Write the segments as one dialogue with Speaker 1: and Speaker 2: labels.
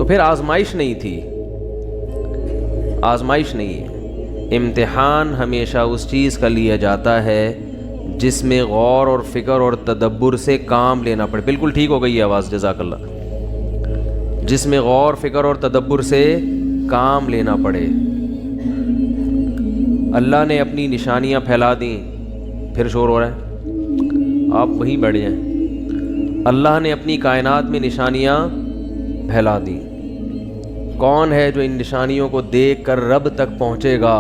Speaker 1: تو پھر آزمائش نہیں تھی، آزمائش نہیں ہے۔ امتحان ہمیشہ اس چیز کا لیا جاتا ہے جس میں غور اور فکر اور تدبر سے کام لینا پڑے۔ بالکل ٹھیک ہو گئی ہے آواز، جزاک اللہ۔ جس میں غور فکر اور تدبر سے کام لینا پڑے۔ اللہ نے اپنی نشانیاں پھیلا دیں، پھر شور ہو رہا ہے، آپ وہیں بیٹھ جائیں۔ اللہ نے اپنی کائنات میں نشانیاں پھیلا دیں۔ کون ہے جو ان نشانیوں کو دیکھ کر رب تک پہنچے گا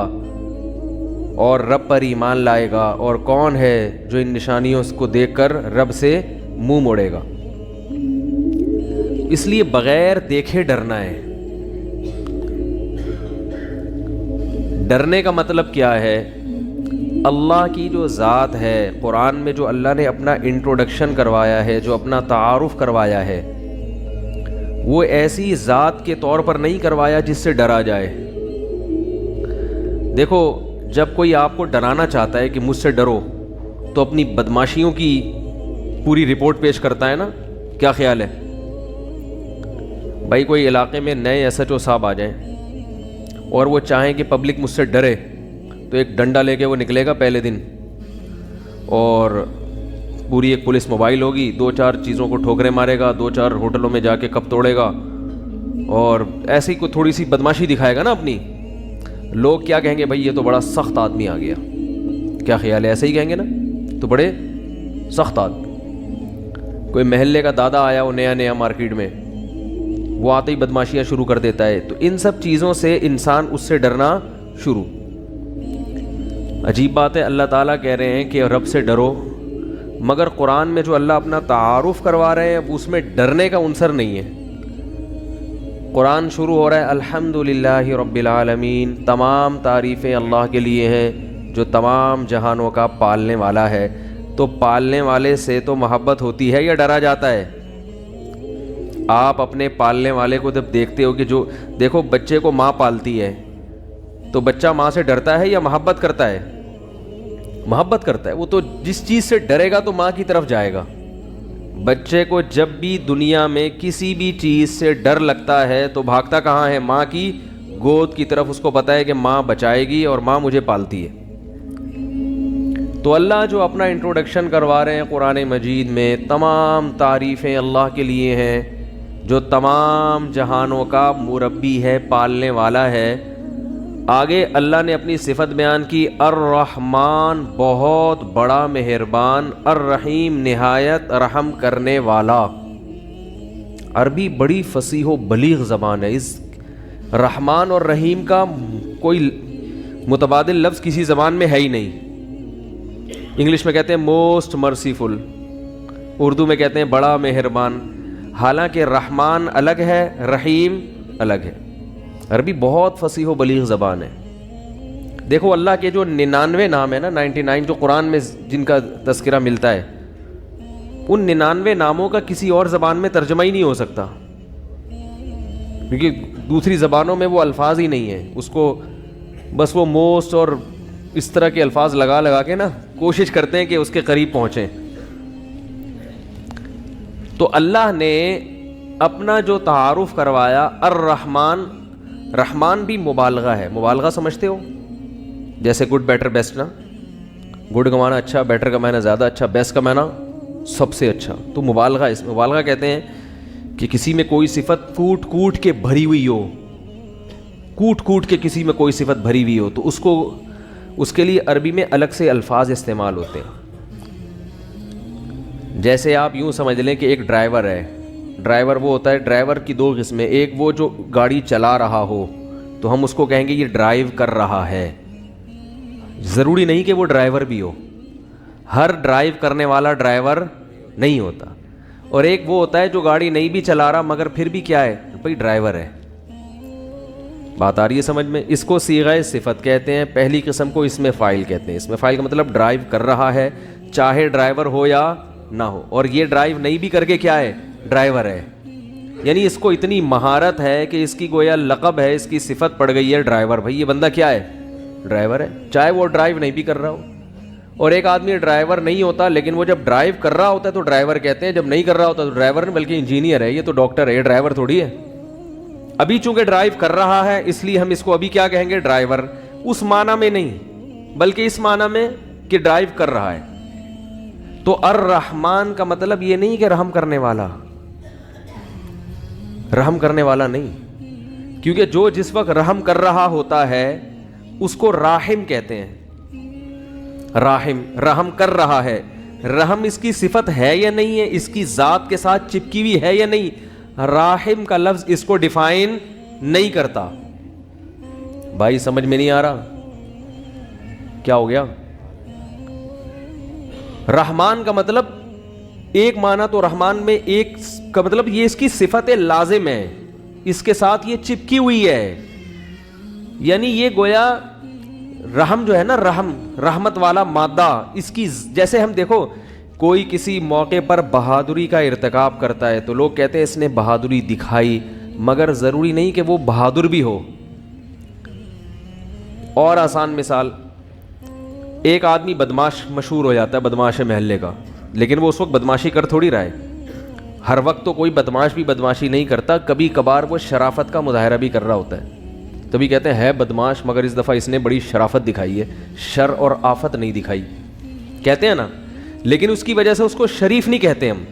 Speaker 1: اور رب پر ایمان لائے گا، اور کون ہے جو ان نشانیوں کو دیکھ کر رب سے منہ موڑے گا؟ اس لیے بغیر دیکھے ڈرنا ہے۔ ڈرنے کا مطلب کیا ہے؟ اللہ کی جو ذات ہے، قرآن میں جو اللہ نے اپنا انٹروڈکشن کروایا ہے، جو اپنا تعارف کروایا ہے، وہ ایسی ذات کے طور پر نہیں کروایا جس سے ڈرا جائے۔ دیکھو، جب کوئی آپ کو ڈرانا چاہتا ہے کہ مجھ سے ڈرو، تو اپنی بدماشیوں کی پوری رپورٹ پیش کرتا ہے نا؟ کیا خیال ہے بھائی؟ کوئی علاقے میں نئے ایس ایچ او صاحب آ جائیں اور وہ چاہیں کہ پبلک مجھ سے ڈرے، تو ایک ڈنڈا لے کے وہ نکلے گا پہلے دن، اور پوری ایک پولیس موبائل ہوگی، 2-4 چیزوں کو ٹھوکریں مارے گا، 2-4 ہوٹلوں میں جا کے کپ توڑے گا، اور ایسے ہی کوئی تھوڑی سی بدماشی دکھائے گا نا اپنی۔ لوگ کیا کہیں گے؟ بھائی یہ تو بڑا سخت آدمی آ گیا۔ کیا خیال ہے؟ ایسے ہی کہیں گے نا؟ تو بڑے سخت آدمی۔ کوئی محلے کا دادا آیا، وہ نیا نیا مارکیٹ میں، وہ آتے ہی بدماشیاں شروع کر دیتا ہے۔ تو ان سب چیزوں سے انسان اس سے ڈرنا شروع۔ عجیب بات ہے، اللہ تعالیٰ کہہ رہے ہیں کہ رب سے ڈرو، مگر قرآن میں جو اللہ اپنا تعارف کروا رہے ہیں اس میں ڈرنے کا عنصر نہیں ہے۔ قرآن شروع ہو رہا ہے الحمدللہ رب العالمین، تمام تعریفیں اللہ کے لیے ہیں جو تمام جہانوں کا پالنے والا ہے۔ تو پالنے والے سے تو محبت ہوتی ہے یا ڈرا جاتا ہے؟ آپ اپنے پالنے والے کو جب دیکھتے ہو کہ جو دیکھو، بچے کو ماں پالتی ہے، تو بچہ ماں سے ڈرتا ہے یا محبت کرتا ہے؟ محبت کرتا ہے۔ وہ تو جس چیز سے ڈرے گا تو ماں کی طرف جائے گا۔ بچے کو جب بھی دنیا میں کسی بھی چیز سے ڈر لگتا ہے تو بھاگتا کہاں ہے؟ ماں کی گود کی طرف۔ اس کو پتا ہے کہ ماں بچائے گی اور ماں مجھے پالتی ہے۔ تو اللہ جو اپنا انٹروڈکشن کروا رہے ہیں قرآن مجید میں، تمام تعریفیں اللہ کے لیے ہیں جو تمام جہانوں کا مربی ہے، پالنے والا ہے۔ آگے اللہ نے اپنی صفت بیان کی، الرحمن بہت بڑا مہربان، الرحیم نہایت رحم کرنے والا۔ عربی بڑی فصیح و بلیغ زبان ہے۔ اس رحمان اور رحیم کا کوئی متبادل لفظ کسی زبان میں ہے ہی نہیں۔ انگلش میں کہتے ہیں موسٹ مرسیفل، اردو میں کہتے ہیں بڑا مہربان، حالانکہ رحمان الگ ہے، رحیم الگ ہے۔ عربی بہت فصیح و بلیغ زبان ہے۔ دیکھو اللہ کے جو 99 نام ہے نا، 99 جو قرآن میں جن کا تذکرہ ملتا ہے، ان 99 ناموں کا کسی اور زبان میں ترجمہ ہی نہیں ہو سکتا، کیونکہ دوسری زبانوں میں وہ الفاظ ہی نہیں ہیں۔ اس کو بس وہ موسٹ اور اس طرح کے الفاظ لگا لگا کے نا کوشش کرتے ہیں کہ اس کے قریب پہنچیں۔ تو اللہ نے اپنا جو تعارف کروایا الرحمن، رحمان بھی مبالغہ ہے۔ مبالغہ سمجھتے ہو؟ جیسے گڈ بیٹر بیسٹ نا، گڈ کا معنی اچھا، بیٹر کا معنی زیادہ اچھا، بیسٹ کا معنی سب سے اچھا۔ تو مبالغہ، اس مبالغہ کہتے ہیں کہ کسی میں کوئی صفت کوٹ کوٹ کے بھری ہوئی ہو، کوٹ کوٹ کے کسی میں کوئی صفت بھری ہوئی ہو، تو اس کے لیے عربی میں الگ سے الفاظ استعمال ہوتے ہیں۔ جیسے آپ یوں سمجھ لیں کہ ایک ڈرائیور ہے۔ ڈرائیور وہ ہوتا ہے، ڈرائیور کی 2 قسمیں، ایک وہ جو گاڑی چلا رہا ہو تو ہم اس کو کہیں گے یہ ڈرائیو کر رہا ہے، ضروری نہیں کہ وہ ڈرائیور بھی ہو، ہر ڈرائیو کرنے والا ڈرائیور نہیں ہوتا۔ اور ایک وہ ہوتا ہے جو گاڑی نہیں بھی چلا رہا مگر پھر بھی کیا ہے بھائی، ڈرائیور ہے۔ بات آ رہی ہے سمجھ میں؟ اس کو صیغہ صفت کہتے ہیں۔ پہلی قسم کو اسم فاعل کہتے ہیں۔ اسم فاعل کا مطلب ڈرائیو کر رہا ہے، چاہے ڈرائیور ہو یا نہ ہو، اور یہ ڈرائیو نہیں بھی کر کے کیا ہے؟ ڈرائیور ہے۔ یعنی اس کو اتنی مہارت ہے کہ اس کی گویا لقب ہے، اس کی صفت پڑ گئی ہے ڈرائیور۔ بھائی یہ بندہ کیا ہے؟ ڈرائیور ہے، چاہے وہ ڈرائیو نہیں بھی کر رہا ہو۔ اور ایک آدمی ڈرائیور نہیں ہوتا لیکن وہ جب ڈرائیو کر رہا ہوتا ہے تو ڈرائیور کہتے ہیں، جب نہیں کر رہا ہوتا تو ڈرائیور نہیں بلکہ انجینئر ہے، یہ تو ڈاکٹر ہے، یہ ڈرائیور تھوڑی ہے۔ ابھی چونکہ ڈرائیو کر رہا ہے اس لیے ہم اس کو ابھی کیا کہیں گے؟ ڈرائیور. اس معنی میں نہیں بلکہ اس معنی میں کہ ڈرائیو کر رہا ہے. تو الرحمن کا مطلب یہ نہیں کہ رحم کرنے والا، رحم کرنے والا نہیں، کیونکہ جو جس وقت رحم کر رہا ہوتا ہے اس کو راحم کہتے ہیں. راحم، رحم کر رہا ہے. رحم اس کی صفت ہے یا نہیں ہے، اس کی ذات کے ساتھ چپکی ہوئی ہے یا نہیں، راحم کا لفظ اس کو ڈیفائن نہیں کرتا. بھائی سمجھ میں نہیں آ رہا کیا ہو گیا؟ رحمان کا مطلب ایک معنی تو رحمان میں ایک کا مطلب یہ اس کی صفت لازم ہے، اس کے ساتھ یہ چپکی ہوئی ہے. یعنی یہ گویا رحم جو ہے نا، رحم رحمت والا مادہ، اس کی جیسے ہم دیکھو کوئی کسی موقع پر بہادری کا ارتکاب کرتا ہے تو لوگ کہتے ہیں اس نے بہادری دکھائی، مگر ضروری نہیں کہ وہ بہادر بھی ہو. اور آسان مثال، ایک آدمی بدماش مشہور ہو جاتا ہے، بدماش ہے محلے کا، لیکن وہ اس وقت بدماشی کر تھوڑی رہا ہے. ہر وقت تو کوئی بدماش بھی بدماشی نہیں کرتا، کبھی کبھار وہ شرافت کا مظاہرہ بھی کر رہا ہوتا ہے. تبھی کہتے ہیں ہے بدماش مگر اس دفعہ اس نے بڑی شرافت دکھائی ہے، شر اور آفت نہیں دکھائی، کہتے ہیں نا. لیکن اس کی وجہ سے اس کو شریف نہیں کہتے، ہم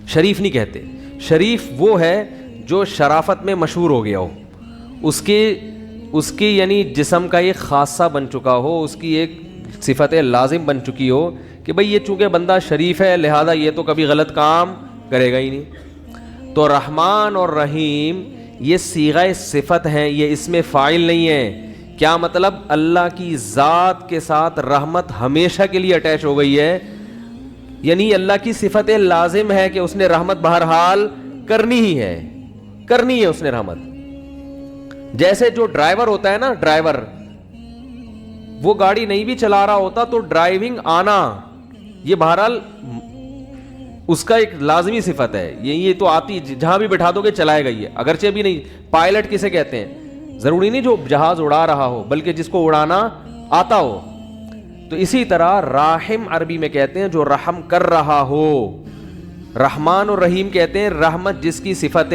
Speaker 1: شریف نہیں کہتے. شریف وہ ہے جو شرافت میں مشہور ہو گیا ہو، اس کے یعنی جسم کا ایک خاصہ بن چکا ہو، اس کی ایک صفت لازم بن چکی ہو کہ بھئی یہ چونکہ بندہ شریف ہے لہذا یہ تو کبھی غلط کام کرے گا ہی نہیں. تو رحمان اور رحیم یہ صیغہ صفت ہیں، یہ اس میں فاعل نہیں ہے. کیا مطلب؟ اللہ کی ذات کے ساتھ رحمت ہمیشہ کے لیے اٹیچ ہو گئی ہے، یعنی اللہ کی صفت لازم ہے کہ اس نے رحمت بہرحال کرنی ہی ہے، کرنی ہے اس نے رحمت. جیسے جو ڈرائیور ہوتا ہے نا، ڈرائیور وہ گاڑی نہیں بھی چلا رہا ہوتا تو ڈرائیونگ آنا یہ بہرحال اس کا ایک لازمی صفت ہے. یہ تو آتی جہاں بھی بٹھا دو گے چلائے گا یہ، اگرچہ بھی نہیں. پائلٹ کسے کہتے ہیں؟ ضروری نہیں جو جہاز اڑا رہا ہو بلکہ جس کو اڑانا آتا ہو. تو اسی طرح راحم عربی میں کہتے ہیں جو رحم کر رہا ہو. رحمان اور رحیم کہتے ہیں رحمت جس کی صفت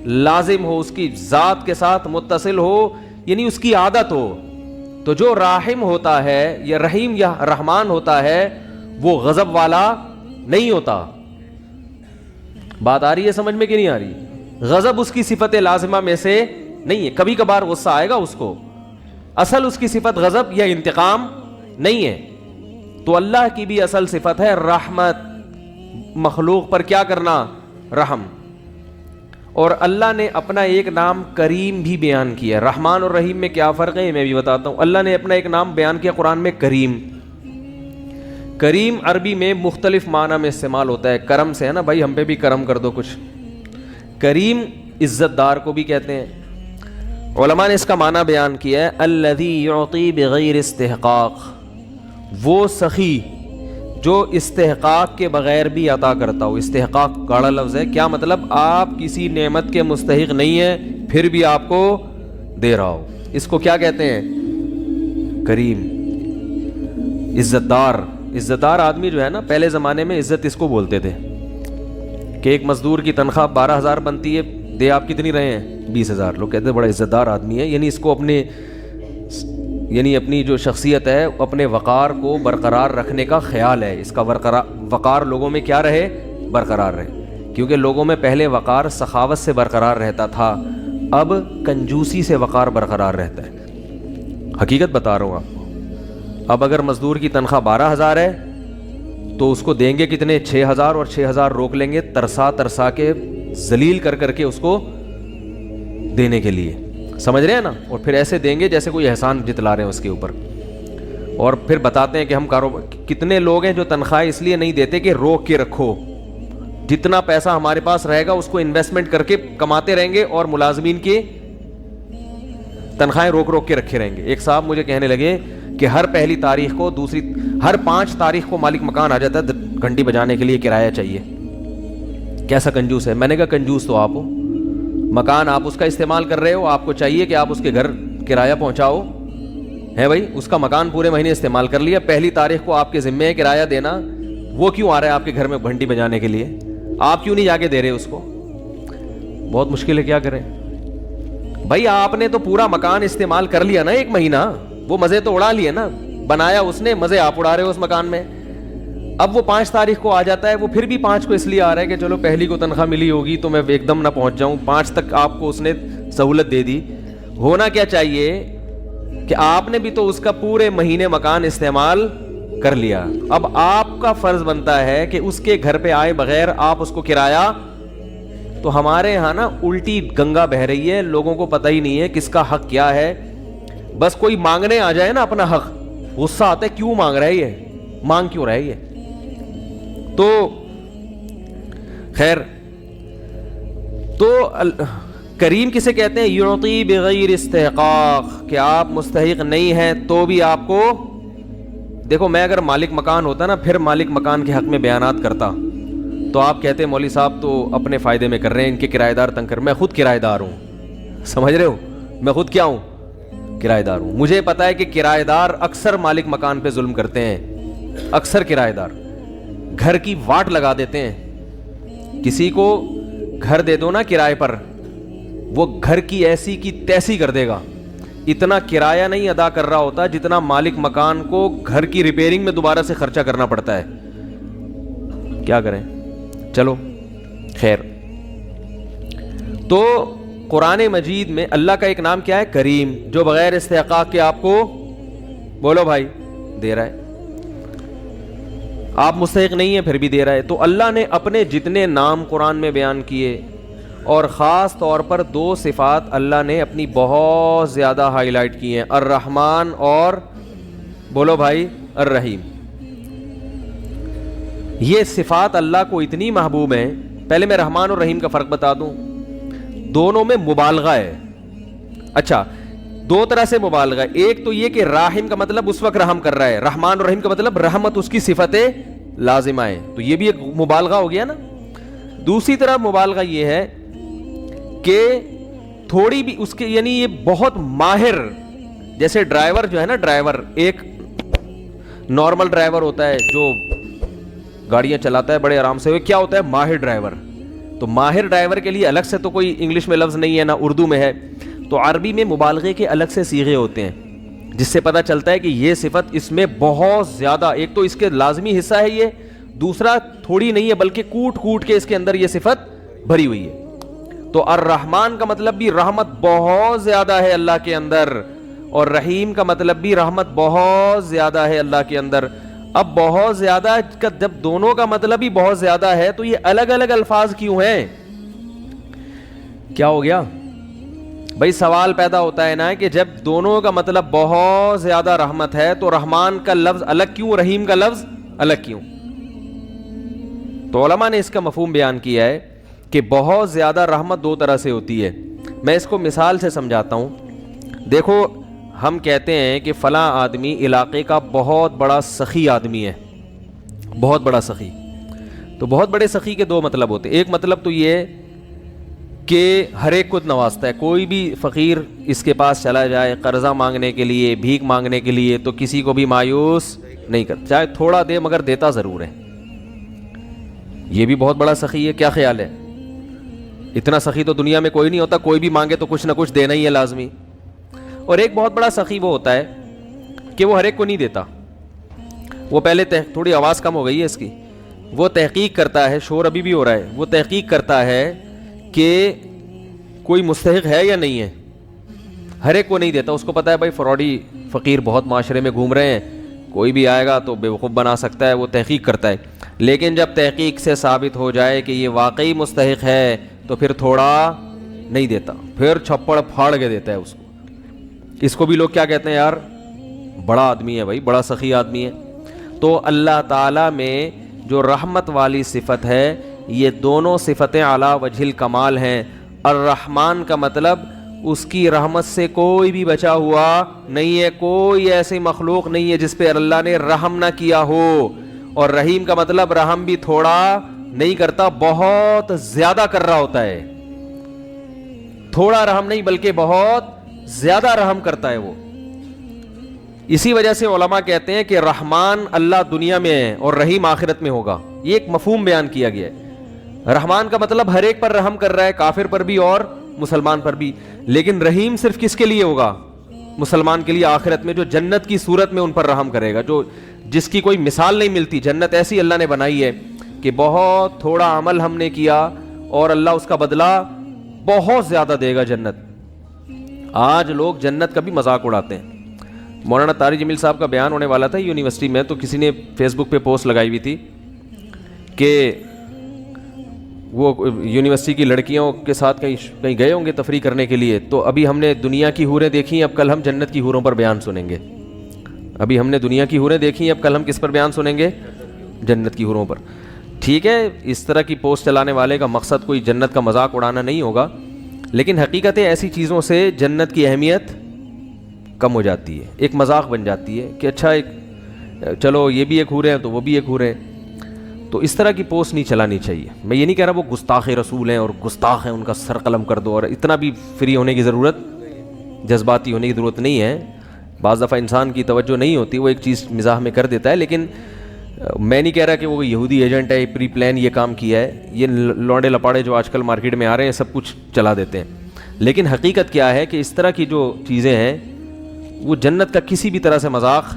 Speaker 1: لازم ہو، اس کی ذات کے ساتھ متصل ہو، یعنی اس کی عادت ہو. تو جو راحم ہوتا ہے یا رحیم یا رحمان ہوتا ہے وہ غضب والا نہیں ہوتا. بات آ رہی ہے سمجھ میں کہ نہیں آ رہی؟ غضب اس کی صفت لازمہ میں سے نہیں ہے. کبھی کبھار غصہ آئے گا اس کو، اصل اس کی صفت غضب یا انتقام نہیں ہے. تو اللہ کی بھی اصل صفت ہے رحمت، مخلوق پر کیا کرنا؟ رحم. اور اللہ نے اپنا ایک نام کریم بھی بیان کیا. رحمان اور رحیم میں کیا فرق ہے میں بھی بتاتا ہوں. اللہ نے اپنا ایک نام بیان کیا قرآن میں، کریم. کریم عربی میں مختلف معنی میں استعمال ہوتا ہے. کرم سے ہے نا بھائی، ہم پہ بھی کرم کر دو کچھ. کریم عزت دار کو بھی کہتے ہیں. علماء نے اس کا معنی بیان کیا ہے الذی یعطی بغیر استحقاق، وہ سخی جو استحقاق کے بغیر بھی عطا کرتا ہو. استحقاق گاڑا لفظ ہے. کیا مطلب؟ آپ کسی نعمت کے مستحق نہیں ہیں پھر بھی آپ کو دے رہا ہو. اس کو کیا کہتے ہیں؟ کریم. عزت دار. عزت دار آدمی جو ہے نا، پہلے زمانے میں عزت اس کو بولتے تھے کہ ایک مزدور کی تنخواہ 12,000 بنتی ہے، دے آپ کتنی رہے ہیں؟ 20,000. لوگ کہتے ہیں بڑا عزت دار آدمی ہے، یعنی اس کو اپنی جو شخصیت ہے اپنے وقار کو برقرار رکھنے کا خیال ہے. اس کا وقار لوگوں میں کیا رہے؟ برقرار رہے. کیونکہ لوگوں میں پہلے وقار سخاوت سے برقرار رہتا تھا، اب کنجوسی سے وقار برقرار رہتا ہے. حقیقت بتا رہا ہوں آپ کو. اب اگر مزدور کی تنخواہ 12,000 ہے تو اس کو دیں گے کتنے؟ 6,000، اور 6,000 روک لیں گے ترسا کے ذلیل کر کے اس کو دینے کے لیے. سمجھ رہے ہیں نا؟ اور پھر ایسے دیں گے جیسے کوئی احسان جتلا رہے ہیں اس کے اوپر. اور پھر بتاتے ہیں کہ ہم کاروبار. کتنے لوگ ہیں جو تنخواہ اس لیے نہیں دیتے کہ روک کے رکھو، جتنا پیسہ ہمارے پاس رہے گا اس کو انویسٹمنٹ کر کے کماتے رہیں گے اور ملازمین کی تنخواہیں روک کے رکھے رہیں گے. ایک صاحب مجھے کہنے لگے کہ ہر پہلی تاریخ کو ہر 5 تاریخ کو مالک مکان آ جاتا ہے گھنٹی بجانے کے لیے کرایہ چاہیے. کیسا کنجوس ہے؟ میں نے کہا کنجوس تو آپ ہو، مکان آپ اس کا استعمال کر رہے ہو، آپ کو چاہیے کہ آپ اس کے گھر کرایہ پہنچاؤ ہے بھائی. اس کا مکان پورے مہینے استعمال کر لیا، پہلی تاریخ کو آپ کے ذمے ہے کرایہ دینا. وہ کیوں آ رہا ہے آپ کے گھر میں گھنٹی بجانے کے لیے؟ آپ کیوں نہیں جا کے دے رہے اس کو؟ بہت مشکل ہے، کیا کریں. بھائی آپ نے تو پورا مکان استعمال کر لیا نا ایک مہینہ, وہ مزے تو اڑا لیے نا, بنایا اس نے, مزے آپ اڑا رہے ہو اس مکان میں. اب وہ 5 تاریخ کو آ جاتا ہے, وہ پھر بھی 5 کو اس لیے آ رہا ہے کہ چلو پہلی کو تنخواہ ملی ہوگی تو میں ایک دم نہ پہنچ جاؤں, 5 تک آپ کو اس نے سہولت دے دی. ہونا کیا چاہیے کہ آپ نے بھی تو اس کا پورے مہینے مکان استعمال کر لیا. اب آپ کا فرض بنتا ہے کہ اس کے گھر پہ آئے بغیر آپ اس کو کرایہ. تو ہمارے یہاں نا الٹی گنگا بہ رہی ہے, لوگوں کو پتہ ہی نہیں ہے کس کا حق کیا ہے. بس کوئی مانگنے آ جائے نا اپنا حق, غصہ آتا ہے کیوں مانگ رہا ہے یہ, مانگ کیوں رہا ہے یہ. تو خیر, تو کریم کسے کہتے ہیں؟ یعطی بغیر استحقاق, کہ آپ مستحق نہیں ہیں تو بھی آپ کو. دیکھو میں اگر مالک مکان ہوتا نا, پھر مالک مکان کے حق میں بیانات کرتا, تو آپ کہتے مولوی صاحب تو اپنے فائدے میں کر رہے ہیں, ان کے کرایہ دار تنگ کر. میں خود کرایہ دار ہوں, سمجھ رہے ہو, میں خود کیا ہوں؟ کرایہ دار ہوں. مجھے پتا ہے کہ کرایہ دار اکثر مالک مکان پہ ظلم کرتے ہیں. اکثر کرایہ دار گھر کی واٹ لگا دیتے ہیں. کسی کو گھر دے دو نا کرائے پر, وہ گھر کی ایسی کی تیسی کر دے گا. اتنا کرایہ نہیں ادا کر رہا ہوتا جتنا مالک مکان کو گھر کی ریپیئرنگ میں دوبارہ سے خرچہ کرنا پڑتا ہے. کیا کریں, چلو خیر. تو قرآن مجید میں اللہ کا ایک نام کیا ہے؟ کریم, جو بغیر استحقاق کے آپ کو, بولو بھائی, دے رہا ہے. آپ مستحق نہیں ہیں پھر بھی دے رہا ہے. تو اللہ نے اپنے جتنے نام قرآن میں بیان کیے, اور خاص طور پر 2 صفات اللہ نے اپنی بہت زیادہ ہائی لائٹ کی ہیں, الرحمن اور, بولو بھائی, الرحیم. یہ صفات اللہ کو اتنی محبوب ہیں. پہلے میں رحمان اور رحیم کا فرق بتا دوں. دونوں میں مبالغہ ہے. اچھا, 2 طرح سے مبالغہ ہے. ایک تو یہ کہ راحم کا مطلب اس وقت رحم کر رہا ہے, رحمان اور رحیم کا مطلب رحمت اس کی صفت لازمہ ہے, تو یہ بھی ایک مبالغہ ہو گیا نا. دوسری طرح مبالغہ یہ ہے کہ تھوڑی بھی اس کے, یعنی یہ بہت ماہر, جیسے ڈرائیور جو ہے نا, ڈرائیور ایک نارمل ڈرائیور ہوتا ہے جو گاڑیاں چلاتا ہے بڑے آرام سے, وہ کیا ہوتا ہے؟ ماہر ڈرائیور. تو ماہر ڈرائیور کے لیے الگ سے تو کوئی انگلش میں لفظ نہیں ہے, نہ اردو میں ہے. تو عربی میں مبالغے کے الگ سے صیغے ہوتے ہیں, جس سے پتہ چلتا ہے کہ یہ صفت اس میں بہت زیادہ, ایک تو اس کے لازمی حصہ ہے یہ, دوسرا تھوڑی نہیں ہے بلکہ کوٹ کوٹ کے اس کے اندر یہ صفت بھری ہوئی ہے. تو الرحمن کا مطلب بھی رحمت بہت زیادہ ہے اللہ کے اندر, اور رحیم کا مطلب بھی رحمت بہت زیادہ ہے اللہ کے اندر. اب بہت زیادہ کا جب دونوں کا مطلب ہی بہت زیادہ ہے تو یہ الگ الگ الفاظ کیوں ہیں؟ کیا ہو گیا بھائی؟ سوال پیدا ہوتا ہے نا کہ جب دونوں کا مطلب بہت زیادہ رحمت ہے تو رحمان کا لفظ الگ کیوں, رحیم کا لفظ الگ کیوں؟ تو علماء نے اس کا مفہوم بیان کیا ہے کہ بہت زیادہ رحمت 2 طرح سے ہوتی ہے. میں اس کو مثال سے سمجھاتا ہوں. دیکھو ہم کہتے ہیں کہ فلاں آدمی علاقے کا بہت بڑا سخی آدمی ہے, بہت بڑا سخی. تو بہت بڑے سخی کے 2 مطلب ہوتے ہیں. ایک مطلب تو یہ کہ ہر ایک کو نوازتا ہے, کوئی بھی فقیر اس کے پاس چلا جائے قرضہ مانگنے کے لیے, بھیک مانگنے کے لیے, تو کسی کو بھی مایوس نہیں کرتا, چاہے تھوڑا دے مگر دیتا ضرور ہے. یہ بھی بہت بڑا سخی ہے. کیا خیال ہے؟ اتنا سخی تو دنیا میں کوئی نہیں ہوتا, کوئی بھی مانگے تو کچھ نہ کچھ دینا ہی ہے لازمی. اور ایک بہت بڑا سخی وہ ہوتا ہے کہ وہ ہر ایک کو نہیں دیتا. وہ پہلے تھوڑی آواز کم ہو گئی ہے اس کی, وہ تحقیق کرتا ہے, شور ابھی بھی ہو رہا ہے, وہ تحقیق کرتا ہے کہ کوئی مستحق ہے یا نہیں ہے. ہر ایک کو نہیں دیتا, اس کو پتا ہے بھائی فراڈی فقیر بہت معاشرے میں گھوم رہے ہیں, کوئی بھی آئے گا تو بیوقوف بنا سکتا ہے, وہ تحقیق کرتا ہے. لیکن جب تحقیق سے ثابت ہو جائے کہ یہ واقعی مستحق ہے تو پھر تھوڑا نہیں دیتا, پھر چھپڑ پھاڑ کے دیتا ہے اس کو. اس کو بھی لوگ کیا کہتے ہیں؟ یار بڑا آدمی ہے بھائی, بڑا سخی آدمی ہے. تو اللہ تعالیٰ میں جو رحمت والی صفت ہے, یہ دونوں صفتیں اعلیٰ وجہ الکمال ہیں. الرحمن کا مطلب اس کی رحمت سے کوئی بھی بچا ہوا نہیں ہے, کوئی ایسی مخلوق نہیں ہے جس پہ اللہ نے رحم نہ کیا ہو. اور رحیم کا مطلب رحم بھی تھوڑا نہیں کرتا, بہت زیادہ کر رہا ہوتا ہے. تھوڑا رحم نہیں بلکہ بہت زیادہ رحم کرتا ہے وہ. اسی وجہ سے علماء کہتے ہیں کہ رحمان اللہ دنیا میں ہے اور رحیم آخرت میں ہوگا. یہ ایک مفہوم بیان کیا گیا ہے. رحمان کا مطلب ہر ایک پر رحم کر رہا ہے, کافر پر بھی اور مسلمان پر بھی. لیکن رحیم صرف کس کے لیے ہوگا؟ مسلمان کے لیے آخرت میں, جو جنت کی صورت میں ان پر رحم کرے گا, جس کی کوئی مثال نہیں ملتی. جنت ایسی اللہ نے بنائی ہے کہ بہت تھوڑا عمل ہم نے کیا اور اللہ اس کا بدلہ بہت زیادہ دے گا. جنت, آج لوگ جنت کا بھی مذاق اڑاتے ہیں. مولانا طارق جمیل صاحب کا بیان ہونے والا تھا یونیورسٹی میں, تو کسی نے فیس بک پہ پوسٹ لگائی ہوئی تھی کہ وہ یونیورسٹی کی لڑکیوں کے ساتھ کہیں گئے ہوں گے تفریح کرنے کے لیے, تو ابھی ہم نے دنیا کی حوریں دیکھی, اب کل ہم جنت کی حوروں پر بیان سنیں گے. ابھی ہم نے دنیا کی حوریں دیکھی, اب کل ہم کس پر بیان سنیں گے؟ جنت کی حوروں پر. ٹھیک ہے, اس طرح کی پوسٹ چلانے والے کا مقصد کوئی جنت کا مذاق اڑانا نہیں ہوگا, لیکن حقیقت ایسی چیزوں سے جنت کی اہمیت کم ہو جاتی ہے, ایک مذاق بن جاتی ہے کہ اچھا ایک چلو یہ بھی ایک حور ہے تو وہ بھی ایک حور ہے. تو اس طرح کی پوسٹ نہیں چلانی چاہیے. میں یہ نہیں کہہ رہا وہ گستاخ رسول ہیں اور گستاخ ہیں ان کا سر قلم کر دو, اور اتنا بھی فری ہونے کی ضرورت, جذباتی ہونے کی ضرورت نہیں ہے. بعض دفعہ انسان کی توجہ نہیں ہوتی, وہ ایک چیز مزاح میں کر دیتا ہے, لیکن میں نہیں کہہ رہا کہ وہ یہودی ایجنٹ ہے, پری پلان یہ کام کیا ہے. یہ لونڈے لپاڑے جو آج کل مارکیٹ میں آ رہے ہیں سب کچھ چلا دیتے ہیں, لیکن حقیقت کیا ہے کہ اس طرح کی جو چیزیں ہیں وہ جنت کا کسی بھی طرح سے مذاق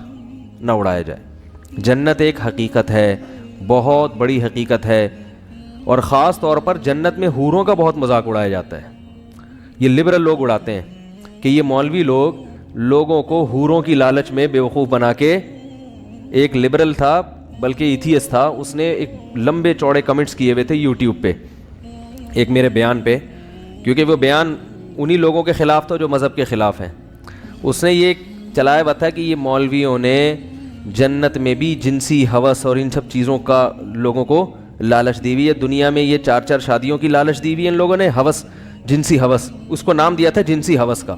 Speaker 1: نہ اڑایا جائے. جنت ایک حقیقت ہے, بہت بڑی حقیقت ہے, اور خاص طور پر جنت میں حوروں کا بہت مذاق اڑایا جاتا ہے. یہ لبرل لوگ اڑاتے ہیں کہ یہ مولوی لوگوں کو حوروں کی لالچ میں بیوقوف بنا کے. ایک لبرل تھا بلکہ ایتھیسٹ تھا, اس نے ایک لمبے چوڑے کمنٹس کیے ہوئے تھے یوٹیوب پہ ایک میرے بیان پہ, کیونکہ وہ بیان انہی لوگوں کے خلاف تھا جو مذہب کے خلاف ہیں. اس نے یہ چلایا ہوا تھا کہ یہ مولویوں نے جنت میں بھی جنسی ہوس اور ان سب چیزوں کا لوگوں کو لالچ دی ہوئی ہے. دنیا میں یہ 4 شادیوں کی لالچ دی ہوئی ہے ان لوگوں نے, ہوس, جنسی ہوس, اس کو نام دیا تھا جنسی ہوس کا.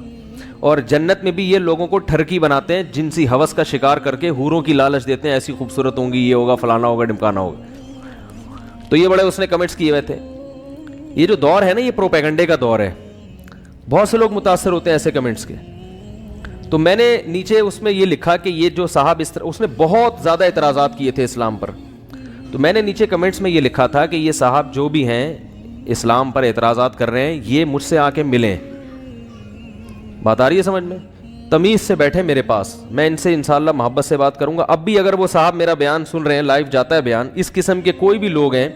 Speaker 1: اور جنت میں بھی یہ لوگوں کو ٹھرکی بناتے ہیں, جنسی ہوس کا شکار کر کے حوروں کی لالچ دیتے ہیں, ایسی خوبصورت ہوں گی, یہ ہوگا, فلانا ہوگا, ڈمکانا ہوگا. تو یہ بڑے اس نے کمنٹس کیے ہوئے تھے. یہ جو دور ہے نا یہ پروپیگنڈے کا دور ہے, بہت سے لوگ متاثر ہوتے ہیں ایسے کمنٹس کے. تو میں نے نیچے اس میں یہ لکھا کہ یہ جو صاحب اس نے بہت زیادہ اعتراضات کیے تھے اسلام پر, تو میں نے نیچے کمنٹس میں یہ لکھا تھا کہ یہ صاحب جو بھی ہیں اسلام پر اعتراضات کر رہے ہیں, یہ مجھ سے آ کے ملیں. بات آ رہی ہے سمجھ میں؟ تمیز سے بیٹھے میرے پاس, میں ان سے انشاءاللہ محبت سے بات کروں گا. اب بھی اگر وہ صاحب میرا بیان سن رہے ہیں, لائیو جاتا ہے بیان, اس قسم کے کوئی بھی لوگ ہیں,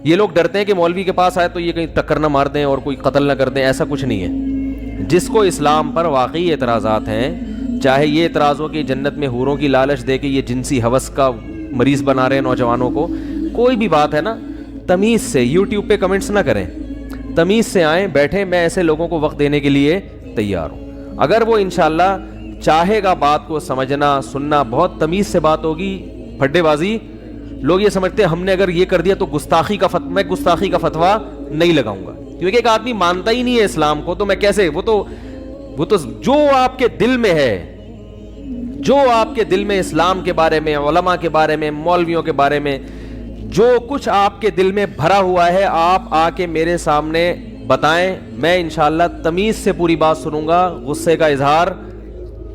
Speaker 1: یہ لوگ ڈرتے ہیں کہ مولوی کے پاس آئے تو یہ کہیں ٹکر نہ مار دیں اور کوئی قتل نہ کر دیں, ایسا کچھ نہیں ہے. جس کو اسلام پر واقعی اعتراضات ہیں, چاہے یہ اعتراض ہو کہ جنت میں حوروں کی لالچ دے کے یہ جنسی ہوس کا مریض بنا رہے ہیں نوجوانوں کو, کوئی بھی بات ہے نا, تمیز سے یوٹیوب پہ کمنٹس نہ کریں, تمیز سے آئیں, بیٹھیں. میں ایسے لوگوں کو وقت دینے کے لیے تیار ہوں. اگر وہ انشاءاللہ چاہے گا بات کو سمجھنا سننا, بہت تمیز سے بات ہوگی. پھڈے بازی لوگ یہ سمجھتے ہیں ہم نے اگر یہ کر دیا تو گستاخی کا میں گستاخی کا فتویٰ نہیں لگاؤں گا, کیونکہ ایک آدمی مانتا ہی نہیں ہے اسلام کو, تو میں کیسے, وہ تو جو آپ کے دل میں ہے, جو آپ کے دل میں اسلام کے بارے میں, علماء کے بارے میں, مولویوں کے بارے میں جو کچھ آپ کے دل میں بھرا ہوا ہے, آپ آ کے میرے سامنے بتائیں, میں انشاءاللہ تمیز سے پوری بات سنوں گا, غصے کا اظہار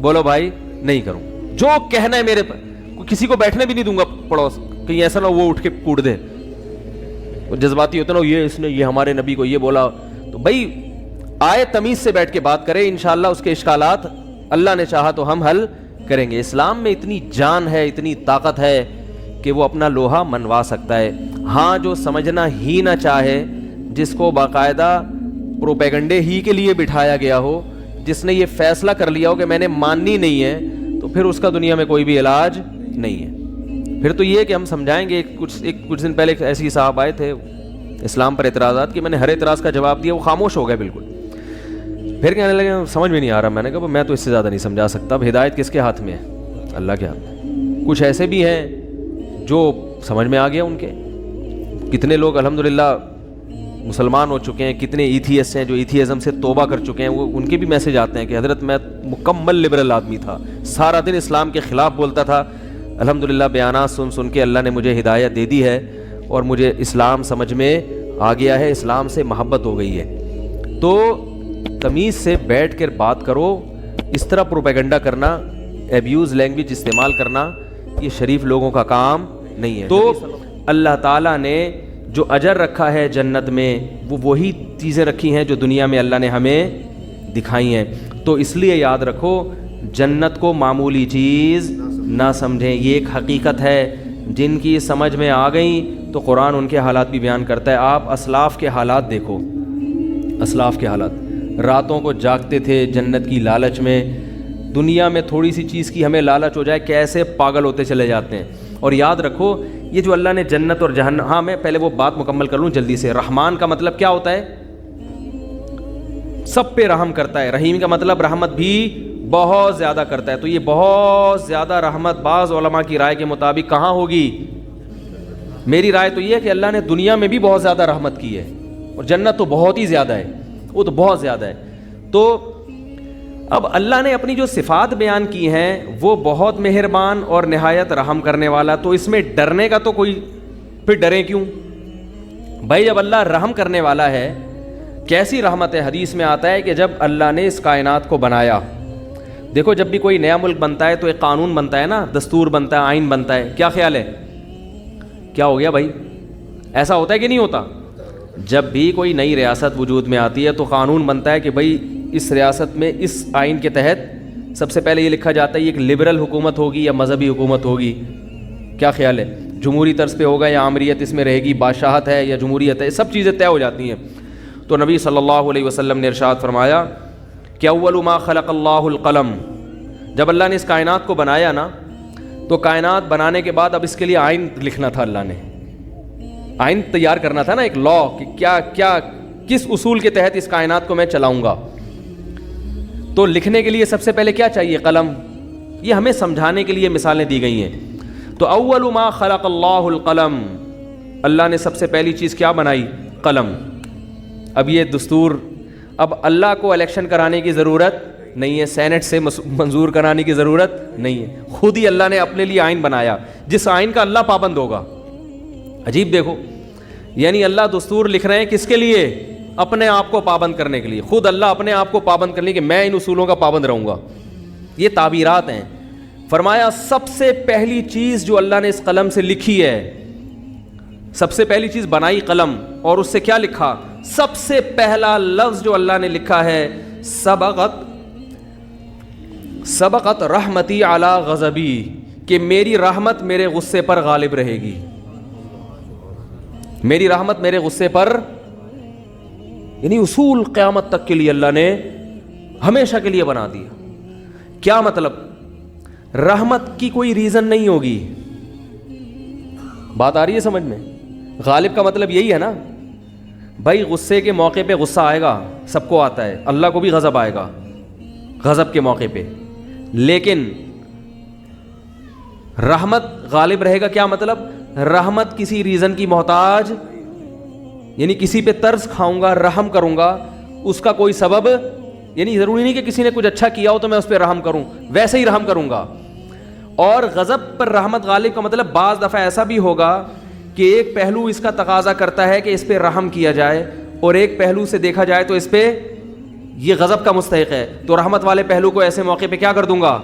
Speaker 1: بولو بھائی نہیں کروں. جو کہنا ہے میرے کسی کو بیٹھنے بھی نہیں دوں گا پڑوس, کہیں ایسا نہ وہ اٹھ کے کوڑ دے, وہ جذباتی ہوتے نا, یہ ہمارے نبی کو یہ بولا. تو بھائی آئے تمیز سے بیٹھ کے بات کرے, انشاءاللہ اس کے اشکالات اللہ نے چاہا تو ہم حل کریں گے. اسلام میں اتنی جان ہے, اتنی طاقت ہے کہ وہ اپنا لوہا منوا سکتا ہے. ہاں جو سمجھنا ہی نہ چاہے, جس کو باقاعدہ پروپیگنڈے ہی کے لیے بٹھایا گیا ہو, جس نے یہ فیصلہ کر لیا ہو کہ میں نے ماننی نہیں ہے, تو پھر اس کا دنیا میں کوئی بھی علاج نہیں ہے. پھر تو یہ کہ ہم سمجھائیں گے. کچھ دن پہلے ایسے صاحب آئے تھے اسلام پر اعتراضات کی, میں نے ہر اعتراض کا جواب دیا, وہ خاموش ہو گئے بالکل. پھر کہنے لگے سمجھ میں نہیں آ رہا. میں نے کہا میں تو اس سے زیادہ نہیں سمجھا سکتا, اب ہدایت کس کے ہاتھ میں ہے؟ اللہ کے ہاتھ میں. کچھ ایسے بھی ہیں جو سمجھ میں آ گیا ان کے. کتنے لوگ الحمدللہ مسلمان ہو چکے ہیں, کتنے ایتھیسٹ ہیں جو ایتھیزم سے توبہ کر چکے ہیں. وہ ان کے بھی میسج آتے ہیں کہ حضرت میں مکمل لبرل آدمی تھا, سارا دن اسلام کے خلاف بولتا تھا, الحمدللہ بیانات سن کے اللہ نے مجھے ہدایت دے دی ہے اور مجھے اسلام سمجھ میں آ گیا ہے, اسلام سے محبت ہو گئی ہے. تو تمیز سے بیٹھ کر بات کرو. اس طرح پروپیگنڈا کرنا, ایبیوز لینگویج استعمال کرنا, یہ شریف لوگوں کا کام نہیں ہے. تو اللہ تعالیٰ نے جو اجر رکھا ہے جنت میں وہ وہی چیزیں رکھی ہیں جو دنیا میں اللہ نے ہمیں دکھائی ہیں. تو اس لیے یاد رکھو جنت کو معمولی چیز نہ سمجھیں. یہ ایک حقیقت ہے. جن کی سمجھ میں آ گئیں تو قرآن ان کے حالات بھی بیان کرتا ہے. آپ اسلاف کے حالات دیکھو, اسلاف کے حالات. راتوں کو جاگتے تھے جنت کی لالچ میں. دنیا میں تھوڑی سی چیز کی ہمیں لالچ ہو جائے کیسے پاگل ہوتے چلے جاتے ہیں. اور یاد رکھو یہ جو اللہ نے جنت اور جہنم, ہاں میں پہلے وہ بات مکمل کر لوں جلدی سے. رحمان کا مطلب کیا ہوتا ہے؟ سب پہ رحم کرتا ہے. رحیم کا مطلب رحمت بھی بہت زیادہ کرتا ہے. تو یہ بہت زیادہ رحمت بعض علماء کی رائے کے مطابق کہاں ہوگی؟ میری رائے تو یہ ہے کہ اللہ نے دنیا میں بھی بہت زیادہ رحمت کی ہے, اور جنت تو بہت ہی زیادہ ہے, وہ تو بہت زیادہ ہے. تو اب اللہ نے اپنی جو صفات بیان کی ہیں وہ بہت مہربان اور نہایت رحم کرنے والا. تو اس میں ڈرنے کا تو کوئی, پھر ڈریں کیوں بھائی؟ جب اللہ رحم کرنے والا ہے, کیسی رحمت ہے؟ حدیث میں آتا ہے کہ جب اللہ نے اس کائنات کو بنایا, دیکھو جب بھی کوئی نیا ملک بنتا ہے تو ایک قانون بنتا ہے نا, دستور بنتا ہے, آئین بنتا ہے. کیا خیال ہے؟ کیا ہو گیا بھائی؟ ایسا ہوتا ہے کہ نہیں ہوتا؟ جب بھی کوئی نئی ریاست وجود میں آتی ہے تو قانون بنتا ہے کہ بھائی اس ریاست میں اس آئین کے تحت سب سے پہلے یہ لکھا جاتا ہے یہ ایک لبرل حکومت ہوگی یا مذہبی حکومت ہوگی. کیا خیال ہے؟ جمہوری طرز پہ ہوگا یا آمریت اس میں رہے گی, بادشاہت ہے یا جمہوریت ہے, سب چیزیں طے ہو جاتی ہیں. تو نبی صلی اللہ علیہ وسلم نے ارشاد فرمایا کہ اول ما خلق اللہ القلم. جب اللہ نے اس کائنات کو بنایا نا تو کائنات بنانے کے بعد اب اس کے لیے آئین لکھنا تھا. اللہ نے آئین تیار کرنا تھا نا, ایک لا, کہ کیا کیا کس اصول کے تحت اس کائنات کو میں چلاؤں گا. تو لکھنے کے لیے سب سے پہلے کیا چاہیے؟ قلم. یہ ہمیں سمجھانے کے لیے مثالیں دی گئی ہیں. تو اول ما خلق اللہ القلم, اللہ نے سب سے پہلی چیز کیا بنائی؟ قلم. اب یہ دستور, اب اللہ کو الیکشن کرانے کی ضرورت نہیں ہے, سینٹ سے منظور کرانے کی ضرورت نہیں ہے, خود ہی اللہ نے اپنے لیے آئین بنایا جس آئین کا اللہ پابند ہوگا. عجیب دیکھو, یعنی اللہ دستور لکھ رہے ہیں کس کے لیے؟ اپنے آپ کو پابند کرنے کے لیے. خود اللہ اپنے آپ کو پابند کرنے کے, میں ان اصولوں کا پابند رہوں گا. یہ تعبیرات ہیں. فرمایا سب سے پہلی چیز جو اللہ نے اس قلم سے لکھی ہے, سب سے پہلی چیز بنائی قلم, اور اس سے کیا لکھا؟ سب سے پہلا لفظ جو اللہ نے لکھا ہے سبقت رحمتی علی غضبی, کہ میری رحمت میرے غصے پر غالب رہے گی. میری رحمت میرے غصے پر, یعنی اصول قیامت تک کے لیے اللہ نے ہمیشہ کے لیے بنا دیا. کیا مطلب؟ رحمت کی کوئی ریزن نہیں ہوگی. بات آ رہی ہے سمجھ میں؟ غالب کا مطلب یہی ہے نا بھائی, غصے کے موقع پہ غصہ آئے گا, سب کو آتا ہے, اللہ کو بھی غضب آئے گا غضب کے موقع پہ, لیکن رحمت غالب رہے گا. کیا مطلب؟ رحمت کسی ریزن کی محتاج, یعنی کسی پہ طرز کھاؤں گا, رحم کروں گا, اس کا کوئی سبب, یعنی ضروری نہیں کہ کسی نے کچھ اچھا کیا ہو تو میں اس پہ رحم کروں, ویسے ہی رحم کروں گا. اور غضب پر رحمت غالب کا مطلب بعض دفعہ ایسا بھی ہوگا کہ ایک پہلو اس کا تقاضا کرتا ہے کہ اس پہ رحم کیا جائے, اور ایک پہلو سے دیکھا جائے تو اس پہ یہ غضب کا مستحق ہے, تو رحمت والے پہلو کو ایسے موقع پہ کیا کر دوں گا؟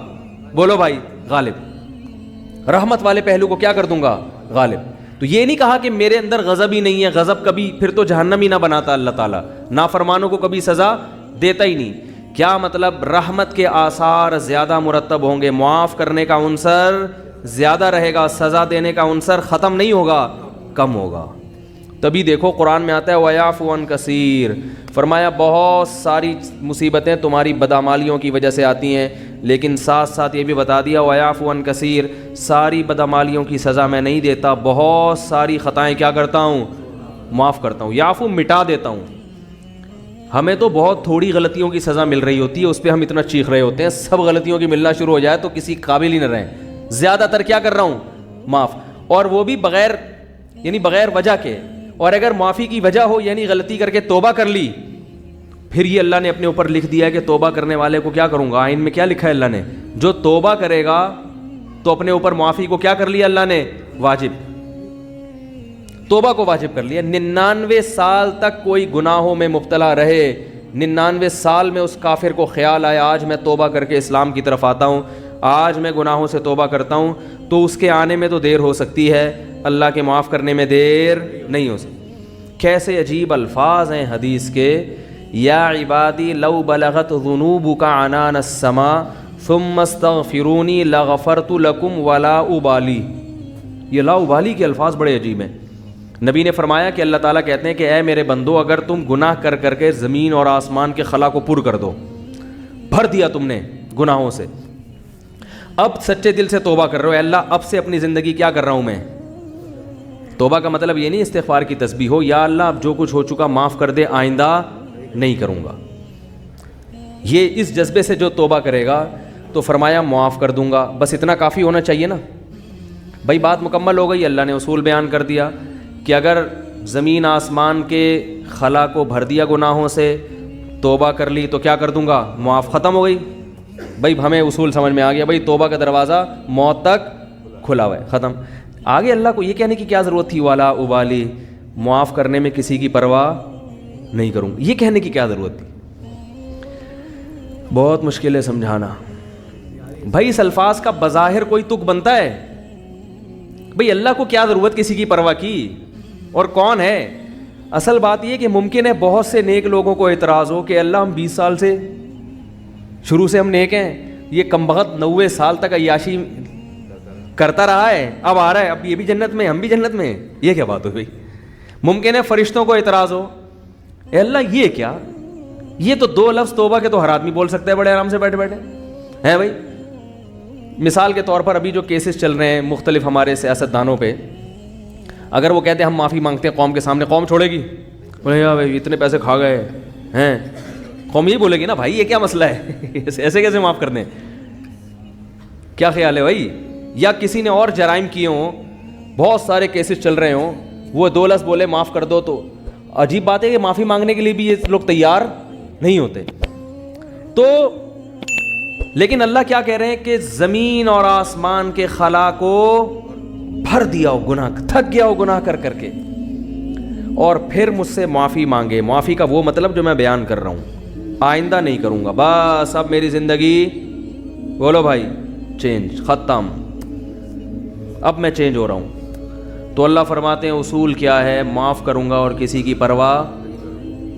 Speaker 1: بولو بھائی, غالب. رحمت والے پہلو کو کیا کر دوں گا؟ غالب. تو یہ نہیں کہا کہ میرے اندر غضب ہی نہیں ہے, غضب کبھی پھر تو جہنم ہی نہ بناتا اللہ تعالیٰ, نافرمانوں کو کبھی سزا دیتا ہی نہیں. کیا مطلب؟ رحمت کے آثار زیادہ مرتب ہوں گے, معاف کرنے کا عنصر زیادہ رہے گا, سزا دینے کا عنصر ختم نہیں ہوگا, کم ہوگا. تبھی دیکھو قرآن میں آتا ہے وَيَعْفُ عَنْ كَثِيرٌ, فرمایا بہت ساری مصیبتیں تمہاری بدعمالیوں کی وجہ سے آتی ہیں, لیکن ساتھ ساتھ یہ بھی بتا دیا وَيَعْفُ عَنْ كَثِيرٌ, ساری بدعمالیوں کی سزا میں نہیں دیتا, بہت ساری خطائیں کیا کرتا ہوں؟ معاف کرتا ہوں. یعفو مٹا دیتا ہوں. ہمیں تو بہت تھوڑی غلطیوں کی سزا مل رہی ہوتی ہے, اس پہ ہم اتنا چیخ رہے ہوتے ہیں, سب غلطیوں کی ملنا شروع ہو جائے تو کسی قابل ہی نہ رہیں. زیادہ تر کیا کر رہا ہوں؟ معاف, اور وہ بھی بغیر, یعنی بغیر وجہ کے. اور اگر معافی کی وجہ ہو, یعنی غلطی کر کے توبہ کر لی, پھر یہ اللہ نے اپنے اوپر لکھ دیا ہے کہ توبہ کرنے والے کو کیا کروں گا. آئین میں کیا لکھا ہے اللہ نے؟ جو توبہ کرے گا تو اپنے اوپر معافی کو کیا کر لیا اللہ نے؟ واجب. توبہ کو واجب کر لیا. 99 سال تک کوئی گناہوں میں مبتلا رہے, 99 سال میں اس کافر کو خیال آیا آج میں توبہ کر کے اسلام کی طرف آتا ہوں, آج میں گناہوں سے توبہ کرتا ہوں, تو اس کے آنے میں تو دیر ہو سکتی ہے, اللہ کے معاف کرنے میں دیر نہیں ہو سکتی. کیسے عجیب الفاظ ہیں حدیث کے. یا عبادی لو بلغت ذنوبک عنان السماء ثم استغفرونی لغفرت لکم ولا ابالی. یہ لا ابالی کے الفاظ بڑے عجیب ہیں. نبی نے فرمایا کہ اللہ تعالیٰ کہتے ہیں کہ اے میرے بندو، اگر تم گناہ کر کر کے زمین اور آسمان کے خلا کو پر کر دو، بھر دیا تم نے گناہوں سے، اب سچے دل سے توبہ کر رہے ہو، اے اللہ اب سے اپنی زندگی کیا کر رہا ہوں میں. توبہ کا مطلب یہ نہیں استغفار کی تسبیح ہو، یا اللہ اب جو کچھ ہو چکا معاف کر دے، آئندہ نہیں کروں گا. یہ اس جذبے سے جو توبہ کرے گا تو فرمایا معاف کر دوں گا. بس اتنا کافی ہونا چاہیے نا بھائی. بات مکمل ہو گئی. اللہ نے اصول بیان کر دیا کہ اگر زمین آسمان کے خلا کو بھر دیا گناہوں سے، توبہ کر لی تو کیا کر دوں گا، معاف. ختم ہو گئی بھائی. ہمیں اصول سمجھ میں آ گیا بھائی. توبہ کا دروازہ موت تک کھلا ہوا ہے، ختم. آگے اللہ کو یہ کہنے کی کیا ضرورت تھی والا ابالی، معاف کرنے میں کسی کی پرواہ نہیں کروں، یہ کہنے کی کیا ضرورت تھی. بہت مشکل ہے سمجھانا بھائی. اس الفاظ کا بظاہر کوئی تک بنتا ہے بھئی. اللہ کو کیا ضرورت کسی کی پرواہ کی، اور کون ہے. اصل بات یہ کہ ممکن ہے بہت سے نیک لوگوں کو اعتراض ہو کہ اللہ ہم 20 سال سے شروع سے ہم نیک ہیں، یہ کمبخت 90 سال تک عیاشی کرتا رہا ہے، اب آ رہا ہے، اب یہ بھی جنت میں، ہم بھی جنت میں. یہ کیا بات ہو بھائی. ممکن ہے فرشتوں کو اعتراض ہو، اے اللہ یہ کیا، یہ تو 2 لفظ توبہ کے تو ہر آدمی بول سکتا ہے بڑے آرام سے بیٹھے بیٹھے ہیں بھائی. مثال کے طور پر ابھی جو کیسز چل رہے ہیں مختلف ہمارے سیاستدانوں پہ، اگر وہ کہتے ہیں ہم معافی مانگتے ہیں قوم کے سامنے، قوم چھوڑے گی؟ بولے یار بھائی اتنے پیسے کھا گئے ہیں، قوم یہی بولے گی نا بھائی یہ کیا مسئلہ ہے ایسے کیسے معاف کرنے. کیا خیال ہے بھائی. یا کسی نے اور جرائم کیے ہوں، بہت سارے کیسز چل رہے ہوں، وہ 2 لفظ بولے معاف کر دو، تو عجیب بات ہے کہ معافی مانگنے کے لیے بھی یہ لوگ تیار نہیں ہوتے. تو لیکن اللہ کیا کہہ رہے ہیں کہ زمین اور آسمان کے خلا کو بھر دیا ہو گناہ، تھک گیا ہو گناہ کر کر کے، اور پھر مجھ سے معافی مانگے. معافی کا وہ مطلب جو میں بیان کر رہا ہوں، آئندہ نہیں کروں گا، بس اب میری زندگی بولو بھائی چینج، ختم، اب میں چینج ہو رہا ہوں. تو اللہ فرماتے ہیں اصول کیا ہے، معاف کروں گا اور کسی کی پرواہ،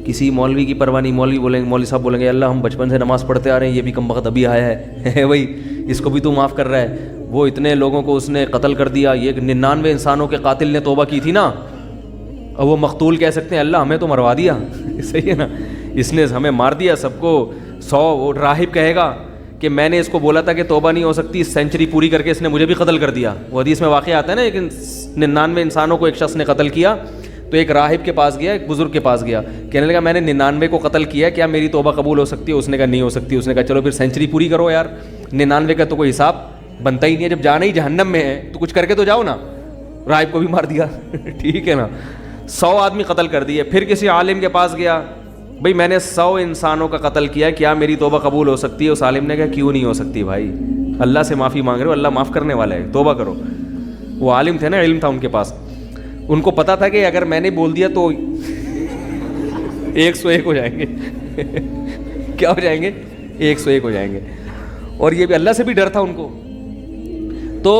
Speaker 1: کسی مولوی کی پرواہ نہیں. مولوی بولیں گے، مولوی صاحب بولیں گے اللہ ہم بچپن سے نماز پڑھتے آ رہے ہیں، یہ بھی کم وقت ابھی آیا ہے بھائی اس کو بھی تو معاف کر رہا ہے. وہ اتنے لوگوں کو اس نے قتل کر دیا، یہ 99 انسانوں کے قاتل نے توبہ کی تھی نا، اب وہ مقتول کہہ سکتے ہیں اللہ ہمیں تو مروا دیا صحیح ہے نا، اس نے ہمیں مار دیا سب کو. 100 وہ راہب کہے گا کہ میں نے اس کو بولا تھا کہ توبہ نہیں ہو سکتی، سینچری پوری کر کے اس نے مجھے بھی قتل کر دیا. وہ حدیث میں واقعہ آتا ہے نا، لیکن 99 انسانوں کو ایک شخص نے قتل کیا. تو ایک راہب کے پاس گیا، ایک بزرگ کے پاس گیا، کہنے لگا میں نے 99 کو قتل کیا، کیا میری توبہ قبول ہو سکتی ہے؟ اس نے کہا نہیں ہو سکتی. اس نے کہا چلو پھر سینچری پوری کرو یار، 99 کا تو کوئی حساب بنتا ہی نہیں ہے، جب جانا ہی جہنم میں ہے تو کچھ کر کے تو جاؤ نا. راہب کو بھی مار دیا ٹھیک ہے نا، 100 آدمی قتل کر دیے. پھر کسی عالم کے پاس گیا، بھئی میں نے 100 انسانوں کا قتل کیا، کیا میری توبہ قبول ہو سکتی ہے؟ اس عالم نے کہا کیوں نہیں ہو سکتی بھائی، اللہ سے معافی مانگ رہے ہو، اللہ معاف کرنے والا ہے، توبہ کرو. وہ عالم تھے نا، علم تھا ان کے پاس، ان کو پتا تھا کہ اگر میں نے بول دیا تو 101 ہو جائیں گے کیا ہو جائیں گے؟ 101 ہو جائیں گے. اور یہ بھی اللہ سے بھی ڈر تھا ان کو. تو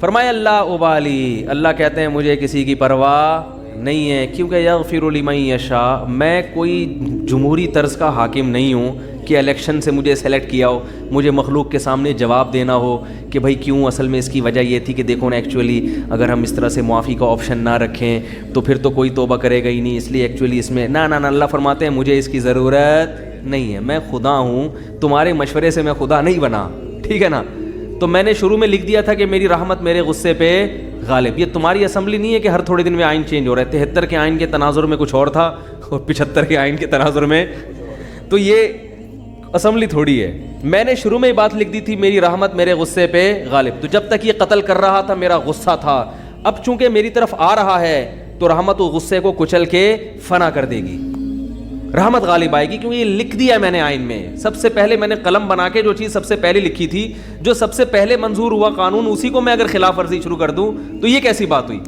Speaker 1: فرمایا اللہ ابالی، اللہ کہتے ہیں مجھے کسی کی پرواہ نہیں ہے، کیونکہ یغفر لمن یشاء، میں کوئی جمہوری طرز کا حاکم نہیں ہوں کہ الیکشن سے مجھے سلیکٹ کیا ہو، مجھے مخلوق کے سامنے جواب دینا ہو کہ بھائی کیوں. اصل میں اس کی وجہ یہ تھی کہ دیکھو نا ایکچولی اگر ہم اس طرح سے معافی کا آپشن نہ رکھیں تو پھر تو کوئی توبہ کرے گا ہی نہیں، اس لیے ایکچولی اس میں نہ اللہ فرماتے ہیں مجھے اس کی ضرورت نہیں ہے، میں خدا ہوں، تمہارے مشورے سے میں خدا نہیں بنا، ٹھیک ہے نا. تو میں نے شروع میں لکھ دیا تھا کہ میری رحمت میرے غصے پہ غالب. یہ تمہاری اسمبلی نہیں ہے کہ ہر تھوڑے دن میں آئین چینج ہو رہا ہے. 73 کے آئین کے تناظر میں کچھ اور تھا اور 75 کے آئین کے تناظر میں، تو یہ اسمبلی تھوڑی ہے. میں نے شروع میں ہی بات لکھ دی تھی میری رحمت میرے غصے پہ غالب. تو جب تک یہ قتل کر رہا تھا میرا غصہ تھا، اب چونکہ میری طرف آ رہا ہے تو رحمت و غصے کو کچل کے فنا کر دے گی، رحمت غالب آئے گی، کیونکہ یہ لکھ دیا میں نے آئین میں. سب سے پہلے میں نے قلم بنا کے جو چیز سب سے پہلے لکھی تھی، جو سب سے پہلے منظور ہوا قانون، اسی کو میں اگر خلاف ورزی شروع کر دوں تو یہ کیسی بات ہوئی.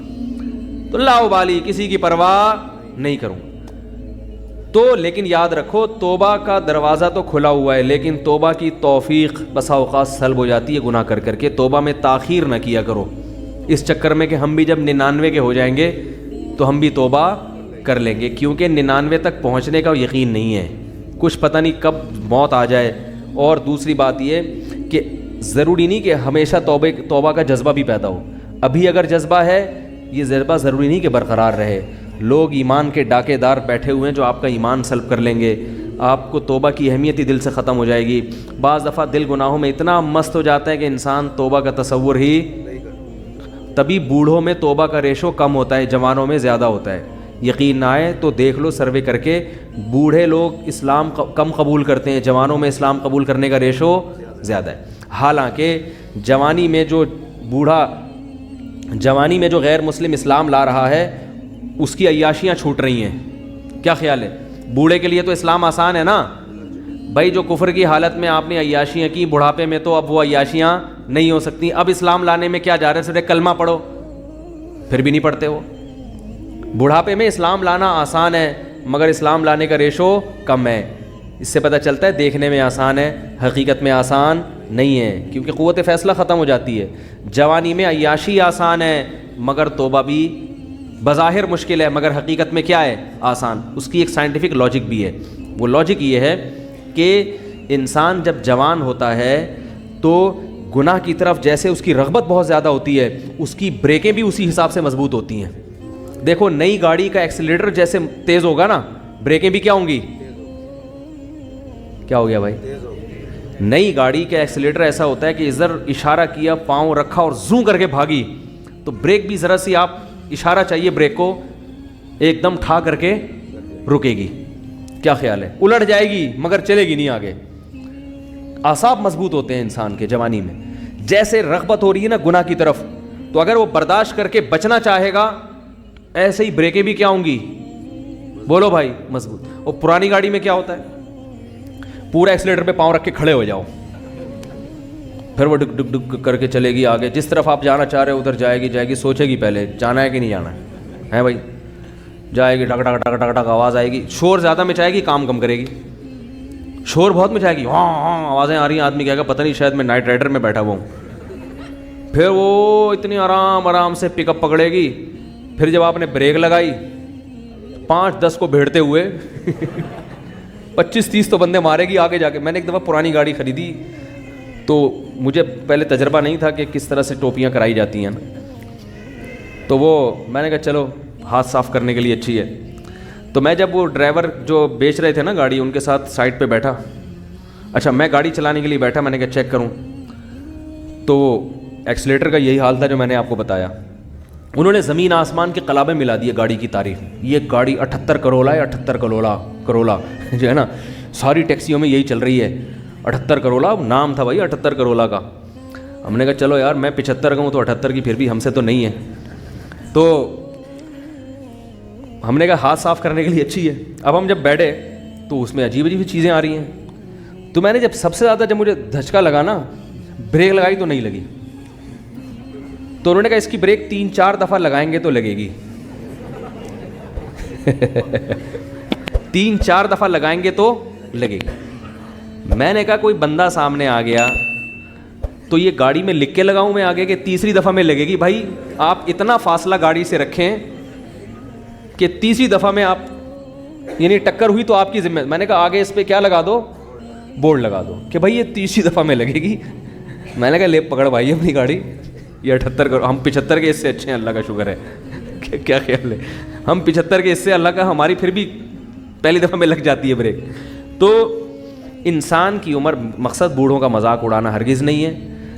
Speaker 1: تو لا ابالی، کسی کی پرواہ نہیں کروں. تو لیکن یاد رکھو توبہ کا دروازہ تو کھلا ہوا ہے، لیکن توبہ کی توفیق بسا اوقات سلب ہو جاتی ہے گناہ کر کر کے. توبہ میں تاخیر نہ کیا کرو اس چکر میں کہ ہم بھی جب 99 کے ہو جائیں گے تو ہم بھی توبہ کر لیں گے, کیونکہ 99 تک پہنچنے کا یقین نہیں ہے, کچھ پتہ نہیں کب موت آ جائے. اور دوسری بات یہ کہ ضروری نہیں کہ ہمیشہ توبہ کا جذبہ بھی پیدا ہو. ابھی اگر جذبہ ہے, یہ جذبہ ضروری نہیں کہ برقرار رہے. لوگ ایمان کے ڈاکے دار بیٹھے ہوئے ہیں جو آپ کا ایمان سلب کر لیں گے, آپ کو توبہ کی اہمیت ہی دل سے ختم ہو جائے گی. بعض دفعہ دل گناہوں میں اتنا مست ہو جاتا ہے کہ انسان توبہ کا تصور ہی, تبھی بوڑھوں میں توبہ کا ریشو کم ہوتا ہے, جوانوں میں زیادہ ہوتا ہے. یقین نہ آئے تو دیکھ لو سروے کر کے, بوڑھے لوگ اسلام کم قبول کرتے ہیں, جوانوں میں اسلام قبول کرنے کا ریشو زیادہ ہے. حالانکہ جوانی میں جو غیر مسلم اسلام لا رہا ہے اس کی عیاشیاں چھوٹ رہی ہیں. کیا خیال ہے؟ بوڑھے کے لیے تو اسلام آسان ہے نا بھائی, جو کفر کی حالت میں آپ نے عیاشیاں کی, بڑھاپے میں تو اب وہ عیاشیاں نہیں ہو سکتی. اب اسلام لانے میں کیا جا رہے ہیں, صرف کلمہ پڑھو, پھر بھی نہیں پڑھتے وہ. بڑھاپے میں اسلام لانا آسان ہے مگر اسلام لانے کا ریشو کم ہے. اس سے پتہ چلتا ہے دیکھنے میں آسان ہے, حقیقت میں آسان نہیں ہے, کیونکہ قوت فیصلہ ختم ہو جاتی ہے. جوانی میں عیاشی آسان ہے مگر توبہ بھی بظاہر مشکل ہے, مگر حقیقت میں کیا ہے, آسان. اس کی ایک سائنٹیفک لاجک بھی ہے. وہ لاجک یہ ہے کہ انسان جب جوان ہوتا ہے تو گناہ کی طرف جیسے اس کی رغبت بہت زیادہ ہوتی ہے, اس کی بریکیں بھی اسی حساب سے مضبوط ہوتی ہیں. دیکھو نئی گاڑی کا ایکسیلیٹر جیسے تیز ہوگا نا, بریکیں بھی کیا ہوں گی, کیا ہو گیا بھائی, نئی گاڑی کا ایکسیلیٹر ایسا ہوتا ہے کہ ادھر اشارہ کیا, پاؤں رکھا اور زوں کر کے بھاگی, تو بریک بھی ذرا سی آپ اشارہ چاہیے بریک کو, ایک دم ٹھا کر کے رکے گی. کیا خیال ہے, الٹ جائے گی مگر چلے گی نہیں آگے. اعصاب مضبوط ہوتے ہیں انسان کے جوانی میں. جیسے رغبت ہو رہی ہے نا گناہ کی طرف, تو اگر وہ برداشت کر کے بچنا چاہے گا ایسے ہی بریکیں بھی کیا ہوں گی, بولو بھائی, مضبوط. اور پرانی گاڑی میں کیا ہوتا ہے, پورا ایکسیلیٹر پہ پاؤں رکھ کے کھڑے ہو جاؤ, پھر وہ ڈک ڈک ڈک کر کے چلے گی آگے. جس طرف آپ جانا چاہ رہے ہو ادھر جائے گی, سوچے گی پہلے جانا ہے کہ نہیں جانا ہے بھائی, جائے گی, ٹک ٹک ٹک ٹک ٹک آواز آئے گی, شور زیادہ مچائے گی, کام کم کرے گی. شور بہت مچائے گی, ہاں ہاں آوازیں آ رہی ہیں, آدمی کہے گا پتہ نہیں شاید میں نائٹ رائڈر میں بیٹھا ہوا ہوں. پھر وہ اتنی آرام سے پک اپ پکڑے گی. پھر جب آپ نے بریک لگائی, 5-10 کو بھیڑتے ہوئے 25-30 تو بندے مارے گی آگے جا کے. میں نے ایک دفعہ پرانی گاڑی خریدی تو مجھے پہلے تجربہ نہیں تھا کہ کس طرح سے ٹوپیاں کرائی جاتی ہیں, تو وہ میں نے کہا چلو ہاتھ صاف کرنے کے لیے اچھی ہے. تو میں جب وہ ڈرائیور جو بیچ رہے تھے نا گاڑی, ان کے ساتھ سائڈ پہ بیٹھا, اچھا میں گاڑی چلانے کے لیے بیٹھا, میں نے کہا چیک کروں, تو ایکسیلیٹر کا یہی حال تھا جو میں نے آپ کو بتایا. انہوں نے زمین آسمان کے قلابیں ملا دیے گاڑی کی تعریف میں. یہ گاڑی 78 کرولا ہے, 78 کرولا جو ہے نا, ساری ٹیکسیوں میں یہی چل رہی ہے, 78 کرولا نام تھا بھائی 78 کرولا کا. ہم نے کہا چلو یار میں 75 کا ہوں تو 78 کی پھر بھی ہم سے تو نہیں ہے. تو ہم نے کہا ہاتھ صاف کرنے کے لیے اچھی ہے. اب ہم جب بیٹھے تو اس میں عجیب چیزیں آ رہی ہیں. تو میں نے جب سب سے زیادہ جب مجھے دھچکا لگا نا, بریک لگائی تو نہیں لگی. تو انہوں نے کہا اس کی بریک 3-4 دفعہ لگائیں گے تو لگے گی. 3-4 دفعہ لگائیں گے تو لگے گی. میں نے کہا کوئی بندہ سامنے آ گیا تو یہ گاڑی میں لکھ کے لگاؤں میں آگے کہ تیسری دفعہ میں لگے گی. بھائی آپ اتنا فاصلہ گاڑی سے رکھیں کہ تیسری دفعہ میں آپ یعنی ٹکر ہوئی تو آپ کی ذمہ. میں نے کہا آگے اس پہ کیا لگا دو, بورڈ لگا دو کہ بھائی یہ تیسری دفعہ میں لگے گی. میں نے کہا لے پکڑ بھائی اپنی گاڑی, یہ 78 کرو, ہم 75 کے اس سے اچھے ہیں, اللہ کا شکر ہے. کیا خیال ہے, ہم 75 کے اس سے, اللہ کا ہماری پھر بھی پہلی دفعہ میں لگ جاتی ہے بریک. تو انسان کی عمر, مقصد بوڑھوں کا مذاق اڑانا ہرگز نہیں ہے,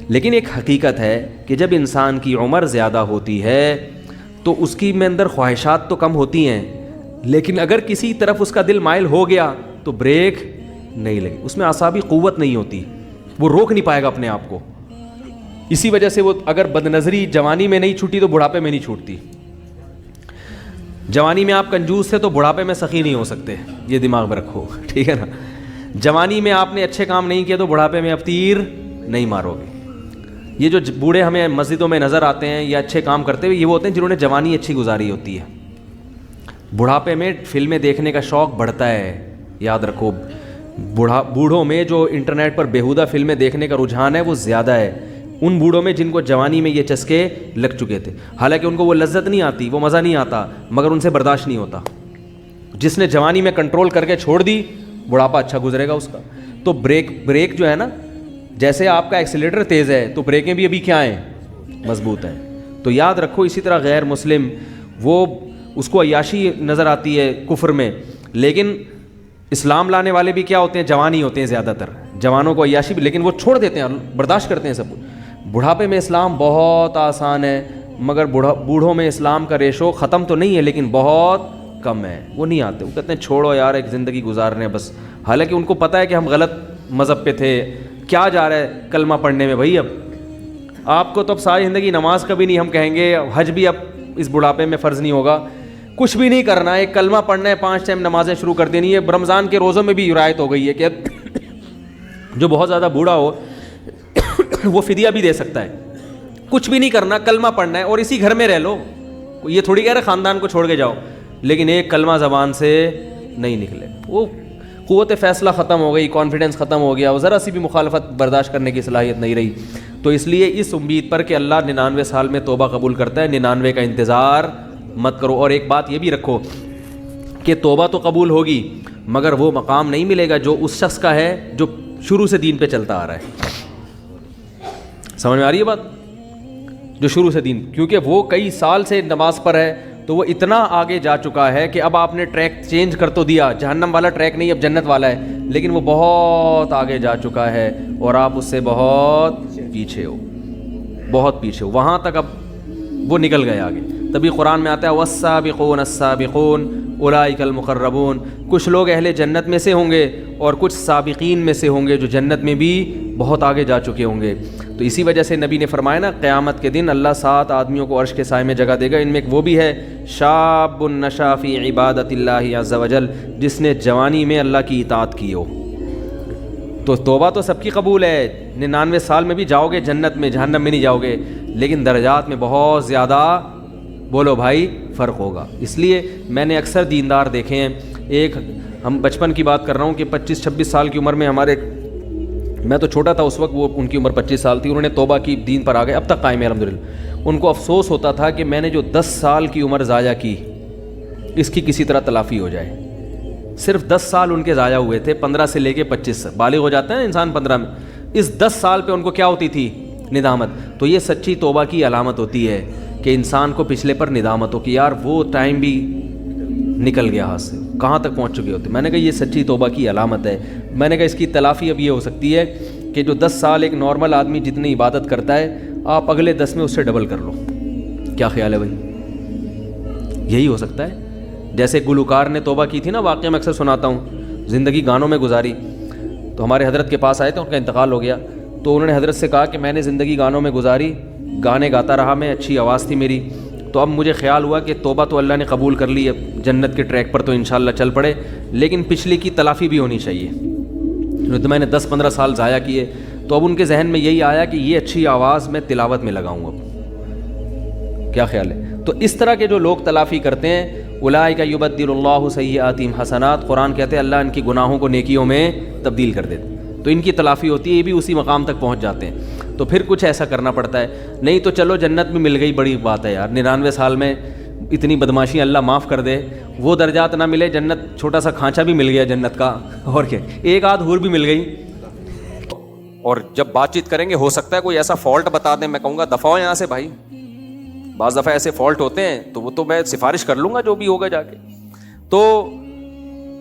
Speaker 1: لیکن ایک حقیقت ہے کہ جب انسان کی عمر زیادہ ہوتی ہے تو اس کی میں اندر خواہشات تو کم ہوتی ہیں, لیکن اگر کسی طرف اس کا دل مائل ہو گیا تو بریک نہیں لگی. اس میں اعصابی قوت نہیں ہوتی, وہ روک نہیں پائے گا اپنے آپ کو. اسی وجہ سے وہ اگر بد نظری جوانی میں نہیں چھوٹی تو بڑھاپے میں نہیں چھوٹتی. جوانی میں آپ کنجوس تھے تو بڑھاپے میں سخی نہیں ہو سکتے, یہ دماغ میں رکھو, ٹھیک ہے نا. جوانی میں آپ نے اچھے کام نہیں کیے تو بڑھاپے میں اب تیر نہیں مارو گے. یہ جو بوڑھے ہمیں مسجدوں میں نظر آتے ہیں یا اچھے کام کرتے ہوئے, یہ وہ ہوتے ہیں جنہوں نے جوانی اچھی گزاری ہوتی ہے. بڑھاپے میں فلمیں دیکھنے کا شوق بڑھتا ہے, یاد رکھو. بوڑھوں میں جو انٹرنیٹ پر بیہودہ فلمیں دیکھنے کا رجحان ہے وہ زیادہ ہے ان بوڑھوں میں جن کو جوانی میں یہ چسکے لگ چکے تھے. حالانکہ ان کو وہ لذت نہیں آتی, وہ مزہ نہیں آتا, مگر ان سے برداشت نہیں ہوتا. جس نے جوانی میں کنٹرول کر کے چھوڑ دی بڑھاپا اچھا گزرے گا اس کا. تو بریک جو ہے نا, جیسے آپ کا ایکسیلیٹر تیز ہے تو بریکیں بھی ابھی کیا ہیں, مضبوط ہیں. تو یاد رکھو اسی طرح غیر مسلم وہ اس کو عیاشی نظر آتی ہے کفر میں, لیکن اسلام لانے والے بھی کیا ہوتے ہیں, جوان ہی ہوتے ہیں زیادہ تر. جوانوں کو عیاشی بھی, لیکن وہ چھوڑ دیتے ہیں, برداشت کرتے ہیں سب. بڑھاپے میں اسلام بہت آسان ہے, مگر بوڑھوں میں اسلام کا ریشو ختم تو نہیں ہے لیکن بہت کم ہے. وہ نہیں آتے, وہ کہتے ہیں چھوڑو یار ایک زندگی گزارنے بس. حالانکہ ان کو پتہ ہے کہ ہم غلط مذہب پہ تھے, کیا جا رہا ہے کلمہ پڑھنے میں بھائی. اب آپ کو تو اب ساری زندگی نماز کبھی نہیں, ہم کہیں گے حج بھی اب اس بڑھاپے میں فرض نہیں ہوگا, کچھ بھی نہیں کرنا ہے, ایک کلمہ پڑھنا ہے, 5 ٹائم نمازیں شروع کر دینی ہے. رمضان کے روزوں میں بھی رعایت ہو گئی ہے کہ جو بہت زیادہ بوڑھا ہو وہ فدیہ بھی دے سکتا ہے. کچھ بھی نہیں کرنا, کلمہ پڑھنا ہے اور اسی گھر میں رہ لو. یہ تھوڑی کہہ رہے خاندان کو چھوڑ کے جاؤ, لیکن ایک کلمہ زبان سے نہیں نکلے, وہ قوت فیصلہ ختم ہو گئی, کانفیڈنس ختم ہو گیا, وہ ذرا سی بھی مخالفت برداشت کرنے کی صلاحیت نہیں رہی. تو اس لیے اس امید پر کہ اللہ 99 سال میں توبہ قبول کرتا ہے, 99 کا انتظار مت کرو. اور ایک بات یہ بھی رکھو کہ توبہ تو قبول ہوگی مگر وہ مقام نہیں ملے گا جو اس شخص کا ہے جو شروع سے دین پہ چلتا آ رہا ہے. سمجھ میں آ رہی ہے بات, جو شروع سے دین, کیونکہ وہ کئی سال سے نماز پر ہے تو وہ اتنا آگے جا چکا ہے کہ اب آپ نے ٹریک چینج کر تو دیا, جہنم والا ٹریک نہیں اب جنت والا ہے, لیکن وہ بہت آگے جا چکا ہے اور آپ اس سے بہت پیچھے ہو, بہت پیچھے ہو. وہاں تک اب وہ نکل گئے آگے. تبھی قرآن میں آتا ہے والسابقون السابقون اولئک المقربون. کچھ لوگ اہل جنت میں سے ہوں گے اور کچھ سابقین میں سے ہوں گے جو جنت میں بھی بہت آگے جا چکے ہوں گے. تو اسی وجہ سے نبی نے فرمایا نا, قیامت کے دن اللہ 7 آدمیوں کو عرش کے سائے میں جگہ دے گا. ان میں ایک وہ بھی ہے شاب نشا فی عبادت اللہ عز وجل, جس نے جوانی میں اللہ کی اطاعت کی ہو. تو توبہ تو سب کی قبول ہے, 99 سال میں بھی جاؤ گے جنت میں, جہنم میں نہیں جاؤ گے, لیکن درجات میں بہت زیادہ بولو بھائی فرق ہوگا. اس لیے میں نے اکثر دیندار دیکھے ہیں, ایک ہم بچپن کی بات کر رہا ہوں کہ 25-26 سال کی عمر میں ہمارے, میں تو چھوٹا تھا اس وقت, وہ ان کی عمر 25 سال تھی, انہوں نے توبہ کی, دین پر آ گئے, اب تک قائم ہے الحمدللہ. ان کو افسوس ہوتا تھا کہ میں نے جو 10 سال کی عمر ضائع کی اس کی کسی طرح تلافی ہو جائے. صرف 10 سال ان کے ضائع ہوئے تھے, 15 سے لے کے 25, بالغ ہو جاتا ہے نا انسان 15 میں. اس 10 سال پہ ان کو کیا ہوتی تھی, ندامت. تو یہ سچی توبہ کی علامت ہوتی ہے کہ انسان کو پچھلے پر ندامت ہو کہ یار وہ ٹائم بھی نکل گیا ہاتھ سے, کہاں تک پہنچ چکے ہوتے. میں نے کہا یہ سچی توبہ کی علامت ہے. میں نے کہا اس کی تلافی اب یہ ہو سکتی ہے کہ جو 10 سال ایک نارمل آدمی جتنی عبادت کرتا ہے, آپ اگلے 10 میں اس سے ڈبل کر لو. کیا خیال ہے بھائی, یہی ہو سکتا ہے. جیسے گلوکار نے توبہ کی تھی نا, واقعہ میں اکثر سناتا ہوں, زندگی گانوں میں گزاری. تو ہمارے حضرت کے پاس آئے تھے, ان کا انتقال ہو گیا, تو انہوں نے حضرت سے کہا کہ میں نے زندگی گانوں میں گزاری, گانے گاتا رہا میں, اچھی آواز تھی میری, تو اب مجھے خیال ہوا کہ توبہ تو اللہ نے قبول کر لی ہے, جنت کے ٹریک پر تو انشاءاللہ چل پڑے, لیکن پچھلی کی تلافی بھی ہونی چاہیے. تو میں نے 10-15 سال ضائع کیے, تو اب ان کے ذہن میں یہی آیا کہ یہ اچھی آواز میں تلاوت میں لگاؤں اب. کیا خیال ہے؟ تو اس طرح کے جو لوگ تلافی کرتے ہیں, اولئک یبدل اللہ سیئاتہم حسنات, قرآن کہتے ہیں اللہ ان کی گناہوں کو نیکیوں میں تبدیل کر دیتے, تو ان کی تلافی ہوتی ہے, یہ بھی اسی مقام تک پہنچ جاتے ہیں. تو پھر کچھ ایسا کرنا پڑتا ہے, نہیں تو چلو جنت میں مل گئی, بڑی بات ہے یار, 99 سال میں اتنی بدماشی اللہ معاف کر دے, وہ درجات نہ ملے, جنت چھوٹا سا کھانچا بھی مل گیا جنت کا, اور کیا, ایک آدھ حور بھی مل گئی. اور جب بات چیت کریں گے ہو سکتا ہے کوئی ایسا فالٹ بتا دیں, میں کہوں گا دفعہ ہو یہاں سے بھائی. بعض دفعہ ایسے فالٹ ہوتے ہیں تو وہ تو میں سفارش کر لوں گا جو بھی ہوگا جا کے. تو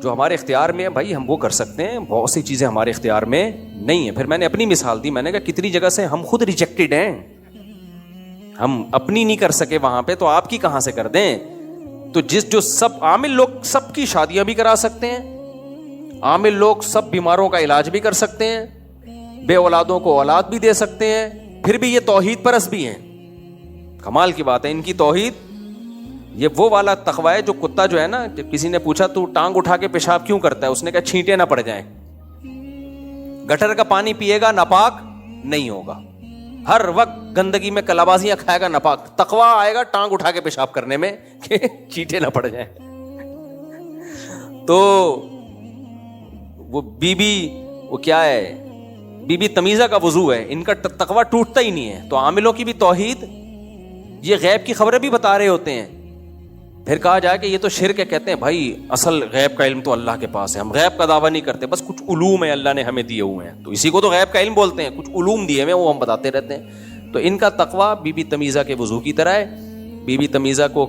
Speaker 1: جو ہمارے اختیار میں ہے بھائی ہم وہ کر سکتے ہیں, بہت سی چیزیں ہمارے اختیار میں نہیں ہیں. پھر میں نے اپنی مثال دی, میں نے کہا کتنی جگہ سے ہم خود ریجیکٹڈ ہیں, ہم اپنی نہیں کر سکے وہاں پہ, تو آپ کی کہاں سے کر دیں. تو جو سب عامل لوگ سب کی شادیاں بھی کرا سکتے ہیں, عامل لوگ سب بیماروں کا علاج بھی کر سکتے ہیں, بے اولادوں کو اولاد بھی دے سکتے ہیں, پھر بھی یہ توحید پرست بھی ہیں. کمال کی بات ہے ان کی توحید. یہ وہ والا تقوی ہے جو کتا جو ہے نا, جب کسی نے پوچھا تو ٹانگ اٹھا کے پیشاب کیوں کرتا ہے, اس نے کہا چھینٹے نہ پڑ جائیں. گٹر کا پانی پیے گا ناپاک نہیں ہوگا, ہر وقت گندگی میں کلابازیاں کھائے گا ناپاک. تقوی آئے گا ٹانگ اٹھا کے پیشاب کرنے میں کہ چینٹے نہ پڑ جائیں. تو وہ بی بی وہ کیا ہے, بی بی تمیزہ کا وضو ہے, ان کا تقوی ٹوٹتا ہی نہیں ہے. تو عاملوں کی بھی توحید, یہ غیب کی خبریں بھی بتا رہے ہوتے ہیں
Speaker 2: پھر کہا جائے کہ یہ تو شرک ہے. کہتے ہیں بھائی اصل غیب کا علم تو اللہ کے پاس ہے, ہم غیب کا دعویٰ نہیں کرتے, بس کچھ علوم ہے اللہ نے ہمیں دیے ہوئے ہیں, تو اسی کو تو غیب کا علم بولتے ہیں. کچھ علوم دیے ہوئے وہ ہم بتاتے رہتے ہیں. تو ان کا تقویٰ بی بی تمیزہ کے وضو کی طرح ہے. بی بی تمیزہ کو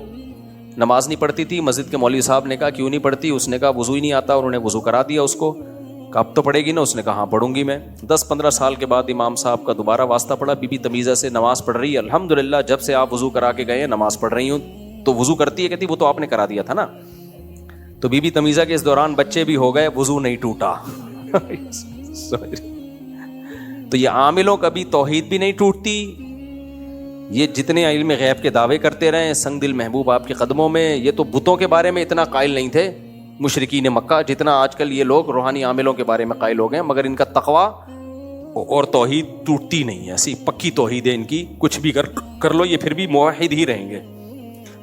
Speaker 2: نماز نہیں پڑھتی تھی, مسجد کے مولوی صاحب نے کہا کیوں نہیں پڑھتی, اس نے کہا وضو ہی نہیں آتا, انہوں نے وضو کرا دیا اس کو. کہا اب تو پڑھے گی نا, اس نے کہا ہاں پڑھوں گی میں. 10-15 سال کے بعد امام صاحب کا دوبارہ واسطہ پڑا, بی بی تمیزہ سے نماز پڑھ رہی ہے, الحمدللہ جب سے آپ وضو کرا کے گئے ہیں نماز پڑھ رہی ہوں. تو وضو کرتی ہے, کہتی وہ تو آپ نے کرا دیا تھا نا. تو بی بی تمیزہ کے اس دوران بچے بھی ہو گئے, وضو نہیں ٹوٹا. تو یہ عاملوں کبھی توحید بھی نہیں ٹوٹتی. یہ جتنے علم غیب کے دعوے کرتے رہے, سنگ دل محبوب آپ کے قدموں میں, یہ تو بتوں کے بارے میں اتنا قائل نہیں تھے مشرکین مکہ جتنا آج کل یہ لوگ روحانی عاملوں کے بارے میں قائل ہو گئے. مگر ان کا تقویٰ اور توحید ٹوٹتی نہیں ہے, ایسی پکی توحید ہے ان کی, کچھ بھی کر لو یہ پھر بھی موحد ہی رہیں گے.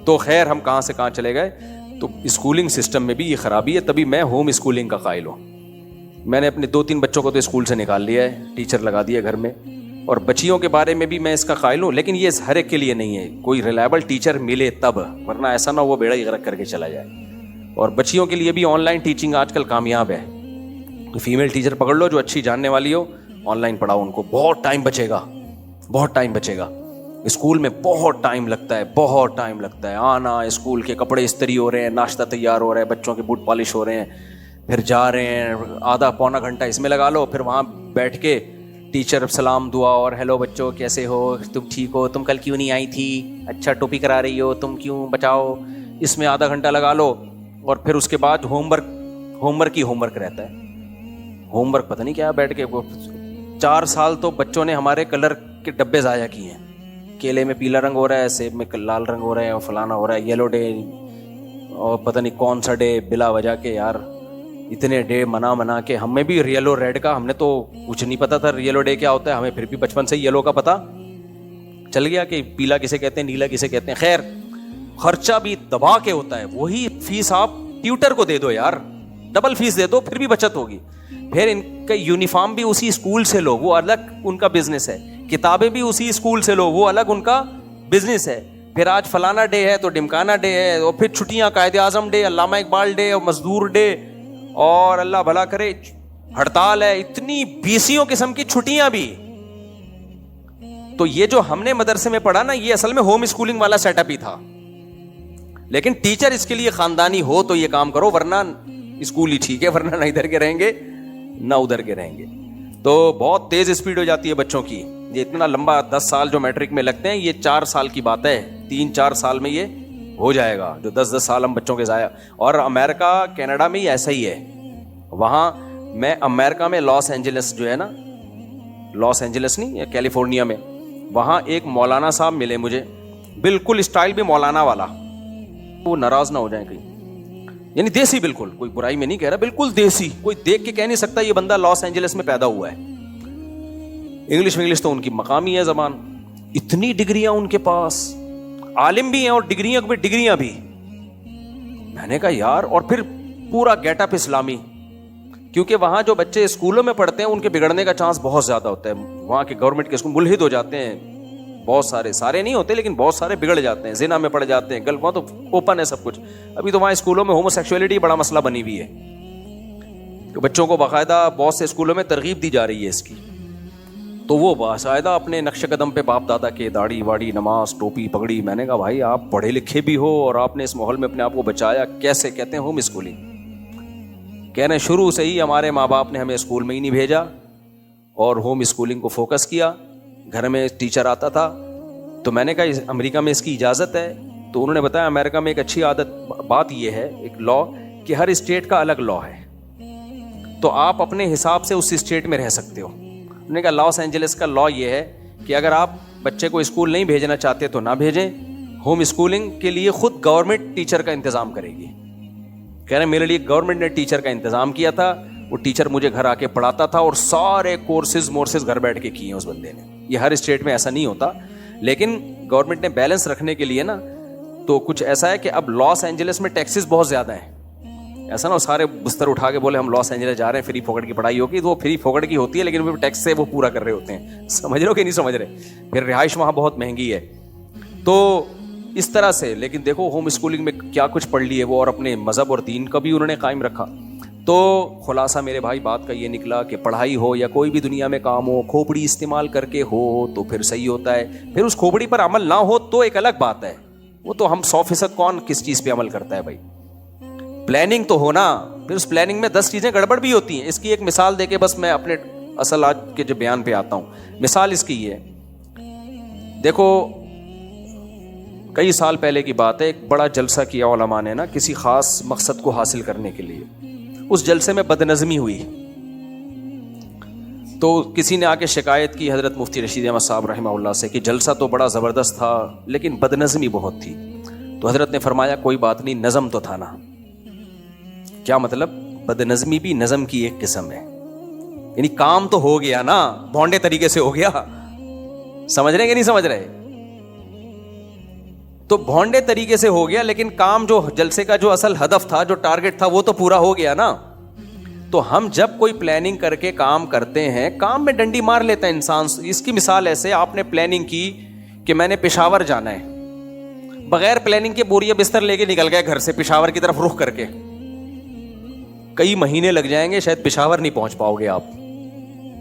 Speaker 2: تو خیر ہم کہاں سے کہاں چلے گئے. تو اسکولنگ سسٹم میں بھی یہ خرابی ہے, تبھی میں ہوم اسکولنگ کا قائل ہوں. میں نے اپنے 2-3 بچوں کو تو اسکول سے نکال لیا ہے, ٹیچر لگا دیا گھر میں, اور بچیوں کے بارے میں بھی میں اس کا قائل ہوں. لیکن یہ ہر ایک کے لیے نہیں ہے, کوئی ریلائبل ٹیچر ملے تب, ورنہ ایسا نہ وہ بیڑا ہی غرق کر کے چلا جائے. اور بچیوں کے لیے بھی آن لائن ٹیچنگ آج کل کامیاب ہے. فیمیل ٹیچر پکڑ لو جو اچھی جاننے والی ہو, آن لائن پڑھاؤ ان کو, بہت ٹائم بچے گا, بہت ٹائم بچے گا. اسکول میں بہت ٹائم لگتا ہے, بہت ٹائم لگتا ہے آنا, اسکول کے کپڑے استری ہو رہے ہیں, ناشتہ تیار ہو رہا ہے, بچوں کے بوٹ پالش ہو رہے ہیں, پھر جا رہے ہیں, آدھا پونا گھنٹہ اس میں لگا لو, پھر وہاں بیٹھ کے ٹیچر سلام دعا اور ہیلو بچوں کیسے ہو, تم ٹھیک ہو, تم کل کیوں نہیں آئی تھی, اچھا ٹوپی کرا رہی ہو, تم کیوں بچاؤ, اس میں آدھا گھنٹہ لگا لو. اور پھر اس کے بعد ہوم ورک رہتا ہے. ہوم ورک پتہ نہیں کیا بیٹھ کے 4 سال تو بچوں نے ہمارے کلر کے ڈبے ضائع کیے ہیں. کیلے میں پیلا رنگ ہو رہا ہے, سیب میں لال رنگ ہو رہا ہے, اور فلانا ہو رہا ہے, یلو ڈے, اور پتہ نہیں کون سا ڈے بلا وجہ کے. یار اتنے ڈے منا کے ہمیں بھی یلو ریڈ کا, ہم نے تو کچھ نہیں پتا تھا یلو ڈے کیا ہوتا ہے, ہمیں پھر بھی بچپن سے یلو کا پتا چل گیا کہ پیلا کسے کہتے ہیں, نیلا کسے کہتے ہیں. خیر خرچہ بھی دبا کے ہوتا ہے. وہی فیس آپ ٹیوٹر کو دے دو یار, ڈبل فیس دے دو, پھر بھی بچت ہوگی. پھر ان کا یونیفارم بھی اسی اسکول سے لو, وہ الگ ان کا بزنس ہے. کتابیں بھی اسی اسکول سے لو, وہ الگ ان کا بزنس ہے. پھر آج فلانا ڈے ہے تو ڈمکانا ڈے ہے, اور پھر چھٹیاں قائد اعظم ڈے, علامہ اقبال ڈے, اور مزدور ڈے, اور اللہ بھلا کرے ہڑتال ہے, اتنی 20 قسم کی چھٹیاں بھی. تو یہ جو ہم نے مدرسے میں پڑھا نا, یہ اصل میں ہوم اسکولنگ والا سیٹ اپ ہی تھا. لیکن ٹیچر اس کے لیے خاندانی ہو تو یہ کام کرو, ورنہ اسکول ہی ٹھیک ہے, ورنہ نہ ادھر کے رہیں گے نہ ادھر کے رہیں گے. تو بہت تیز اسپیڈ ہو جاتی ہے بچوں کی. یہ اتنا لمبا 10 سال جو میٹرک میں لگتے ہیں, یہ 4 سال کی بات ہے, 3-4 سال میں یہ ہو جائے گا, جو 10 سال ہم بچوں کے ضائع. اور امریکہ کینیڈا میں ہی ایسا ہی ہے. وہاں میں امریکہ میں لاس اینجلس جو ہے نا, لاس اینجلس نہیں کیلیفورنیا میں, وہاں ایک مولانا صاحب ملے مجھے, بالکل اسٹائل بھی مولانا والا, وہ ناراض نہ ہو جائیں کہیں, یعنی دیسی, بالکل کوئی برائی میں نہیں کہہ رہا, بالکل دیسی. کوئی دیکھ کے کہہ نہیں سکتا یہ بندہ لاس اینجلس میں پیدا ہوا ہے. انگلش تو ان کی مقامی ہے زبان. اتنی ڈگریاں ان کے پاس, عالم بھی ہیں اور ڈگریاں بھی. میں نے کہا یار, اور پھر پورا گیٹ اپ اسلامی, کیونکہ وہاں جو بچے اسکولوں میں پڑھتے ہیں ان کے بگڑنے کا چانس بہت زیادہ ہوتا ہے. وہاں کے گورنمنٹ کے اسکول ملحد ہو جاتے ہیں بہت سارے نہیں ہوتے, لیکن بہت سارے بگڑ جاتے ہیں, زنا میں پڑ جاتے ہیں, وہاں تو اوپن ہے سب کچھ. ابھی تو وہاں اسکولوں میں ہومو سیکسولیٹی بڑا مسئلہ بنی ہوئی ہے, کہ بچوں کو باقاعدہ بہت سے اسکولوں میں ترغیب دی جا رہی ہے اس کی. تو وہ باقاعدہ اپنے نقش قدم پہ باپ دادا کے داڑھی واڑی, نماز, ٹوپی, پگڑی. میں نے کہا بھائی آپ پڑھے لکھے بھی ہو اور آپ نے اس ماحول میں اپنے آپ کو بچایا کیسے؟ کہتے ہیں ہوم اسکولنگ. کہہ رہے ہیں شروع سے ہی ہمارے ماں باپ نے ہمیں اسکول میں ہی نہیں بھیجا اور ہوم اسکولنگ کو فوکس کیا. گھر میں ٹیچر آتا تھا. تو میں نے کہا امریکہ میں اس کی اجازت ہے؟ تو انہوں نے بتایا امریکہ میں ایک اچھی بات یہ ہے, ایک لا, کہ ہر اسٹیٹ کا الگ لا ہے, تو آپ اپنے حساب سے اس اسٹیٹ میں رہ سکتے ہو. انہوں نے کہا لاس اینجلس کا لا یہ ہے کہ اگر آپ بچے کو اسکول نہیں بھیجنا چاہتے تو نہ بھیجیں, ہوم اسکولنگ کے لیے خود گورنمنٹ ٹیچر کا انتظام کرے گی. کہہ رہے ہیں میرے لیے گورنمنٹ نے ٹیچر کا انتظام کیا تھا, وہ ٹیچر مجھے گھر آ کے پڑھاتا تھا, اور سارے کورسز گھر بیٹھ کے کیے ہیں اس بندے نے. یہ ہر اسٹیٹ میں ایسا نہیں ہوتا, لیکن گورنمنٹ نے بیلنس رکھنے کے لیے نا, تو کچھ ایسا ہے کہ اب لاس اینجلس میں ٹیکسز بہت زیادہ ہیں. ایسا نا سارے بستر اٹھا کے بولے ہم لاس اینجلس جا رہے ہیں, فری فوکٹ کی پڑھائی ہوگی, تو وہ فری فوکٹ کی ہوتی ہے, لیکن وہ ٹیکس سے وہ پورا کر رہے ہوتے ہیں. سمجھ رہے ہو کہ نہیں سمجھ رہے؟ پھر رہائش وہاں بہت مہنگی ہے. تو اس طرح سے. لیکن دیکھو ہوم اسکولنگ میں کیا کچھ پڑھ لی ہے وہ, اور اپنے مذہب اور دین کا بھی انہوں نے قائم رکھا. تو خلاصہ میرے بھائی بات کا یہ نکلا کہ پڑھائی ہو یا کوئی بھی دنیا میں کام ہو, کھوپڑی استعمال کر کے ہو تو پھر صحیح ہوتا ہے. پھر اس کھوپڑی پر عمل نہ ہو تو ایک الگ بات ہے, وہ تو ہم 100% کون کس چیز پہ عمل کرتا ہے بھائی. پلاننگ تو ہونا, پھر اس پلاننگ میں 10 چیزیں گڑبڑ بھی ہوتی ہیں. اس کی ایک مثال دے کے بس میں اپنے اصل آج کے جو بیان پہ آتا ہوں. مثال اس کی یہ ہے, دیکھو کئی سال پہلے کی بات ہے, ایک بڑا جلسہ کیا علماء نے نا کسی خاص مقصد کو حاصل کرنے کے لیے. اس جلسے میں بدنظمی ہوئی تو کسی نے آ کے شکایت کی حضرت مفتی رشید احمد صاحب رحمہ اللہ سے کہ جلسہ تو بڑا زبردست تھا لیکن بدنظمی بہت تھی. تو حضرت نے فرمایا کوئی بات نہیں, نظم تو تھا نا. کیا مطلب؟ بدنظمی بھی نظم کی ایک قسم ہے, یعنی کام تو ہو گیا نا, بھونڈے طریقے سے ہو گیا. سمجھ رہے کہ نہیں سمجھ رہے؟ تو بھونڈے طریقے سے ہو گیا لیکن کام جو جلسے کا جو اصل ہدف تھا, جو ٹارگٹ تھا, وہ تو پورا ہو گیا نا. تو ہم جب کوئی پلاننگ کر کے کام کرتے ہیں, کام میں ڈنڈی مار لیتا ہے انسان. اس کی مثال ایسے, آپ نے پلاننگ کی کہ میں نے پشاور جانا ہے, بغیر پلاننگ کے بوریا بستر لے کے نکل گئے گھر سے پشاور کی طرف رخ کر کے, کئی مہینے لگ جائیں گے, شاید پشاور نہیں پہنچ پاؤ گے آپ.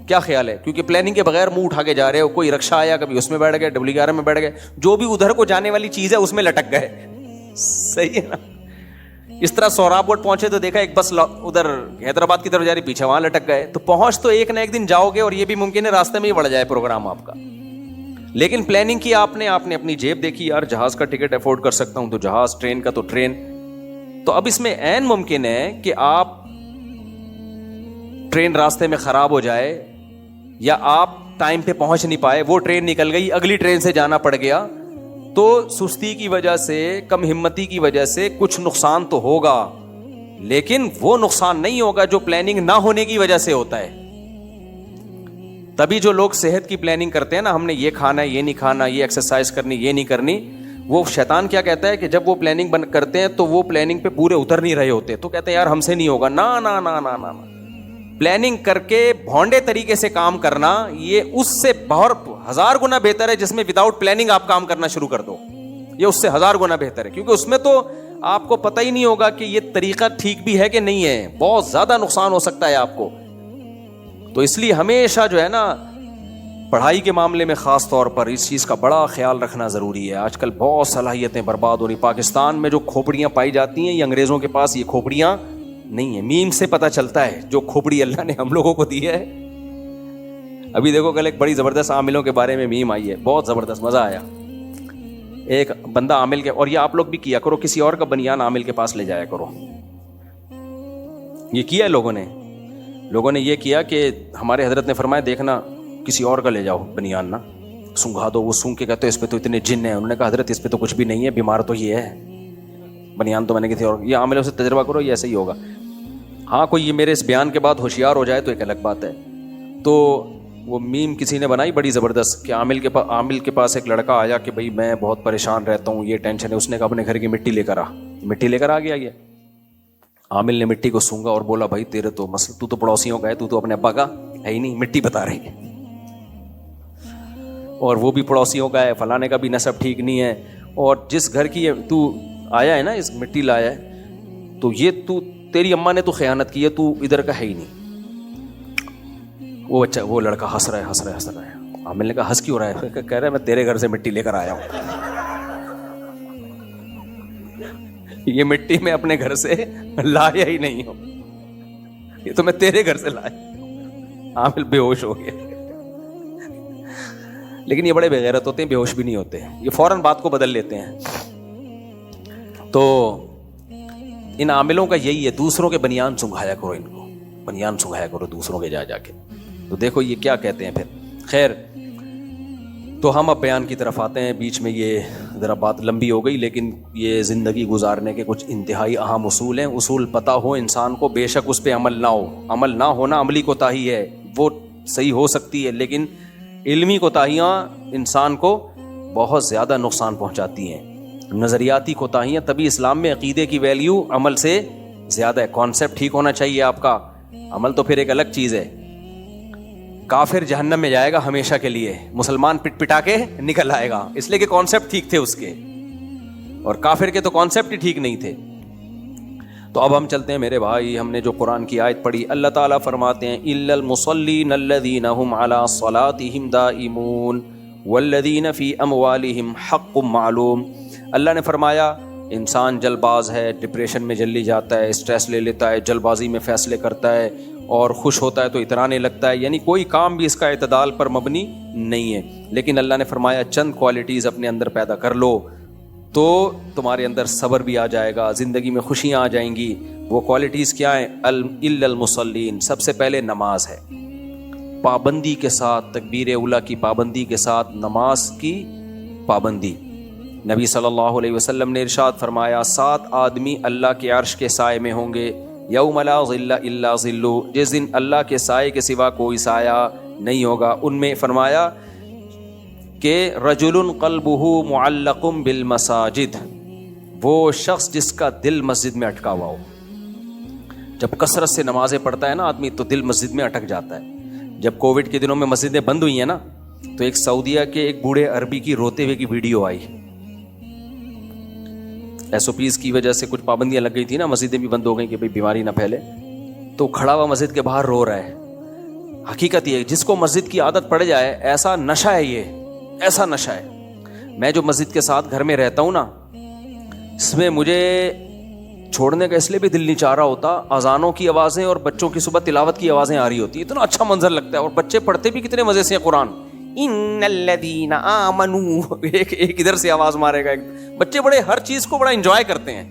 Speaker 2: کیا خیال ہے؟ کیونکہ پلاننگ کے بغیر منہ اٹھا کے جا رہے ہو. کوئی رکشا آیا, کبھی اس میں بیٹھ گئے, WR میں بیٹھ گئے, جو بھی ادھر کو جانے والی چیز ہے اس میں لٹک گئے. صحیح ہے نا؟ اس طرح سوراب گڑھ پہنچے تو دیکھا ایک بس ادھر حیدرآباد کی طرف جا رہی, پیچھے وہاں لٹک گئے. تو پہنچ تو ایک نہ ایک دن جاؤ گے, اور یہ بھی ممکن ہے راستے میں ہی بڑھ جائے پروگرام آپ کا. لیکن پلاننگ کی آپ نے اپنی جیب دیکھی, یار جہاز کا ٹکٹ افورڈ کر سکتا ہوں تو جہاز, ٹرین کا تو ٹرین. تو اب اس میں عین ممکن ہے کہ آپ ٹرین راستے میں خراب ہو جائے, یا آپ ٹائم پہ پہنچ نہیں پائے, وہ ٹرین نکل گئی, اگلی ٹرین سے جانا پڑ گیا. تو سستی کی وجہ سے, کم ہمتی کی وجہ سے کچھ نقصان تو ہوگا, لیکن وہ نقصان نہیں ہوگا جو پلاننگ نہ ہونے کی وجہ سے ہوتا ہے. تبھی جو لوگ صحت کی پلاننگ کرتے ہیں نا, ہم نے یہ کھانا ہے, یہ نہیں کھانا, یہ ایکسرسائز کرنی, یہ نہیں کرنی, وہ شیطان کیا کہتا ہے کہ جب وہ پلاننگ کرتے ہیں تو وہ پلاننگ پہ پورے اتر نہیں رہے ہوتے, تو کہتے ہیں یار ہم سے نہیں ہوگا. نا نا نا نا نا, پلاننگ کر کے بھونڈے طریقے سے کام کرنا یہ اس سے بہت 1000 گنا بہتر ہے جس میں وداؤٹ پلاننگ آپ کام کرنا شروع کر دو. یہ اس سے 1000 گنا بہتر ہے, کیونکہ اس میں تو آپ کو پتہ ہی نہیں ہوگا کہ یہ طریقہ ٹھیک بھی ہے کہ نہیں ہے, بہت زیادہ نقصان ہو سکتا ہے آپ کو. تو اس لیے ہمیشہ جو ہے نا پڑھائی کے معاملے میں خاص طور پر اس چیز کا بڑا خیال رکھنا ضروری ہے. آج کل بہت صلاحیتیں برباد ہو رہی. پاکستان میں جو کھوپڑیاں پائی جاتی ہیں, یہ انگریزوں کے پاس یہ کھوپڑیاں نہیں ہیں. میم سے پتہ چلتا ہے جو کھوپڑی اللہ نے ہم لوگوں کو دی ہے. ابھی دیکھو کل ایک بڑی زبردست عاملوں کے بارے میں میم آئی ہے, بہت زبردست, مزہ آیا. ایک بندہ عامل کے, اور یہ آپ لوگ بھی کیا کرو, کسی اور کا بنیان عامل کے پاس لے جایا کرو. یہ کیا ہے لوگوں نے یہ کیا کہ ہمارے حضرت نے فرمایا دیکھنا کسی اور کا لے جاؤ بنیان نا, سنگھا دو. وہ سونگ کے کہتے اس پہ تو اتنے جن ہیں. انہوں نے کہا حضرت اس پہ تو کچھ بھی نہیں ہے, بیمار تو یہ ہے, بنیان تو میں نے کسی اور. یہ عاملوں سے تجربہ کرو, یہ ایسا ہی ہوگا. ہاں کوئی یہ میرے اس بیان کے بعد ہوشیار ہو جائے تو ایک الگ بات ہے. تو وہ میم کسی نے بنائی بڑی زبردست کہ عامل کے پاس ایک لڑکا آیا کہ بھائی میں بہت پریشان رہتا ہوں, یہ ٹینشن ہے. اس نے کہا اپنے گھر کی مٹی لے کر آ گیا. یہ عامل نے مٹی کو سونگا اور بولا بھائی تیرے تو مسئلہ, تو پڑوسیوں کا ہے, تو اپنے ابا کا ہے ہی نہیں, مٹی بتا رہی ہے. اور وہ بھی پڑوسیوں کا ہے, فلانے کا بھی نسب ٹھیک نہیں ہے. اور جس گھر کی تو آیا ہے نا, اس مٹی لایا ہے, تو یہ تو تیری اماں نے تو خیانت کی ہے, تو ادھر کا ہے ہی نہیں. وہ لڑکا ہنس رہا ہے. عامل نے کہا ہنس کیوں رہا ہے؟ کہہ رہا ہے میں تیرے گھر سے مٹی لے کر آیا ہوں. یہ مٹی میں اپنے گھر سے لایا ہی نہیں ہوں, یہ تو میں تیرے گھر سے لایا. عامل بے ہوش ہو گیا. لیکن یہ بڑے بے غیرت ہوتے ہیں, بے ہوش بھی نہیں ہوتے, یہ فوراً بات کو بدل لیتے ہیں. تو ان عاملوں کا یہی ہے, دوسروں کے بنیان سنگھایا کرو, ان کو بنیان سنگھایا کرو دوسروں کے جا کے. تو دیکھو یہ کیا کہتے ہیں پھر. خیر, تو ہم اب بیان کی طرف آتے ہیں. بیچ میں یہ ذرا بات لمبی ہو گئی, لیکن یہ زندگی گزارنے کے کچھ انتہائی اہم اصول ہیں. اصول پتہ ہو انسان کو, بے شک اس پہ عمل نہ ہو. عمل نہ ہونا عملی کوتاہی ہے, وہ صحیح ہو سکتی ہے, لیکن علمی کوتاہیاں انسان کو بہت زیادہ نقصان پہنچاتی ہیں. نظریاتی کوتاہیاں, تبھی اسلام میں عقیدے کی ویلیو عمل سے زیادہ ہے. کانسیپٹ ٹھیک ہونا چاہیے آپ کا, عمل تو پھر ایک الگ چیز ہے. کافر جہنم میں جائے گا ہمیشہ کے لیے, مسلمان پٹ پٹا کے نکل آئے گا, اس لیے کہ کانسیپٹ ٹھیک تھے اس کے. اور کافر کے تو کانسیپٹ ہی ٹھیک نہیں تھے. تو اب ہم چلتے ہیں میرے بھائی, ہم نے جو قرآن کی آیت پڑھی, اللہ تعالیٰ فرماتے ہیں الا المصلین الذین هم علی صلاتهم دائمون والذین فی اموالہم حق معلوم. اللہ نے فرمایا انسان جلد باز ہے, ڈپریشن میں جلدی جاتا ہے, اسٹریس لے لیتا ہے, جلد بازی میں فیصلے کرتا ہے, اور خوش ہوتا ہے تو اترانے لگتا ہے, یعنی کوئی کام بھی اس کا اعتدال پر مبنی نہیں ہے. لیکن اللہ نے فرمایا چند کوالٹیز اپنے اندر پیدا کر لو تو تمہارے اندر صبر بھی آ جائے گا, زندگی میں خوشیاں آ جائیں گی. وہ کوالٹیز کیا ہیں؟ الا المصلین, سب سے پہلے نماز ہے, پابندی کے ساتھ, تکبیر اولیٰ کی پابندی کے ساتھ نماز کی پابندی. نبی صلی اللہ علیہ وسلم نے ارشاد فرمایا 7 آدمی اللہ کے عرش کے سائے میں ہوں گے, یوم لا ظل الا ظلہ, جس دن اللہ کے سائے کے سوا کوئی سایہ نہیں ہوگا. ان میں فرمایا کہ رجل قلبہ معلق بالمساجد, وہ شخص جس کا دل مسجد میں اٹکا ہوا ہو. جب کثرت سے نمازیں پڑھتا ہے نا آدمی تو دل مسجد میں اٹک جاتا ہے. جب کووڈ کے دنوں میں مسجدیں بند ہوئی ہیں نا, تو ایک سعودیہ کے ایک بوڑھے عربی کی روتے ہوئے کی ویڈیو آئی. ایس او پیز کی وجہ سے کچھ پابندیاں لگ گئی تھی نا, مسجدیں بھی بند ہو گئیں کہ بھئی بیماری نہ پھیلے, تو کھڑا ہوا مسجد کے باہر رو رہا ہے. حقیقت یہ ہے جس کو مسجد کی عادت پڑ جائے, ایسا نشہ ہے, یہ ایسا نشہ ہے. میں جو مسجد کے ساتھ گھر میں رہتا ہوں نا, اس میں مجھے چھوڑنے کا اس لیے بھی دل نہیں چاہ رہا ہوتا. اذانوں کی آوازیں اور بچوں کی صبح تلاوت کی آوازیں آ رہی ہوتی ہیں, اتنا اچھا منظر لگتا ہے, اور بچے پڑھتے بھی کتنے مزے سے قرآن. ان الذین آمنوا, ایک ادھر سے آواز مارے گا. بچے بڑے ہر چیز کو بڑا انجوائے کرتے ہیں.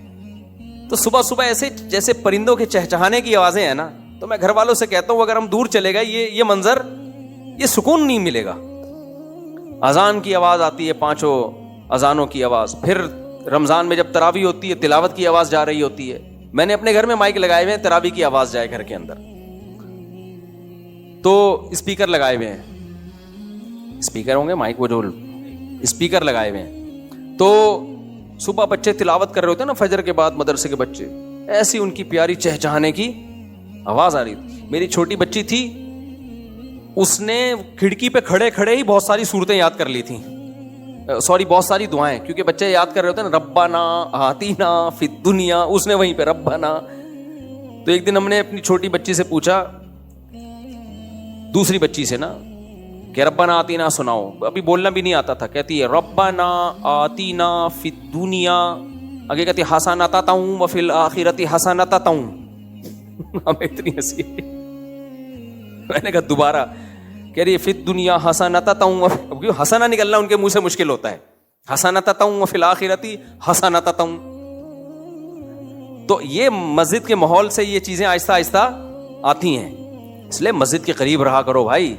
Speaker 2: تو صبح صبح ایسے جیسے پرندوں کے چہچہانے کی آوازیں ہیں نا, تو میں گھر والوں سے کہتا ہوں اگر ہم دور چلے گئے یہ منظر, یہ سکون نہیں ملے گا. اذان کی آواز آتی ہے, 5 اذانوں کی آواز. پھر رمضان میں جب تراویح ہوتی ہے تلاوت کی آواز جا رہی ہوتی ہے. میں نے اپنے گھر میں مائک لگائے ہوئے ہیں, تراویح کی آواز جائے گھر کے اندر, تو اسپیکر لگائے ہوئے ہیں. اسپیکر ہوں گے مائک, وہ جو اسپیکر لگائے ہوئے ہیں. تو صبح بچے تلاوت کر رہے ہوتے ہیں نا, فجر کے بعد مدرسے کے بچے, ایسی ان کی پیاری چہچہانے کی آواز آ رہی تھی. میری چھوٹی بچی تھی, اس نے کھڑکی پہ کھڑے کھڑے ہی بہت ساری صورتیں یاد کر لی تھیں, بہت ساری دعائیں, کیونکہ بچے یاد کر رہے ہوتے ہیں نا, ربنا آتینا فی الدنیا, اس نے وہیں پہ ربنا. تو ایک دن ہم نے اپنی چھوٹی بچی سے پوچھا, دوسری بچی سے نا, کہ ربنا آتینا سناؤ. ابھی بولنا بھی نہیں آتا تھا, کہتی ہے ربنا آتینا فی الدنیا, آگے کہتی ہے حسنۃ وفی الآخرۃ حسنۃ. ہمیں اتنی ہنسی, میں نے کہا دوبارہ, کہہ رہی ہے فی الدنیا حسنۃ, حسنہ نکلنا ان کے منہ سے مشکل ہوتا ہے, حسنۃ وفی الآخرۃ حسنۃ. تو یہ مسجد کے ماحول سے یہ چیزیں آہستہ آہستہ آتی ہیں, اس لیے مسجد کے قریب رہا کرو بھائی.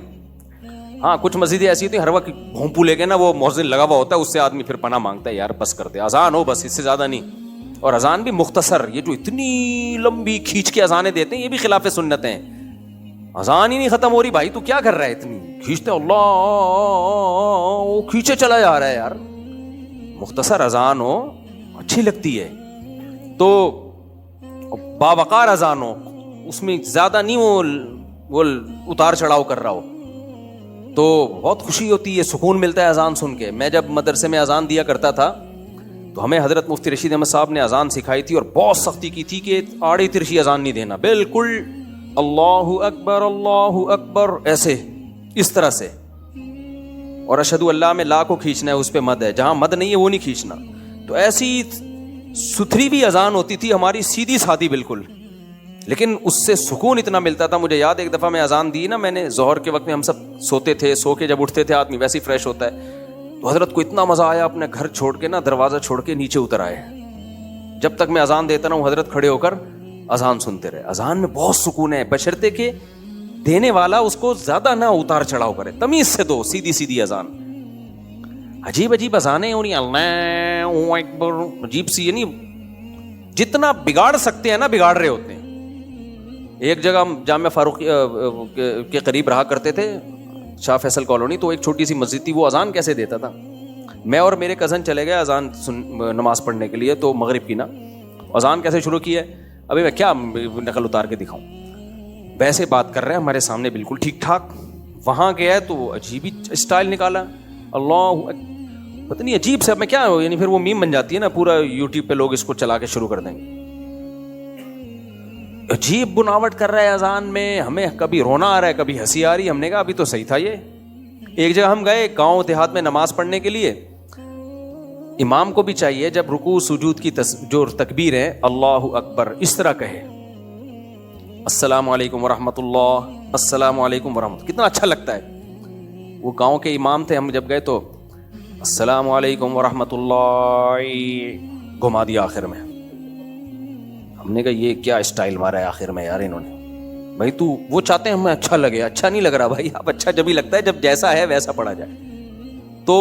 Speaker 2: ہاں کچھ مسجدیں ایسی ہوتی ہیں ہر وقت بھونپو لے کے نا, وہ مؤذن لگا ہوا ہوتا ہے, اس سے آدمی پھر پناہ مانگتا ہے, یار بس کر دے, اذان ہو بس, اس سے زیادہ نہیں. اور اذان بھی مختصر, یہ جو اتنی لمبی کھینچ کے اذانیں دیتے ہیں یہ بھی خلاف سنت ہیں. اذان ہی نہیں ختم ہو رہی بھائی, تو کیا کر رہا ہے, اتنی کھینچتے اللہ وہ کھینچے چلا جا رہا ہے یار. مختصر اذان ہو اچھی لگتی ہے, تو باوقار اذان ہو, اس میں زیادہ نہیں وہ اتار چڑھاؤ کر رہا ہو, تو بہت خوشی ہوتی ہے, سکون ملتا ہے اذان سن کے. میں جب مدرسے میں اذان دیا کرتا تھا تو ہمیں حضرت مفتی رشید احمد صاحب نے اذان سکھائی تھی, اور بہت سختی کی تھی کہ آڑی ترچھی اذان نہیں دینا, بالکل اللہ اکبر ایسے اس طرح سے. اور اشہدو اللہ میں لا کو کھینچنا ہے, اس پہ مد ہے, جہاں مد نہیں ہے وہ نہیں کھینچنا. تو ایسی ستھری بھی اذان ہوتی تھی ہماری, سیدھی سادھی بالکل, لیکن اس سے سکون اتنا ملتا تھا. مجھے یاد ایک دفعہ میں اذان دی نا, میں نے ظہر کے وقت میں, ہم سب سوتے تھے, سو کے جب اٹھتے تھے آدمی ویسے ہی فریش ہوتا ہے, تو حضرت کو اتنا مزہ آیا, اپنے گھر چھوڑ کے نا, دروازہ چھوڑ کے نیچے اتر آئے. جب تک میں اذان دیتا رہا ہوں حضرت کھڑے ہو کر اذان سنتے رہے. اذان میں بہت سکون ہے, بشرطے کہ دینے والا اس کو زیادہ نہ اتار چڑھاؤ کرے, تمیز سے دو, سیدھی سیدھی اذان. عجیب عجیب اذانیں ہو رہی, اللہ اکبر, عجیب سی, یعنی جتنا بگاڑ سکتے ہیں نا بگاڑ رہے ہوتے ہیں. ایک جگہ ہم جامعہ فاروق کے قریب رہا کرتے تھے, شاہ فیصل کالونی, تو ایک چھوٹی سی مسجد تھی, وہ اذان کیسے دیتا تھا. میں اور میرے کزن چلے گئے اذان نماز پڑھنے کے لیے, تو مغرب کی نا, اذان کیسے شروع کی ہے, ابھی میں کیا نقل اتار کے دکھاؤں, ویسے بات کر رہے ہیں ہمارے سامنے بالکل ٹھیک ٹھاک. وہاں گیا ہے تو عجیب ہی اسٹائل نکالا, اللہ پتہ نہیں عجیب سے میں کیا ہو, یعنی پھر وہ میم بن جاتی ہے نا, پورا یوٹیوب پہ لوگ اس کو چلا کے شروع کر دیں گے. عجیب بناوٹ کر رہا ہے اذان میں, ہمیں کبھی رونا آ رہا ہے کبھی ہنسی آ رہی ہے. ہم نے کہا ابھی تو صحیح تھا یہ. ایک جگہ ہم گئے گاؤں دیہات میں نماز پڑھنے کے لیے, امام کو بھی چاہیے جب رکوع سجود کی جو تکبیر ہے اللہ اکبر اس طرح کہے, السلام علیکم ورحمۃ اللہ, السلام علیکم ورحمۃ, کتنا اچھا لگتا ہے. وہ گاؤں کے امام تھے, ہم جب گئے تو السلام علیکم ورحمۃ اللہ گھما دیا آخر میں. ہم نے کہا یہ کیا اسٹائل مارا ہے آخر میں یار انہوں نے. بھائی تو وہ چاہتے ہیں ہمیں اچھا لگے, اچھا نہیں لگ رہا بھائی, آپ اچھا جب ہی لگتا ہے جب جیسا ہے ویسا پڑھا جائے. تو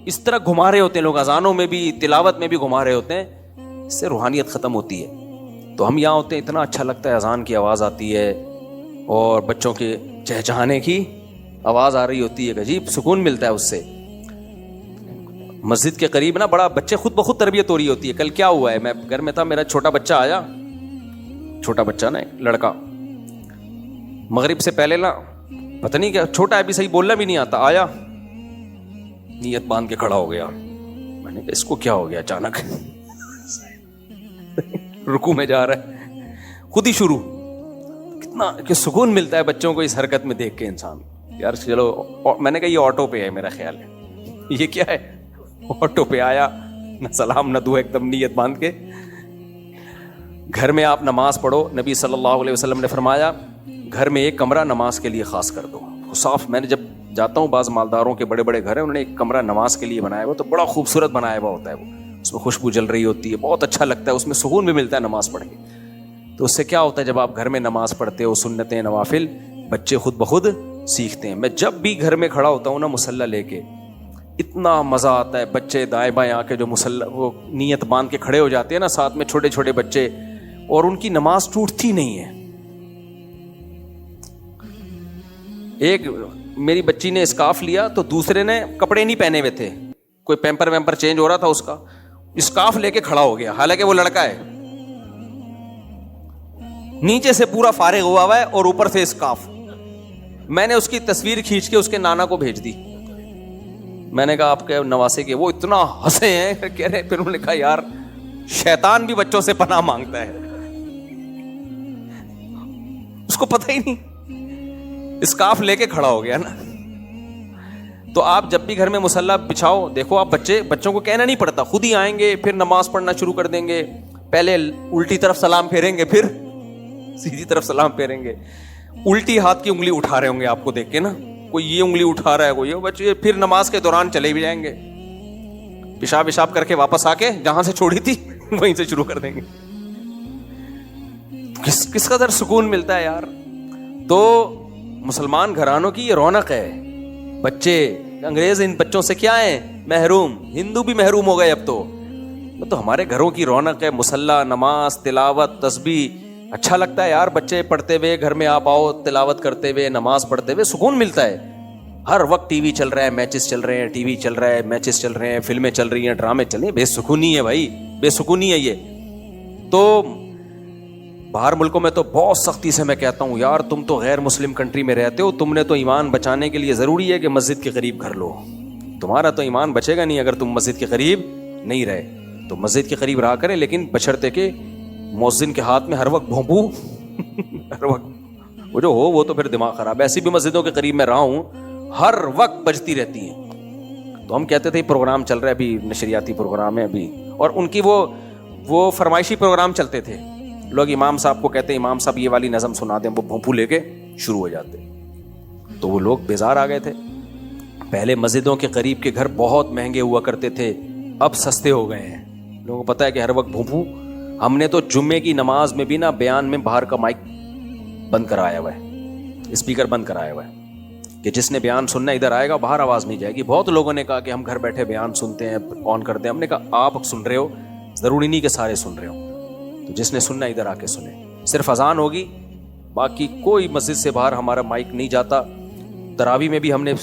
Speaker 2: اس طرح گھما رہے ہوتے ہیں لوگ, اذانوں میں بھی تلاوت میں بھی گھما رہے ہوتے ہیں, اس سے روحانیت ختم ہوتی ہے. تو ہم یہاں ہوتے ہیں, اتنا اچھا لگتا ہے, اذان کی آواز آتی ہے اور بچوں کے چہچہانے کی آواز آ رہی ہوتی ہے, عجیب سکون ملتا ہے اس سے. مسجد کے قریب نا بڑا بچے خود بخود تربیت ہو رہی ہوتی ہے. کل کیا ہوا ہے, میں گھر میں تھا, میرا چھوٹا بچہ آیا, چھوٹا بچہ نا لڑکا, مغرب سے پہلے نا پتہ نہیں کیا, چھوٹا ہے بھی صحیح بولنا بھی نہیں آتا, آیا نیت باندھ کے کھڑا ہو گیا. میں نے کہا اس کو کیا ہو گیا اچانک, رکوع میں جا رہا ہے خود ہی شروع. کتنا کہ سکون ملتا ہے بچوں کو اس حرکت میں دیکھ کے انسان. یار چلو, میں نے کہا یہ آٹو پہ ہے میرا خیال ہے, یہ کیا ہے آٹو پہ آیا, نہ سلام نہ دعا, ایک دم نیت باندھ کے. گھر میں آپ نماز پڑھو, نبی صلی اللہ علیہ وسلم نے فرمایا گھر میں ایک کمرہ نماز کے لیے خاص کر دو, صاف. میں نے جب جاتا ہوں بعض مالداروں کے بڑے بڑے گھر ہیں, انہوں نے ایک کمرہ نماز کے لیے بنایا ہوا, تو بڑا خوبصورت بنایا ہوا ہوتا ہے, وہ اس میں خوشبو جل رہی ہوتی ہے, بہت اچھا لگتا ہے, اس میں سکون بھی ملتا ہے نماز پڑھ کے. تو اس سے کیا ہوتا ہے, جب آپ گھر میں نماز پڑھتے ہو سنتیں نوافل, بچے خود بخود سیکھتے ہیں. میں جب بھی گھر میں کھڑا ہوتا ہوں نا مصلی لے کے, اتنا مزہ آتا ہے. بچے دائیں بائیں آ کے جو مصلی وہ نیت باندھ کے کھڑے ہو جاتے ہیں نا, ساتھ میں چھوٹے چھوٹے بچے, اور ان کی نماز ٹوٹتی نہیں ہے. ایک میری بچی نے اسکارف لیا تو دوسرے نے کپڑے نہیں پہنے ہوئے تھے, کوئی پیمپر ویمپر چینج ہو رہا تھا اس کا, اسکارف لے کے کھڑا ہو گیا, حالانکہ وہ لڑکا ہے, نیچے سے پورا فارغ ہوا ہوا ہے اور اوپر سے اسکارف. میں نے اس کی تصویر کھینچ کے اس کے نانا کو بھیج دی. میں نے کہا آپ کے نواسے کے, وہ اتنا ہنسے ہیں, کہہ رہے, پھر انہوں نے کہا یار شیطان بھی بچوں سے پناہ مانگتا ہے, اس کو پتہ ہی نہیں, اسکارف لے کے کھڑا ہو گیا نا. تو آپ جب بھی گھر میں مصلی بچھاؤ, دیکھو آپ بچوں کو کہنا نہیں پڑتا, خود ہی آئیں گے, پھر نماز پڑھنا شروع کر دیں گے. پہلے الٹی طرف سلام پھیریں گے, پھر سیدھی طرف سلام پھیریں گے. الٹی ہاتھ کی انگلی اٹھا رہے ہوں گے آپ کو دیکھ کے نا, کوئی یہ انگلی اٹھا رہا ہے, کوئی بچے, پھر نماز کے دوران چلے بھی جائیں گے, پیشاب کر کے واپس آ کے جہاں سے چھوڑی تھی وہیں سے شروع کر دیں گے. کس قدر سکون ملتا ہے یار. تو مسلمان گھرانوں کی یہ رونق ہے. بچے انگریز ان بچوں سے کیا ہیں, محروم. ہندو بھی محروم ہو گئے اب تو ہمارے گھروں کی رونق ہے. مصلی, نماز, تلاوت, تسبیح, اچھا لگتا ہے یار. بچے پڑھتے ہوئے گھر میں آپ آؤ, تلاوت کرتے ہوئے, نماز پڑھتے ہوئے سکون ملتا ہے. ہر وقت ٹی وی چل رہا ہے, میچز چل رہے ہیں, ٹی وی چل رہا ہے, میچز چل رہے ہیں, فلمیں چل رہی ہیں, ڈرامے چل رہے ہیں, بے سکونی ہے بھائی, بے سکونی ہے یہ. تو باہر ملکوں میں تو بہت سختی سے میں کہتا ہوں یار, تم تو غیر مسلم کنٹری میں رہتے ہو, تم نے تو ایمان بچانے کے لیے ضروری ہے کہ مسجد کے قریب گھر لو. تمہارا تو ایمان بچے گا نہیں اگر تم مسجد کے قریب نہیں رہے. تو مسجد کے قریب رہا کریں, لیکن بشرطے کہ مؤذن کے ہاتھ میں ہر وقت بھونپو ہر وقت وہ جو ہو, وہ تو پھر دماغ خراب ہے. ایسی بھی مسجدوں کے قریب میں رہا ہوں, ہر وقت بجتی رہتی ہیں. تو ہم کہتے تھے پروگرام چل رہا ہے ابھی, نشریاتی پروگرام ہے ابھی, اور ان کی وہ فرمائشی پروگرام چلتے تھے. لوگ امام صاحب کو کہتے ہیں امام صاحب یہ والی نظم سنا دیں, وہ بھونپو لے کے شروع ہو جاتے. تو وہ لوگ بیزار آ گئے تھے. پہلے مسجدوں کے قریب کے گھر بہت مہنگے ہوا کرتے تھے, اب سستے ہو گئے ہیں. لوگوں کو پتہ ہے کہ ہر وقت بھونپو. ہم نے تو جمعے کی نماز میں بھی نا بیان میں باہر کا مائک بند کرایا ہوا ہے, اسپیکر بند کرایا ہوا ہے کہ جس نے بیان سننا ادھر آئے گا, باہر آواز نہیں جائے گی. بہت لوگوں نے کہا کہ ہم گھر بیٹھے بیان سنتے ہیں, آن کرتے ہیں. ہم نے کہا آپ سن رہے ہو, ضروری نہیں کہ سارے سن رہے ہو, تو جس نے سننا ادھر آ کے سنے. صرف اذان ہوگی, باقی کوئی مسجد سے باہر ہمارا مائک نہیں جاتا. تراویح میں بھی ہم نے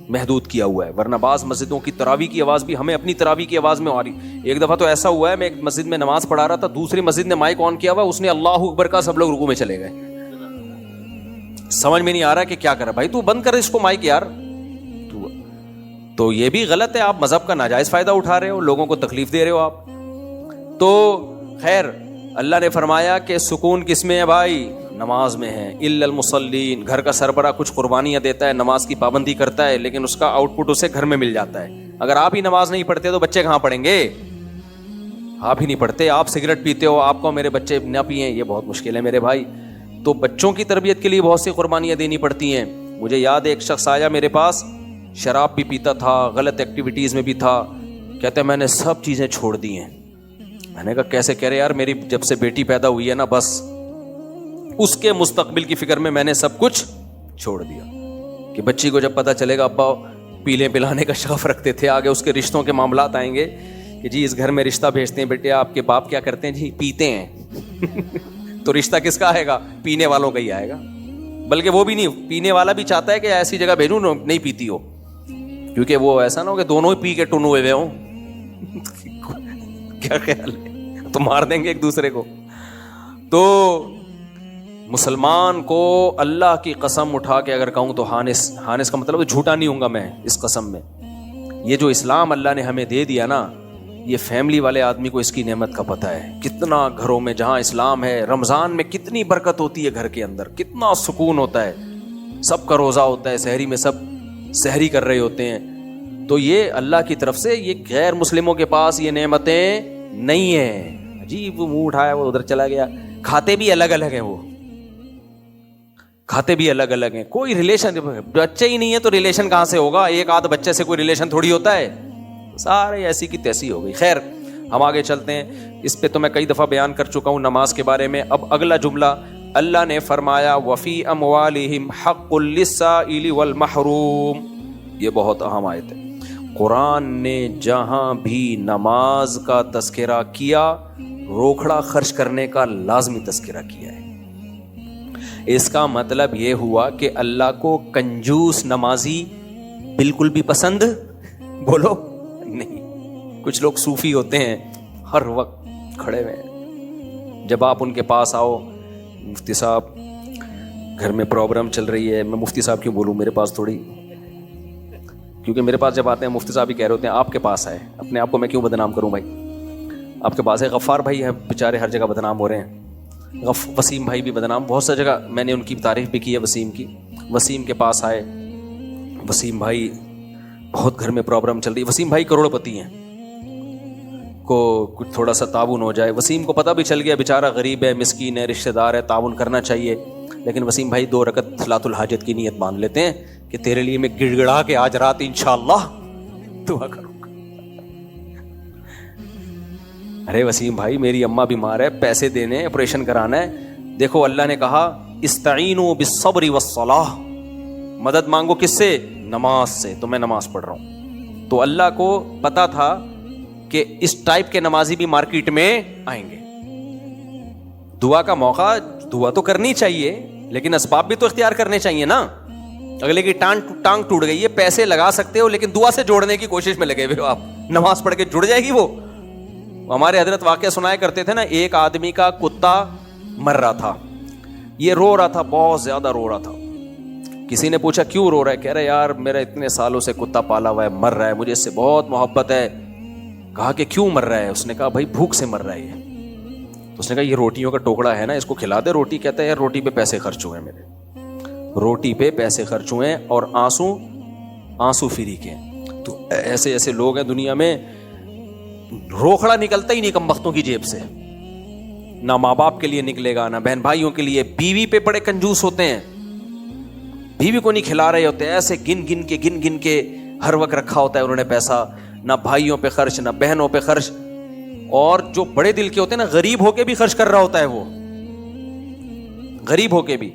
Speaker 2: محدود کیا ہوا ہے, ورنہ بعض مسجدوں کی تراویح کی آواز بھی ہمیں اپنی تراویح کی آواز میں آ رہی. ایک دفعہ تو ایسا ہوا ہے, میں ایک مسجد میں نماز پڑھا رہا تھا, دوسری مسجد نے مائک آن کیا ہوا, اس نے اللہ اکبر کا, سب لوگ رکوع میں چلے گئے. سمجھ میں نہیں آ رہا کہ کیا کرا. بھائی تو بند کر اس کو مائک یار. تو یہ بھی غلط ہے, آپ مذہب کا ناجائز فائدہ اٹھا رہے ہو, لوگوں کو تکلیف دے رہے ہو آپ. تو خیر اللہ نے فرمایا کہ سکون کس میں ہے بھائی؟ نماز میں ہے. الا المصلین, گھر کا سربراہ کچھ قربانیاں دیتا ہے, نماز کی پابندی کرتا ہے, لیکن اس کا آؤٹ پٹ اسے گھر میں مل جاتا ہے. اگر آپ ہی نماز نہیں پڑھتے تو بچے کہاں پڑھیں گے؟ آپ ہی نہیں پڑھتے, آپ سگریٹ پیتے ہو, آپ کو میرے بچے نہ پئیں, یہ بہت مشکل ہے میرے بھائی. تو بچوں کی تربیت کے لیے بہت سی قربانیاں دینی پڑتی ہیں. مجھے یاد ہے ایک شخص آیا میرے پاس, شراب بھی پیتا تھا, غلط ایکٹیویٹیز میں بھی تھا, کہتے ہیں میں نے سب چیزیں چھوڑ دی ہیں. میں نے کہا کیسے؟ کہہ رہے یار میری جب سے بیٹی پیدا ہوئی ہے نا, بس اس کے مستقبل کی فکر میں نے سب کچھ چھوڑ دیا. کہ بچی کو جب پتہ چلے گا ابا پیلے پلانے کا شوق رکھتے تھے, آگے اس کے رشتوں کے معاملات آئیں گے کہ جی اس گھر میں رشتہ بھیجتے ہیں, بیٹے آپ کے باپ کیا کرتے ہیں؟ جی پیتے ہیں. تو رشتہ کس کا آئے گا؟ پینے والوں کا ہی آئے گا. بلکہ وہ بھی نہیں, پینے والا بھی چاہتا ہے کہ ایسی جگہ بھیجوں نہیں پیتی ہو, کیونکہ وہ ایسا نہ ہو کہ دونوں ہی پی کے ٹن ہوئے ہوں. کیا خیال ہے؟ تو مار دیں گے ایک دوسرے کو. تو مسلمان کو اللہ کی قسم اٹھا کے اگر کہوں تو ہانس کا مطلب جھوٹا نہیں ہوں گا میں اس قسم میں. یہ جو اسلام اللہ نے ہمیں دے دیا نا, یہ فیملی والے آدمی کو اس کی نعمت کا پتہ ہے. کتنا گھروں میں جہاں اسلام ہے, رمضان میں کتنی برکت ہوتی ہے گھر کے اندر, کتنا سکون ہوتا ہے, سب کا روزہ ہوتا ہے, سحری میں سب سحری کر رہے ہوتے ہیں. تو یہ اللہ کی طرف سے, یہ غیر مسلموں کے پاس یہ نعمتیں نہیں ہیں. عجیب, وہ منہ اٹھایا وہ ادھر چلا گیا. کھاتے بھی الگ الگ ہیں, وہ کھاتے بھی الگ الگ ہیں. کوئی ریلیشن, بچے ہی نہیں ہے تو ریلیشن کہاں سے ہوگا؟ ایک آدھ بچے سے کوئی ریلیشن تھوڑی ہوتا ہے, سارے ایسی کی تیسی ہو گئی. خیر ہم آگے چلتے ہیں. اس پہ تو میں کئی دفعہ بیان کر چکا ہوں نماز کے بارے میں. اب اگلا جملہ اللہ نے فرمایا وفی اموالہم حق للسائل والمحروم. یہ بہت اہم آیت ہے. قرآن نے جہاں بھی نماز کا تذکرہ کیا, روکھڑا خرچ کرنے کا لازمی تذکرہ کیا ہے. اس کا مطلب یہ ہوا کہ اللہ کو کنجوس نمازی بالکل بھی پسند بولو نہیں. کچھ لوگ صوفی ہوتے ہیں, ہر وقت کھڑے ہوئے. جب آپ ان کے پاس آؤ, مفتی صاحب گھر میں پروگرام چل رہی ہے, میں مفتی صاحب کیوں بولوں, میرے پاس تھوڑی, کیونکہ میرے پاس جب آتے ہیں مفتی صاحب ہی کہہ رہے ہوتے ہیں آپ کے پاس آئے, اپنے آپ کو میں کیوں بدنام کروں بھائی. آپ کے پاس ہے غفار بھائی ہے, بیچارے ہر جگہ بدنام ہو رہے ہیں. وسیم بھائی بھی بدنام, بہت سی جگہ میں نے ان کی تعریف بھی کی ہے وسیم کی. وسیم کے پاس آئے, وسیم بھائی بہت گھر میں پرابلم چل رہی ہے. وسیم بھائی کروڑ پتی ہیں, کو کچھ تھوڑا سا تعاون ہو جائے. وسیم کو پتہ بھی چل گیا بیچارہ غریب ہے, مسکین ہے, رشتہ دار ہے, تعاون کرنا چاہیے. لیکن وسیم بھائی 2 رکعت صلاۃ الحاجت کی نیت مان لیتے ہیں کہ تیرے لیے میں گڑ گڑا کے آج رات انشاءاللہ دعا کروں گا. ارے وسیم بھائی میری اماں بیمار ہے, پیسے دینے, آپریشن کرانا ہے. دیکھو اللہ نے کہا استعینوا بالصبر والصلاۃ, مدد مانگو کس سے؟ نماز سے. تو میں نماز پڑھ رہا ہوں. تو اللہ کو پتا تھا کہ اس ٹائپ کے نمازی بھی مارکیٹ میں آئیں گے. دعا کا موقع, دعا تو کرنی چاہیے لیکن اسباب بھی تو اختیار کرنے چاہیے نا. اگلے کی ٹانگ ٹوٹ گئی ہے, پیسے لگا سکتے ہو لیکن دعا سے جوڑنے کی کوشش میں لگے ہوئے ہو آپ. نماز پڑھ کے جڑ جائے گی وہ. ہمارے حضرت واقعہ سنایا کرتے تھے نا, ایک آدمی کا کتا مر رہا تھا, یہ رو رہا تھا, بہت زیادہ رو رہا تھا. کسی نے پوچھا کیوں رو رہا ہے؟ کہہ رہا ہے یار میرا اتنے سالوں سے کتا پالا ہوا ہے, مر رہا ہے, مجھے اس سے بہت محبت ہے. کہا کہ کیوں مر رہا ہے؟ اس نے کہا بھائی بھوک سے مر رہا ہے یہ. تو اس نے کہا یہ روٹیوں کا ٹوکڑا ہے نا, اس کو کھلا دے روٹی. کہتا ہے یار روٹی پہ پیسے خرچ ہوئے, میرے روٹی پہ پیسے خرچ ہوئے اور آنسو فری کے. تو ایسے ایسے لوگ ہیں دنیا میں, روکھڑا نکلتا ہی نہیں کم بختوں کی جیب سے, نہ ماں باپ کے لیے نکلے گا, نہ بہن بھائیوں کے لیے. بیوی پہ بڑے کنجوس ہوتے ہیں, بیوی کو نہیں کھلا رہے ہوتے, ایسے گن گن کے ہر وقت رکھا ہوتا ہے انہوں نے پیسہ, نہ بھائیوں پہ خرچ, نہ بہنوں پہ خرچ. اور جو بڑے دل کے ہوتے ہیں نا, غریب ہو کے بھی خرچ کر رہا ہوتا ہے وہ, غریب ہو کے بھی.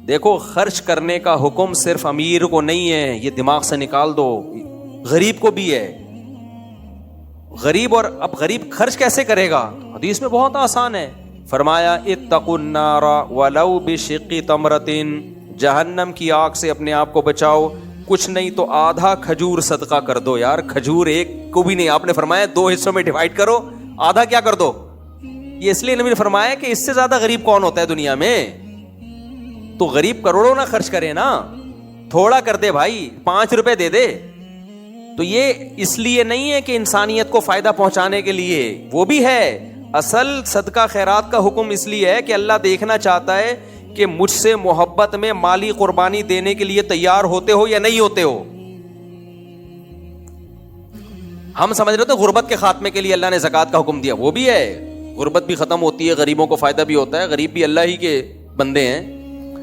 Speaker 2: دیکھو خرچ کرنے کا حکم صرف امیر کو نہیں ہے, یہ دماغ سے نکال دو, غریب کو بھی ہے. غریب, اور اب غریب خرچ کیسے کرے گا؟ حدیث میں بہت آسان ہے, فرمایا اتقوا النار ولو بشق تمرۃ, جہنم کی آگ سے اپنے آپ کو بچاؤ, کچھ نہیں تو آدھا کھجور صدقہ کر دو. یار کھجور ایک کو بھی نہیں, آپ نے فرمایا 2 حصوں میں ڈیوائڈ کرو, آدھا کیا کر دو. یہ اس لیے نبی نے فرمایا کہ اس سے زیادہ غریب کون ہوتا ہے دنیا میں. تو غریب کروڑوں نہ خرچ کرے نا, تھوڑا کر دے بھائی, 5 روپے دے دے, تو یہ اس لیے نہیں ہے کہ انسانیت کو فائدہ پہنچانے کے لیے، وہ بھی ہے، اصل صدقہ خیرات کا حکم اس لیے ہے کہ اللہ دیکھنا چاہتا ہے کہ مجھ سے محبت میں مالی قربانی دینے کے لیے تیار ہوتے ہو یا نہیں ہوتے ہو. ہم سمجھ رہے تھے غربت کے خاتمے کے لیے اللہ نے زکوٰۃ کا حکم دیا، وہ بھی ہے، غربت بھی ختم ہوتی ہے، غریبوں کو فائدہ بھی ہوتا ہے، غریب بھی اللہ ہی کے بندے ہیں.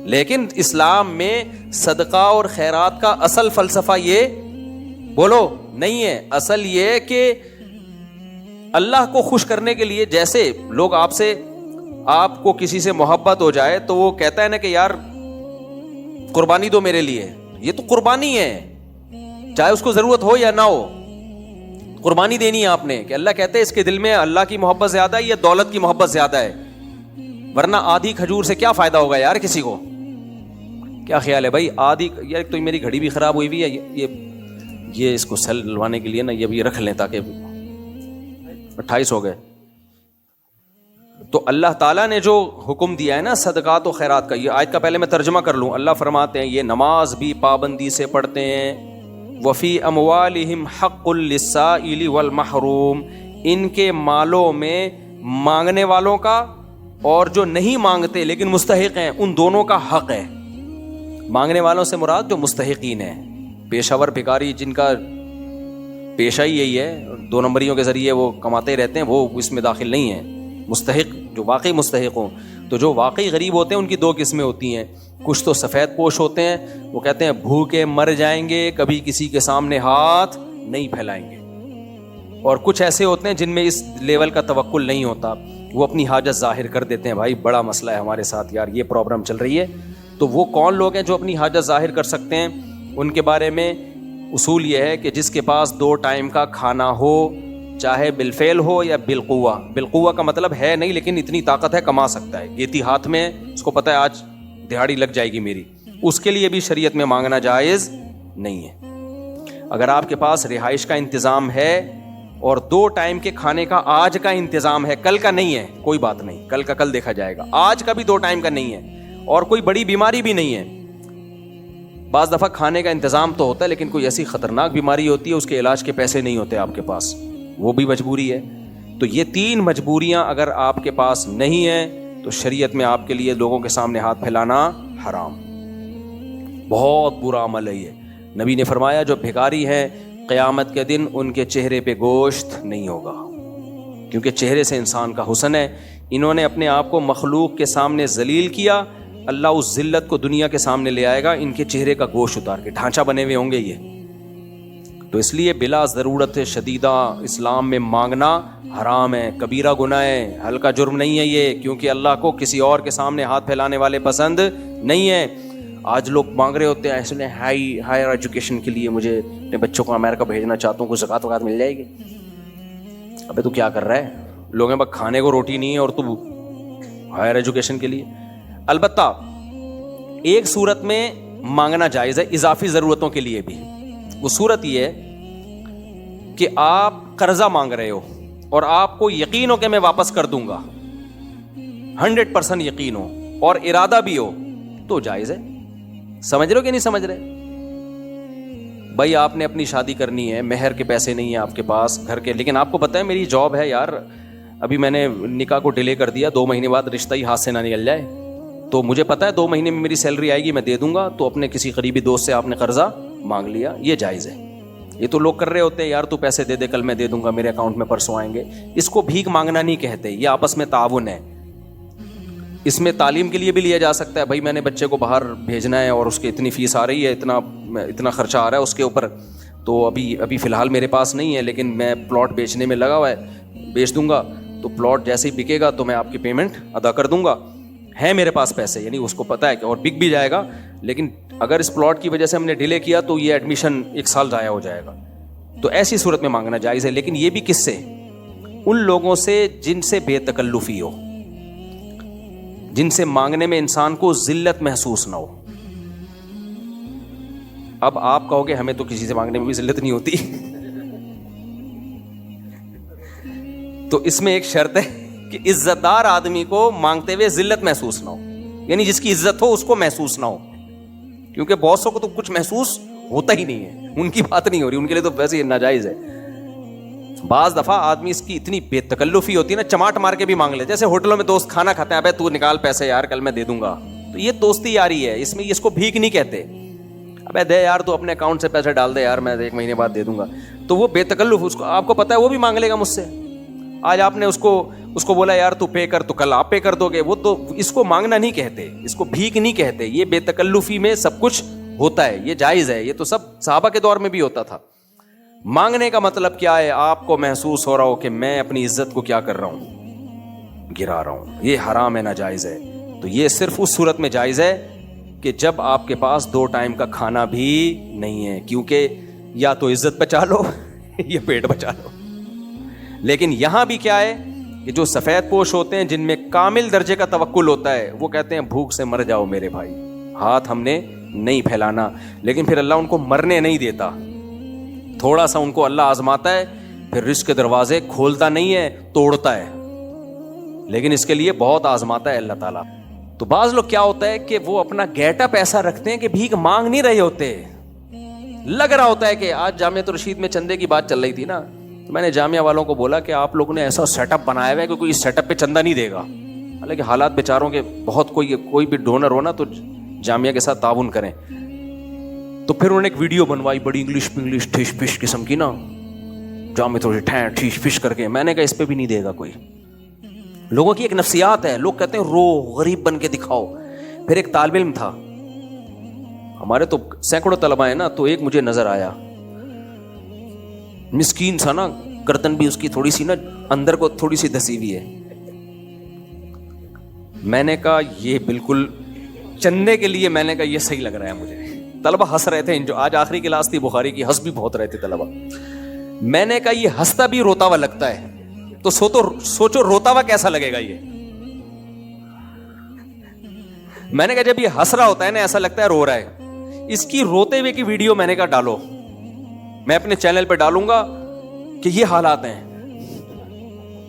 Speaker 2: لیکن اسلام میں صدقہ اور خیرات کا اصل فلسفہ یہ بولو نہیں ہے. اصل یہ کہ اللہ کو خوش کرنے کے لیے، جیسے لوگ آپ کو کسی سے محبت ہو جائے تو وہ کہتا ہے نا کہ یار قربانی دو میرے لیے، یہ تو قربانی ہے، چاہے اس کو ضرورت ہو یا نہ ہو، قربانی دینی ہے آپ نے. کہ اللہ کہتے ہیں اس کے دل میں اللہ کی محبت زیادہ ہے یا دولت کی محبت زیادہ ہے؟ ورنہ آدھی کھجور سے کیا فائدہ ہوگا یار کسی کو؟ کیا خیال ہے بھائی؟ آدھی، یار تو میری گھڑی بھی خراب ہوئی ہوئی ہے، یہ اس کو سیل ڈلوانے کے لیے نا یہ بھی رکھ لیں تاکہ 28 ہو گئے. تو اللہ تعالیٰ نے جو حکم دیا ہے نا صدقات و خیرات کا، یہ آیت کا پہلے میں ترجمہ کر لوں. اللہ فرماتے ہیں یہ نماز بھی پابندی سے پڑھتے ہیں. وفی اموالہم حق للسائل والمحروم، ان کے مالوں میں مانگنے والوں کا اور جو نہیں مانگتے لیکن مستحق ہیں ان دونوں کا حق ہے. مانگنے والوں سے مراد جو مستحقین ہیں، پیشہ ور بھکاری جن کا پیشہ ہی یہی ہے، 2 نمبریوں کے ذریعے وہ کماتے رہتے ہیں، وہ اس میں داخل نہیں ہیں. مستحق جو واقعی مستحق ہوں، تو جو واقعی غریب ہوتے ہیں ان کی 2 قسمیں ہوتی ہیں. کچھ تو سفید پوش ہوتے ہیں، وہ کہتے ہیں بھوکے مر جائیں گے، کبھی کسی کے سامنے ہاتھ نہیں پھیلائیں گے. اور کچھ ایسے ہوتے ہیں جن میں اس لیول کا توکل نہیں ہوتا، وہ اپنی حاجت ظاہر کر دیتے ہیں، بھائی بڑا مسئلہ ہے ہمارے ساتھ یار، یہ پرابلم چل رہی ہے. تو وہ کون لوگ ہیں جو اپنی حاجت ظاہر کر سکتے ہیں؟ ان کے بارے میں اصول یہ ہے کہ جس کے پاس 2 ٹائم کا کھانا ہو، چاہے بالفعل ہو یا بالقوہ. بالقوہ کا مطلب ہے نہیں لیکن اتنی طاقت ہے، کما سکتا ہے، گیتی ہاتھ میں، اس کو پتہ ہے آج دہاڑی لگ جائے گی میری، اس کے لیے بھی شریعت میں مانگنا جائز نہیں ہے. اگر آپ کے پاس رہائش کا انتظام ہے اور 2 ٹائم کے کھانے کا آج کا انتظام ہے، کل کا نہیں ہے، کوئی بات نہیں، کل کا کل دیکھا جائے گا، آج کا بھی 2 ٹائم کا نہیں ہے، اور کوئی بڑی بیماری بھی نہیں ہے. بعض دفعہ کھانے کا انتظام تو ہوتا ہے لیکن کوئی ایسی خطرناک بیماری ہوتی ہے اس کے علاج کے پیسے نہیں ہوتے آپ کے پاس، وہ بھی مجبوری ہے. تو یہ 3 مجبوریاں اگر آپ کے پاس نہیں ہیں تو شریعت میں آپ کے لیے لوگوں کے سامنے ہاتھ پھیلانا حرام، بہت برا عمل ہے یہ. نبی نے فرمایا جو بھکاری ہیں قیامت کے دن ان کے چہرے پہ گوشت نہیں ہوگا، کیونکہ چہرے سے انسان کا حسن ہے. انہوں نے اپنے آپ کو مخلوق کے سامنے ذلیل کیا، اللہ اس ذلت کو دنیا کے سامنے لے آئے گا ان کے چہرے کا گوشت اتار کے، ڈھانچہ بنے ہوئے ہوں گے یہ. تو اس لیے بلا ضرورت شدیدہ اسلام میں مانگنا حرام ہے، کبیرہ گناہ ہے، ہلکا جرم نہیں ہے یہ، کیونکہ اللہ کو کسی اور کے سامنے ہاتھ پھیلانے والے پسند نہیں ہے. آج لوگ مانگ رہے ہوتے ہیں ایسے ہائر ایجوکیشن کے لیے، مجھے اپنے بچوں کو امریکہ بھیجنا چاہتا ہوں، کچھ زکوٰۃ وکات مل جائے گی. ابے تو کیا کر رہا ہے؟ لوگوں کے پاس کھانے کو روٹی نہیں ہے اور تو ہائر ایجوکیشن کے لیے. البتہ ایک صورت میں مانگنا جائز ہے اضافی ضرورتوں کے لیے بھی. وہ صورت یہ ہے کہ آپ قرضہ مانگ رہے ہو اور آپ کو یقین ہو کہ میں واپس کر دوں گا، 100% یقین ہو اور ارادہ بھی ہو تو جائز ہے. سمجھ رہے ہو کہ نہیں سمجھ رہے؟ بھائی آپ نے اپنی شادی کرنی ہے، مہر کے پیسے نہیں ہیں آپ کے پاس گھر کے، لیکن آپ کو پتہ ہے میری جاب ہے یار، ابھی میں نے نکاح کو ڈیلے کر دیا، 2 مہینے بعد رشتہ ہی ہاتھ سے نہ نکل جائے، تو مجھے پتہ ہے 2 مہینے میں میری سیلری آئے گی میں دے دوں گا. تو اپنے کسی قریبی دوست سے آپ نے قرضہ مانگ لیا، یہ جائز ہے. یہ تو لوگ کر رہے ہوتے ہیں یار تو پیسے دے دے کل میں دے دوں گا، میرے اکاؤنٹ میں پرسوں آئیں گے. اس کو بھیک مانگنا نہیں کہتے، یہ آپس میں تعاون ہے. اس میں تعلیم کے لیے بھی لیا جا سکتا ہے، بھائی میں نے بچے کو باہر بھیجنا ہے اور اس کی اتنی فیس آ رہی ہے، اتنا خرچہ آ رہا ہے اس کے اوپر، تو ابھی فی الحال میرے پاس نہیں ہے لیکن میں پلاٹ بیچنے میں لگا ہوا ہے، بیچ دوں گا، تو پلاٹ جیسے ہی بکے گا تو میں آپ کی پیمنٹ ادا کر دوں گا، ہے میرے پاس پیسے. یعنی اس کو پتہ ہے کہ اور بک بھی جائے گا، لیکن اگر اس پلاٹ کی وجہ سے ہم نے ڈیلے کیا تو یہ ایڈمیشن 1 سال ضائع ہو جائے گا. تو ایسی صورت میں مانگنا جائز ہے، لیکن یہ بھی کس سے؟ ان لوگوں سے جن سے بے تکلفی ہو، جن سے مانگنے میں انسان کو ذلت محسوس نہ ہو. اب آپ کہو گے ہمیں تو کسی سے مانگنے میں بھی ذلت نہیں ہوتی تو اس میں ایک شرط ہے کہ عزت دار آدمی کو مانگتے ہوئے ذلت محسوس نہ ہو، یعنی جس کی عزت ہو اس کو محسوس نہ ہو، کیونکہ بہت سو کو تو کچھ محسوس ہوتا ہی نہیں ہے, ان کی بات نہیں ہو رہی, ان کے لیے تو ویسے ہی ناجائز ہے. بعض دفعہ آدمی اس کی اتنی بے تکلفی ہوتی ہے نا, چماٹ مار کے بھی مانگ لے. جیسے ہوٹلوں میں دوست کھانا کھاتے ہیں, ابے تو نکال پیسے یار کل میں دے دوں گا, تو یہ دوستی یاری ہے, اس میں اس کو بھیک نہیں کہتے. ابے دے یار تو اپنے اکاؤنٹ سے پیسے ڈال دے یار, میں 1 مہینے بعد دے دوں گا. تو وہ بے تکلف, اس کو آپ کو پتا ہے وہ بھی مانگ لے گا مجھ سے. آج آپ نے اس کو بولا یار تو پے کر, تو کل آپ پے کر دو گے. وہ تو اس کو مانگنا نہیں کہتے, اس کو بھیک نہیں کہتے. یہ بے تکلفی میں سب کچھ ہوتا ہے, یہ جائز ہے. یہ تو سب صحابہ کے دور میں بھی ہوتا تھا. مانگنے کا مطلب کیا ہے؟ آپ کو محسوس ہو رہا ہو کہ میں اپنی عزت کو کیا کر رہا ہوں, گرا رہا ہوں, یہ حرام ہے, ناجائز ہے. تو یہ صرف اس صورت میں جائز ہے کہ جب آپ کے پاس 2 ٹائم کا کھانا بھی نہیں ہے, کیونکہ یا تو عزت بچا لو یا پیٹ بچا لو. لیکن یہاں بھی کیا ہے کہ جو سفید پوش ہوتے ہیں, جن میں کامل درجے کا توکل ہوتا ہے, وہ کہتے ہیں بھوک سے مر جاؤ میرے بھائی, ہاتھ ہم نے نہیں پھیلانا. لیکن پھر اللہ ان کو مرنے نہیں دیتا, تھوڑا سا ان کو اللہ آزماتا ہے, پھر رزق کے دروازے کھولتا نہیں ہے, توڑتا ہے, لیکن اس کے لیے بہت آزماتا ہے اللہ تعالیٰ. تو بعض لوگ کیا ہوتا ہے کہ وہ اپنا گیٹ اپ ایسا رکھتے ہیں کہ بھیک مانگ نہیں رہے ہوتے. لگ رہا ہوتا ہے کہ آج جامعہ رشید میں چندے کی بات چل رہی تھی نا, تو میں نے جامعہ والوں کو بولا کہ آپ لوگوں نے ایسا سیٹ اپ بنایا ہوا ہے کہ کوئی اس سیٹ اپ پہ چندہ نہیں دے گا. حالانکہ حالات بیچاروں کے بہت, کوئی بھی ڈونر ہو نا تو جامعہ کے ساتھ تعاون کریں. تو پھر انہوں نے ایک ویڈیو بنوائی بڑی انگلش ٹھیش پش قسم کی نا, جامعہ تھوڑی ٹھیش پش کر کے. میں نے کہا اس پہ بھی نہیں دے گا کوئی. لوگوں کی ایک نفسیات ہے, لوگ کہتے ہیں رو, غریب بن کے دکھاؤ. پھر ایک طالب علم تھا, ہمارے تو سینکڑوں طلبہ ہیں نا, تو ایک مجھے نظر آیا, مسکین سا نا, گردن بھی اس کی تھوڑی سی نا اندر کو تھوڑی سی دسی ہوئی ہے. میں نے کہا یہ بالکل چندے کے لیے, میں نے کہا یہ صحیح لگ رہا ہے مجھے. طلبہ ہنس رہے تھے, جو آج آخری کلاس تھی بخاری کی, ہنس بھی بہت رہے تھے طلبہ. میں نے کہا یہ ہنستا بھی روتا ہوا لگتا ہے, تو سوچو روتا ہوا کیسا لگے گا یہ. میں نے کہا جب یہ ہنس رہا ہوتا ہے نا, ایسا لگتا ہے رو رہا ہے. اس کی روتے ہوئے کی ویڈیو میں نے کہا ڈالو, میں اپنے چینل پہ ڈالوں گا کہ یہ حالات ہیں.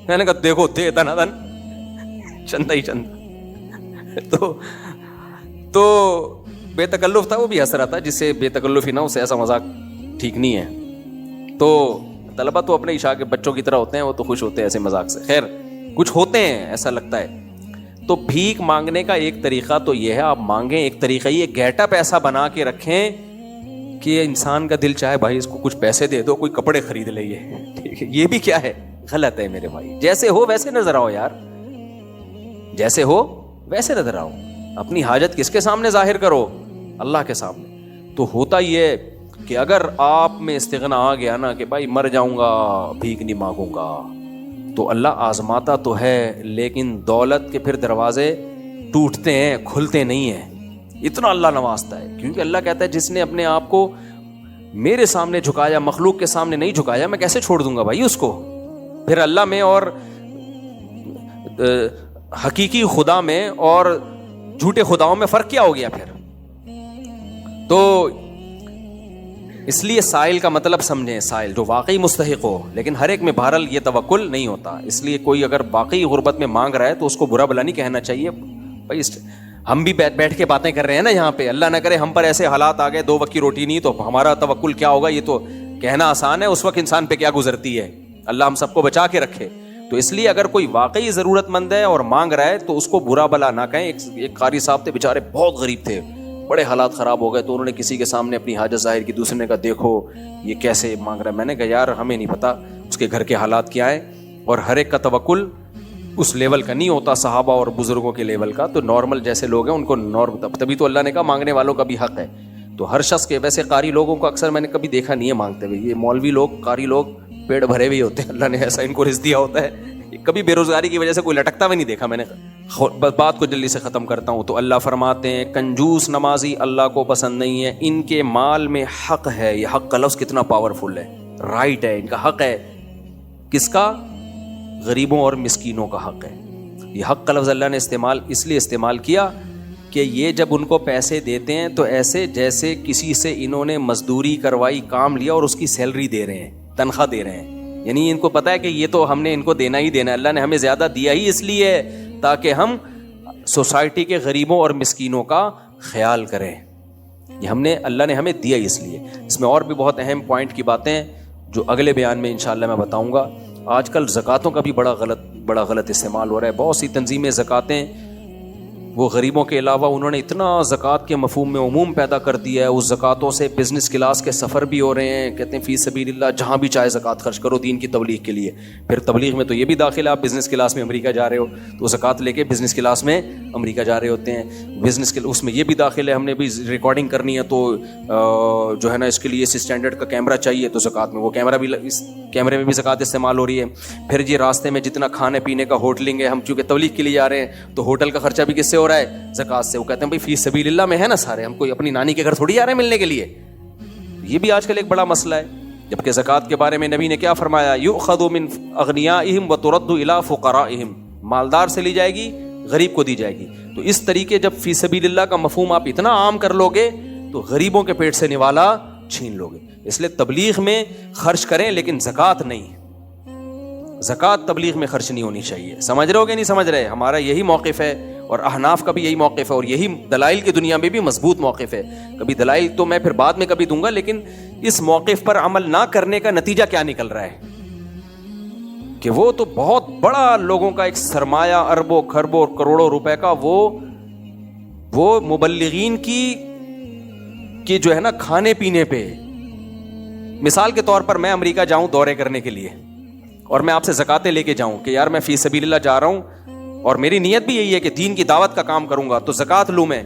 Speaker 2: میں نے کہا دیکھو دے دن دن چندہ ہی چندہ. تو بے تکلف تھا, وہ بھی ہنس رہا تھا. جس سے بے تکلف ہی نہ, اسے ایسا مذاق ٹھیک نہیں ہے. تو طلبہ تو اپنے عشاء کے بچوں کی طرح ہوتے ہیں, وہ تو خوش ہوتے ہیں ایسے مذاق سے. خیر کچھ ہوتے ہیں ایسا لگتا ہے. تو بھیک مانگنے کا ایک طریقہ تو یہ ہے, آپ مانگیں. ایک طریقہ یہ گیٹ اپ ایسا بنا کے رکھیں کہ انسان کا دل چاہے بھائی اس کو کچھ پیسے دے دو, کوئی کپڑے خرید لے. ٹھیک ہے, یہ بھی کیا ہے, غلط ہے میرے بھائی. جیسے ہو ویسے نظر آؤ یار, جیسے ہو ویسے نظر آؤ. اپنی حاجت کس کے سامنے ظاہر کرو؟ اللہ کے سامنے. تو ہوتا یہ کہ اگر آپ میں استغنا آ گیا نا کہ بھائی مر جاؤں گا, بھیک نہیں مانگوں گا, تو اللہ آزماتا تو ہے, لیکن دولت کے پھر دروازے ٹوٹتے ہیں, کھلتے نہیں ہیں. اتنا اللہ نوازتا ہے, کیونکہ اللہ کہتا ہے جس نے اپنے آپ کو میرے سامنے جھکایا, مخلوق کے سامنے نہیں جھکایا, میں کیسے چھوڑ دوں گا بھائی اس کو. پھر اللہ میں اور حقیقی خدا میں اور جھوٹے خداؤں میں فرق کیا ہو گیا پھر؟ تو اس لیے سائل کا مطلب سمجھیں, سائل جو واقعی مستحق ہو. لیکن ہر ایک میں بہرحال یہ توکل نہیں ہوتا. اس لیے کوئی اگر واقعی غربت میں مانگ رہا ہے تو اس کو برا بلا نہیں کہنا چاہیے. بھائی ہم بھی بیٹھ کے باتیں کر رہے ہیں نا یہاں پہ, اللہ نہ کرے ہم پر ایسے حالات آ گئے 2 وقت کی روٹی نہیں, تو ہمارا توکل کیا ہوگا؟ یہ تو کہنا آسان ہے, اس وقت انسان پہ کیا گزرتی ہے. اللہ ہم سب کو بچا کے رکھے. تو اس لیے اگر کوئی واقعی ضرورت مند ہے اور مانگ رہا ہے تو اس کو برا بلا نہ کہیں. ایک قاری صاحب تھے, بیچارے بہت غریب تھے, بڑے حالات خراب ہو گئے, تو انہوں نے کسی کے سامنے اپنی حاجت ظاہر کی. دوسرے نے کہا دیکھو یہ کیسے مانگ رہا ہے. میں نے کہا یار ہمیں نہیں پتا اس کے گھر کے حالات کیا ہیں, اور ہر ایک کا توکل اس لیول کا نہیں ہوتا, صحابہ اور بزرگوں کے لیول کا. تو نارمل جیسے لوگ ہیں ان کو تبھی تو اللہ نے کہا مانگنے والوں کا بھی حق ہے. تو ہر شخص کے, ویسے قاری لوگوں کو اکثر میں نے کبھی دیکھا نہیں ہے مانگتے ہوئے. یہ مولوی لوگ, قاری لوگ پیڑ بھرے ہوئے ہوتے ہیں, اللہ نے ایسا ان کو رزق دیا ہوتا ہے. کبھی بے روزگاری کی وجہ سے کوئی لٹکتا ہوئے نہیں دیکھا میں نے. بس بات کو جلدی سے ختم کرتا ہوں. تو اللہ فرماتے ہیں کنجوس نمازی اللہ کو پسند نہیں ہے, ان کے مال میں حق ہے. یہ حق کا لفظ کتنا پاورفل ہے, رائٹ ہے, ان کا حق ہے. کس کا؟ غریبوں اور مسکینوں کا حق ہے. یہ حق کا لفظ اللہ نے اس لیے استعمال کیا کہ یہ جب ان کو پیسے دیتے ہیں تو ایسے جیسے کسی سے انہوں نے مزدوری کروائی, کام لیا اور اس کی سیلری دے رہے ہیں, تنخواہ دے رہے ہیں. یعنی ان کو پتا ہے کہ یہ تو ہم نے ان کو دینا ہی دینا ہے, اللہ نے ہمیں زیادہ دیا ہی اس لیے تاکہ ہم سوسائٹی کے غریبوں اور مسکینوں کا خیال کریں. یہ ہم نے, اللہ نے ہمیں دیا اس لیے. اس میں اور بھی بہت اہم پوائنٹ کی باتیں ہیں جو اگلے بیان میں انشاءاللہ میں بتاؤں گا. آج کل زکاتوں کا بھی بڑا غلط استعمال ہو رہا ہے. بہت سی تنظیمیں زکاتیں, وہ غریبوں کے علاوہ انہوں نے اتنا زکوٰۃ کے مفہوم میں عموم پیدا کر دیا ہے. اس زکاتوں سے بزنس کلاس کے سفر بھی ہو رہے ہیں. کہتے ہیں فی سبیل اللہ جہاں بھی چاہے زکوٰۃ خرچ کرو دین کی تبلیغ کے لیے. پھر تبلیغ میں تو یہ بھی داخل ہے, آپ بزنس کلاس میں امریکہ جا رہے ہو تو زکوٰۃ لے کے بزنس کلاس میں امریکہ جا رہے ہوتے ہیں. بزنس اس میں یہ بھی داخل ہے, ہم نے بھی ریکارڈنگ کرنی ہے تو جو ہے نا اس کے لیے اسٹینڈرڈ کا کیمرہ چاہیے تو زکوٰۃ میں وہ کیمرہ بھی, اس کیمرے میں بھی زکوٰۃ استعمال ہو رہی ہے. پھر یہ راستے میں جتنا کھانے پینے کا ہوٹلنگ ہے, ہم چونکہ تبلیغ کے لیے جا رہے ہیں تو ہوٹل کا خرچہ بھی کس سے ہو رہا ہے؟ زکوٰۃ سے. وہ کہتے ہیں بھائی فی سبیل اللہ میں ہے نا سارے, ہم کوئی اپنی نانی کے گھر تھوڑی جا رہے ہیں ملنے کے لیے. یہ بھی آج کل ایک بڑا مسئلہ ہے. جبکہ زکوٰۃ کے بارے میں نبی نے کیا فرمایا؟ یؤخذ من اغنیائہم وترد الی فقرائہم, مالدار سے لی جائے گی غریب کو دی جائے گی. تو اس طریقے جب فی سبیل اللہ کا مفہوم آپ اتنا عام کر لو گے تو غریبوں کے پیٹ سے نوالا چھین لو گے. اس لیے تبلیغ میں خرچ کریں لیکن زکوٰۃ نہیں, زکوٰۃ تبلیغ میں خرچ نہیں ہونی چاہیے. سمجھ رہے ہو کہ نہیں سمجھ رہے؟ ہمارا یہی موقف ہے اور احناف کا بھی یہی موقف ہے, اور یہی دلائل کی دنیا میں بھی مضبوط موقف ہے. کبھی دلائل تو میں پھر بعد میں کبھی دوں گا, لیکن اس موقف پر عمل نہ کرنے کا نتیجہ کیا نکل رہا ہے کہ وہ تو بہت بڑا لوگوں کا ایک سرمایہ اربوں کھربوں اور کروڑوں روپے کا وہ مبلغین کی جو ہے نا کھانے پینے پہ. مثال کے طور پر میں امریکہ جاؤں دورے کرنے کے لیے اور میں آپ سے زکاتیں لے کے جاؤں کہ یار میں فی سبیل اللہ جا رہا ہوں اور میری نیت بھی یہی ہے کہ دین کی دعوت کا کام کروں گا, تو زکوٰۃ لوں میں.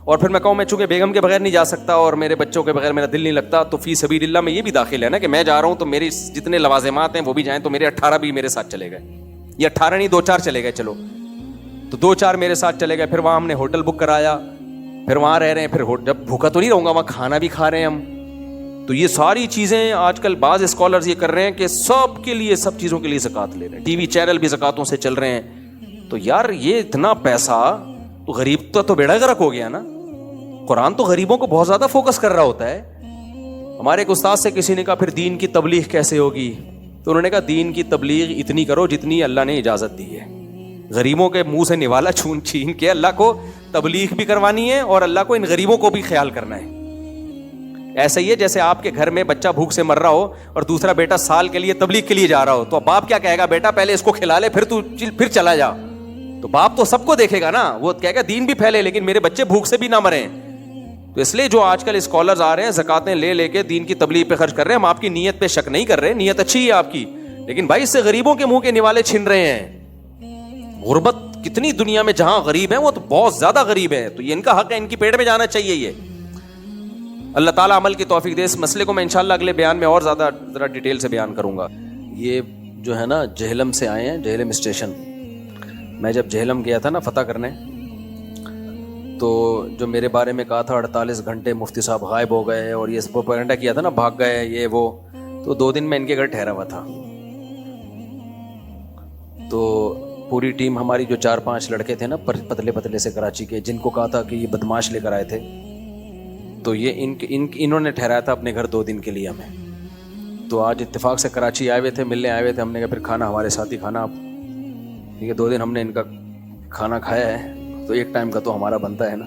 Speaker 2: اور پھر میں کہوں میں چونکہ بیگم کے بغیر نہیں جا سکتا اور میرے بچوں کے بغیر میرا دل نہیں لگتا, تو فی سبیل اللہ میں یہ بھی داخل ہے نا کہ میں جا رہا ہوں تو میری جتنے لوازمات ہیں وہ بھی جائیں, تو میرے 18 بھی میرے ساتھ چلے گئے, یا 18 نہیں 2-4 چلے گئے, چلو تو 2-4 میرے ساتھ چلے گئے. پھر وہاں ہم نے ہوٹل بک کرایا, پھر وہاں رہ رہے ہیں, پھر جب بھوکا تو نہیں رہوں گا, وہاں کھانا بھی کھا رہے ہیں ہم. تو یہ ساری چیزیں آج کل بعض اسکالرز یہ کر رہے ہیں کہ سب کے لیے سب چیزوں کے لیے زکوٰۃ لے رہے ہیں. ٹی وی چینل بھی زکوٰۃوں سے چل رہے ہیں. تو یار یہ اتنا پیسہ تو غریب تو بیڑا غرق ہو گیا نا. قرآن تو غریبوں کو بہت زیادہ فوکس کر رہا ہوتا ہے. ہمارے ایک استاد سے کسی نے کہا پھر دین کی تبلیغ کیسے ہوگی؟ تو انہوں نے کہا دین کی تبلیغ اتنی کرو جتنی اللہ نے اجازت دی ہے. غریبوں کے منہ سے نوالا چھین کے اللہ کو تبلیغ بھی کروانی ہے اور اللہ کو ان غریبوں کو بھی خیال کرنا ہے. ایسا ہی ہے جیسے آپ کے گھر میں بچہ بھوک سے مر رہا ہو اور دوسرا بیٹا سال کے لیے تبلیغ کے لیے جا رہا ہو, تو باپ کیا کہے گا؟ بیٹا پہلے اس کو کھلا لے پھر چلا جا. تو باپ تو سب کو دیکھے گا نا, وہ کہے گا دین بھی پھیلے لیکن میرے بچے بھوک سے بھی نہ مریں. تو اس لیے جو آج کل اسکالرز آ رہے ہیں زکاتیں لے کے دین کی تبلیغ پہ خرچ کر رہے ہیں, ہم آپ کی نیت پہ شک نہیں کر رہے, نیت اچھی ہے آپ کی, لیکن بھائی اس سے غریبوں کے منہ کے نوالے چھن رہے ہیں. غربت کتنی دنیا میں, جہاں غریب ہیں وہ تو بہت زیادہ غریب ہیں, تو یہ ان کا حق ہے, ان کی پیٹ میں جانا چاہیے. یہ اللہ تعالیٰ عمل کی توفیق دے. اس مسئلے کو میں انشاءاللہ اگلے بیان میں اور زیادہ ذرا ڈیٹیل سے بیان کروں گا. یہ جو ہے نا جہلم سے آئے ہیں, جہلم اسٹیشن. میں جب جہلم گیا تھا نا فتح کرنے, تو جو میرے بارے میں کہا تھا 48 گھنٹے مفتی صاحب غائب ہو گئے اور یہ پروپیگنڈا کیا تھا نا بھاگ گئے یہ وہ, تو 2 دن میں ان کے گھر ٹھہرا ہوا تھا. تو پوری ٹیم ہماری جو 4-5 لڑکے تھے نا پتلے سے کراچی کے, جن کو کہا تھا کہ یہ بدماش لے کر آئے تھے, تو یہ انہوں نے ٹھہرایا تھا اپنے گھر 2 دن کے لیے ہمیں. تو آج اتفاق سے کراچی آئے ہوئے تھے, ملنے آئے ہوئے تھے. ہم نے کہا پھر کھانا ہمارے ساتھ ہی کھانا آپ, ٹھیک ہے. 2 دن ہم نے ان کا کھانا کھایا ہے, تو ایک ٹائم کا تو ہمارا بنتا ہے نا.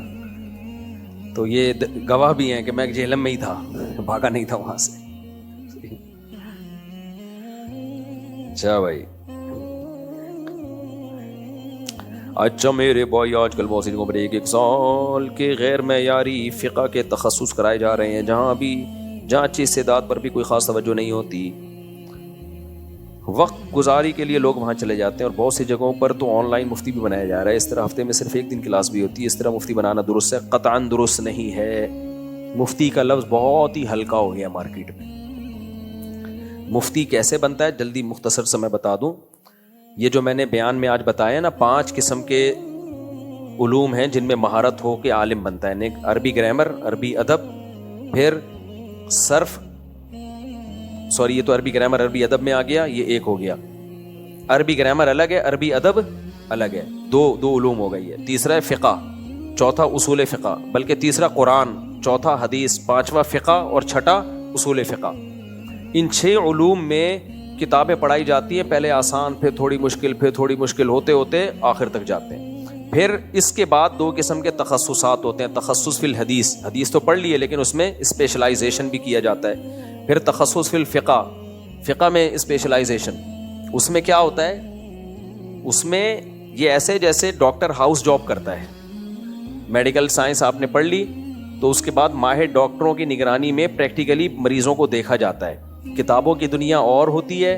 Speaker 2: تو یہ گواہ بھی ہیں کہ میں جہلم میں ہی تھا, بھاگا نہیں تھا وہاں سے. اچھا بھائی, اچھا میرے بھائی, آج کل بہت سی جگہوں پر 1 سال کے غیر معیاری فقہ کے تخصص کرائے جا رہے ہیں, جہاں اچھی استعداد پر بھی کوئی خاص توجہ نہیں ہوتی. وقت گزاری کے لیے لوگ وہاں چلے جاتے ہیں, اور بہت سی جگہوں پر تو آن لائن مفتی بھی بنایا جا رہا ہے. اس طرح ہفتے میں صرف 1 دن کلاس بھی ہوتی ہے. اس طرح مفتی بنانا درست ہے؟ قطعاً درست نہیں ہے. مفتی کا لفظ بہت ہی ہلکا ہو گیا مارکیٹ میں. مفتی کیسے بنتا ہے جلدی مختصر سے میں بتا دوں. یہ جو میں نے بیان میں آج بتایا نا 5 قسم کے علوم ہیں جن میں مہارت ہو کے عالم بنتا ہے. ایک عربی گرامر, عربی ادب, پھر صرف یہ تو عربی گرامر عربی ادب میں آ گیا, یہ ایک ہو گیا. عربی گرامر الگ ہے, عربی ادب الگ ہے, دو علوم ہو گئی ہے. تیسرا ہے فقہ, چوتھا اصول فقہ, بلکہ تیسرا قرآن, چوتھا حدیث, 5واں فقہ اور 6ٹھا اصول فقہ. ان 6 علوم میں کتابیں پڑھائی جاتی ہیں, پہلے آسان, پھر تھوڑی مشکل, پھر تھوڑی مشکل, ہوتے ہوتے آخر تک جاتے ہیں. پھر اس کے بعد 2 قسم کے تخصصات ہوتے ہیں. تخصص فی الحدیث, حدیث تو پڑھ لی ہے لیکن اس میں اسپیشلائزیشن بھی کیا جاتا ہے. پھر تخصص فی الفقہ, فقہ میں اسپیشلائزیشن. اس میں کیا ہوتا ہے, اس میں یہ ایسے جیسے ڈاکٹر ہاؤس جاب کرتا ہے. میڈیکل سائنس آپ نے پڑھ لی تو اس کے بعد ماہر ڈاکٹروں کی نگرانی میں پریکٹیکلی مریضوں کو دیکھا جاتا ہے. کتابوں کی دنیا اور ہوتی ہے,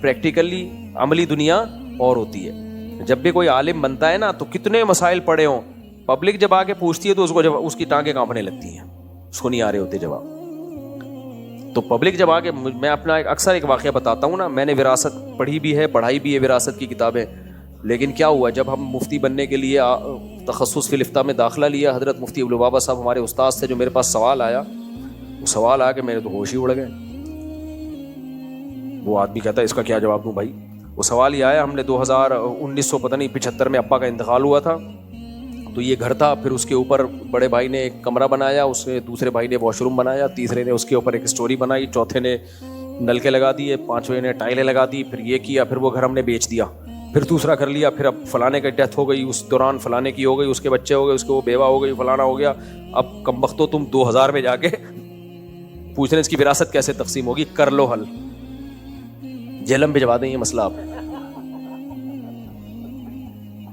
Speaker 2: پریکٹیکلی عملی دنیا اور ہوتی ہے. جب بھی کوئی عالم بنتا ہے نا تو کتنے مسائل پڑے ہوں, پبلک جب آ کے پوچھتی ہے تو اس کو جب اس کی ٹانگیں کانپنے لگتی ہیں, اس کو نہیں آ رہے ہوتے جواب. تو پبلک جب آ کے, میں اپنا اکثر ایک واقعہ بتاتا ہوں نا, میں نے وراثت پڑھی بھی ہے, پڑھائی بھی ہے وراثت کی کتابیں, لیکن کیا ہوا جب ہم مفتی بننے کے لیے تخصص فی الافتاء میں داخلہ لیا, حضرت مفتی ابوالبابا صاحب ہمارے استاد سے جو میرے پاس سوال آیا, وہ سوال آ کے میرے تو ہوش ہی اڑ گئے. وہ آدمی کہتا ہے اس کا کیا جواب دوں بھائی. وہ سوال یہ آیا, ہم نے 1975 میں ابا کا انتقال ہوا تھا, تو یہ گھر تھا, پھر اس کے اوپر بڑے بھائی نے ایک کمرہ بنایا, اس نے دوسرے بھائی نے واش روم بنایا, تیسرے نے اس کے اوپر ایک اسٹوری بنائی, چوتھے نے نلکے لگا دیے, پانچویں نے ٹائلیں لگا دی, پھر یہ کیا, پھر وہ گھر ہم نے بیچ دیا, پھر دوسرا کر لیا, پھر اب فلانے کی ڈیتھ ہو گئی, اس دوران فلانے کی ہو گئی, اس کے بچے ہو گئے, اس کے وہ بیوہ ہو گئی, فلانا ہو گیا. اب کم بختو تم 2000 میں جا کے پوچھ رہے ہیں اس کی وراثت کیسے تقسیم ہوگی, کر لو حل, جہلم بھجوا دیں یہ مسئلہ آپ.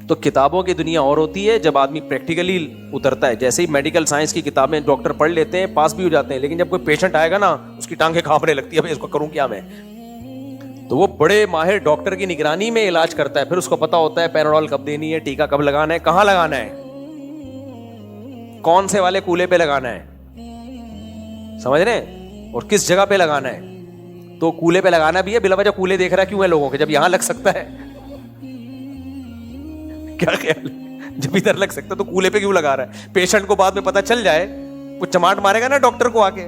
Speaker 2: تو کتابوں کی دنیا اور ہوتی ہے جب آدمی پریکٹیکلی اترتا ہے. جیسے ہی میڈیکل سائنس کی کتابیں ڈاکٹر پڑھ لیتے ہیں, پاس بھی ہو جاتے ہیں, لیکن جب کوئی پیشنٹ آئے گا نا اس کی ٹانگیں کانپنے لگتی ہے, بھائی اس کو کروں کیا میں. تو وہ بڑے ماہر ڈاکٹر کی نگرانی میں علاج کرتا ہے, پھر اس کو پتا ہوتا ہے پیراڈول کب دینی ہے, ٹیکا کب لگانا ہے, کہاں لگانا ہے, کون سے والے کولے پہ لگانا ہے, سمجھ رہے ہیں, اور کس جگہ پہ لگانا ہے. تو کولے پہ لگانا بھی ہے, بلا وجہ کولے دیکھ رہا ہے کیوں ہے لوگوں کے, جب یہاں لگ سکتا ہے. کیا خیال ہے, جب ادھر لگ سکتا تو کولے پہ کیوں لگا رہا ہے. پیشنٹ کو بعد میں پتا چل جائے, وہ چماٹ مارے گا نا ڈاکٹر کو آ کے.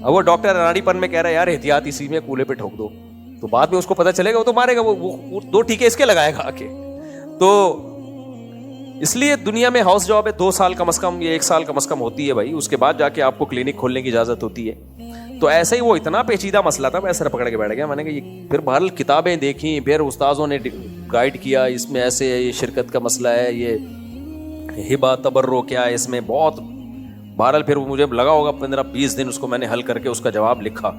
Speaker 2: اب وہ ڈاکٹر رانی پن میں کہہ رہا ہے یار احتیاط اسی میں کولے پہ ٹھوک دو, تو بعد میں اس کو پتا چلے گا, وہ تو مارے گا, وہ 2 ٹیکے اس کے لگائے گا آ کے. تو اس لیے دنیا میں ہاؤس جاب ہے 2 سال کم از کم یا 1 سال کم از کم ہوتی ہے بھائی, اس کے بعد جا کے آپ کو کلینک کھولنے کی اجازت ہوتی ہے. تو ایسے ہی وہ اتنا پیچیدہ مسئلہ تھا, میں سر پکڑ کے بیٹھ گیا, میں نے کہا یہ, پھر بہرحال کتابیں دیکھیں, پھر استاذوں نے گائیڈ کیا, اس میں ایسے یہ شرکت کا مسئلہ ہے, یہ ہبہ تبرع کیا ہے اس میں, بہت بہرحال پھر مجھے لگا ہوگا 15-20 دن اس کو میں نے حل کر کے اس کا جواب لکھا.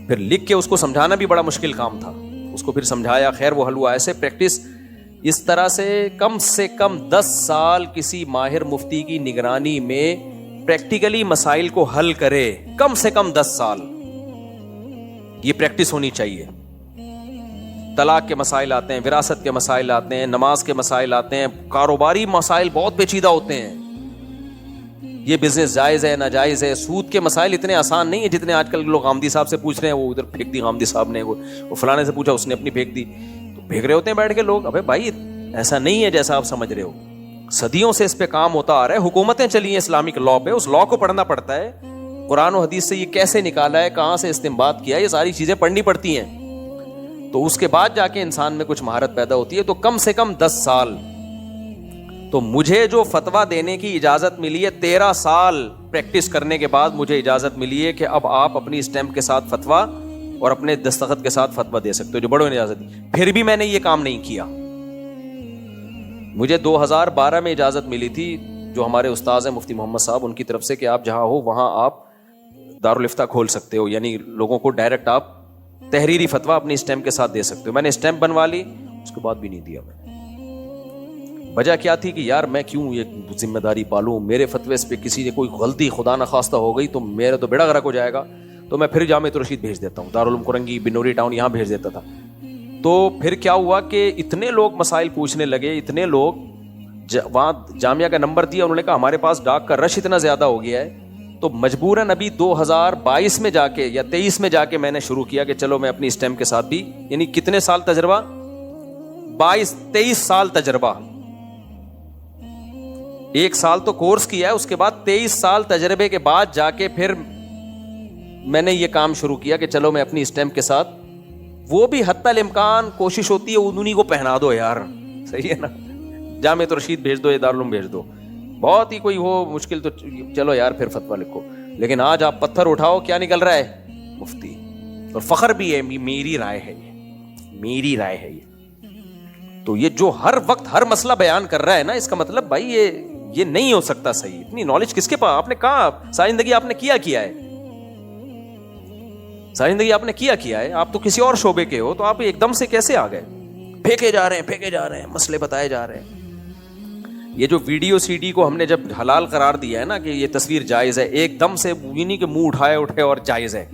Speaker 2: پھر لکھ کے اس کو سمجھانا بھی بڑا مشکل کام تھا, اس کو پھر سمجھایا, خیر وہ حل ہوا. ایسے پریکٹس اس طرح سے کم 10 سال کسی ماہر مفتی کی نگرانی میں پریکٹیکلی مسائل کو حل کرے, کم سے کم 10 سال, یہ پریکٹس ہونی چاہیے. طلاق کے مسائل آتے ہیں, وراثت کے مسائل آتے ہیں, نماز کے مسائل آتے ہیں, کاروباری مسائل بہت پیچیدہ ہوتے ہیں, یہ بزنس جائز ہے ناجائز ہے. سود کے مسائل اتنے آسان نہیں ہیں جتنے آج کل لوگ غامدی صاحب سے پوچھ رہے ہیں, وہ ادھر پھینک دی غامدی صاحب نے, وہ فلانے سے پوچھا اس نے اپنی پھینک دی, تو پھینک رہے ہوتے ہیں بیٹھ کے لوگ. ابے بھائی ایسا نہیں ہے جیسا آپ سمجھ رہے ہو, صدیوں سے اس پہ کام ہوتا آ رہا ہے, حکومتیں چلی ہیں اسلامک لا پہ, اس لا کو پڑھنا پڑتا ہے, قرآن و حدیث سے یہ کیسے نکالا ہے, کہاں سے استنباط کیا ہے, یہ ساری چیزیں پڑھنی پڑتی ہیں. تو اس کے بعد جا کے انسان میں کچھ مہارت پیدا ہوتی ہے. تو کم سے کم 10 سال. تو مجھے جو فتویٰ دینے کی اجازت ملی ہے 13 سال پریکٹس کرنے کے بعد مجھے اجازت ملی ہے کہ اب آپ اپنی اسٹیمپ کے ساتھ فتویٰ اور اپنے دستخط کے ساتھ فتویٰ دے سکتے ہو, جو بڑوں نے اجازت دی. پھر بھی میں نے یہ کام نہیں کیا. مجھے 2012 میں اجازت ملی تھی, جو ہمارے استاذ ہیں مفتی محمد صاحب, ان کی طرف سے کہ آپ جہاں ہو وہاں آپ دارالافتاء کھول سکتے ہو, یعنی لوگوں کو ڈائریکٹ آپ تحریری فتویٰ اپنی اسٹیمپ کے ساتھ دے سکتے ہو. میں نے اسٹیمپ بنوا لی, اس کے بعد بھی نہیں دیا. میں وجہ کیا تھی کہ یار میں کیوں یہ ذمہ داری پالوں, میرے فتوے پہ کسی نے کوئی غلطی خدا نخواستہ ہو گئی تو میرا تو بیڑا غرق ہو جائے گا. تو میں پھر جامعۃ الرشید بھیج دیتا ہوں, دارالعلوم کرنگی, بنوری ٹاؤن, یہاں بھیج دیتا تھا. تو پھر کیا ہوا کہ اتنے لوگ مسائل پوچھنے لگے, اتنے لوگ, وہاں جامعہ کا نمبر دیا, انہوں نے کہا ہمارے پاس ڈاک کا رش اتنا زیادہ ہو گیا ہے, تو مجبوراً ابھی 2022 میں جا کے یا 23 میں جا کے میں نے شروع کیا کہ چلو میں اپنی اسٹیمپ کے ساتھ بھی, یعنی کتنے سال تجربہ, 23 سال تجربہ, 1 سال تو کورس کیا ہے, اس کے بعد 23 سال تجربے کے بعد جا کے پھر میں نے یہ کام شروع کیا کہ چلو میں اپنی اسٹیمپ کے ساتھ, وہ بھی حتی الامکان کوشش ہوتی ہے انہی کو پہنا دو یار, صحیح ہے نا, جامعۃ الرشید بھیج دو یا دارالعلوم بھیج دو, بہت ہی کوئی ہو مشکل تو چلو یار پھر فتویٰ لکھو. لیکن آج آپ پتھر اٹھاؤ, کیا نکل رہا ہے, مفتی. اور فخر بھی ہے, میری رائے ہے یہ, میری رائے ہے یہ. تو یہ جو ہر وقت ہر مسئلہ بیان کر رہا ہے نا، اس کا مطلب بھائی یہ نہیں ہو سکتا صحیح. اتنی نالج کس کے پاس؟ آپ نے کہا ساری زندگی آپ نے کیا ہے، ساری زندگی آپ نے کیا ہے. آپ تو کسی اور شعبے کے ہو، تو آپ ایک دم سے کیسے آ گئے؟ پھینکے جا رہے ہیں مسئلے بتائے جا رہے ہیں. یہ جو ویڈیو سی ڈی کو ہم نے جب حلال قرار دیا ہے نا کہ یہ تصویر جائز ہے، ایک دم سے نہیں کہ منہ اٹھے اور جائز ہے.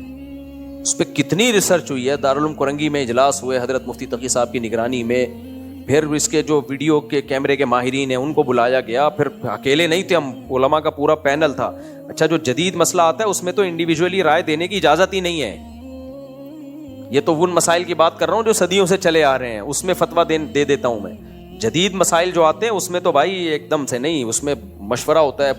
Speaker 2: اس پہ کتنی ریسرچ ہوئی ہے. دارالعلوم کرنگی میں اجلاس ہوئے حضرت مفتی تقی صاحب کی نگرانی میں. پھر اس کے جو ویڈیو کے کیمرے کے ماہرین ہیں ان کو بلایا گیا. پھر اکیلے نہیں تھے ہم، علماء کا پورا پینل تھا. اچھا جو جدید مسئلہ آتا ہے اس میں تو انڈیویجولی رائے دینے کی اجازت ہی نہیں ہے. یہ تو ان مسائل کی بات کر رہا ہوں جو صدیوں سے چلے آ رہے ہیں، اس میں فتویٰ دے دیتا ہوں میں. جدید مسائل جو آتے ہیں اس میں تو بھائی ایک دم سے نہیں، اس میں مشورہ ہوتا ہے،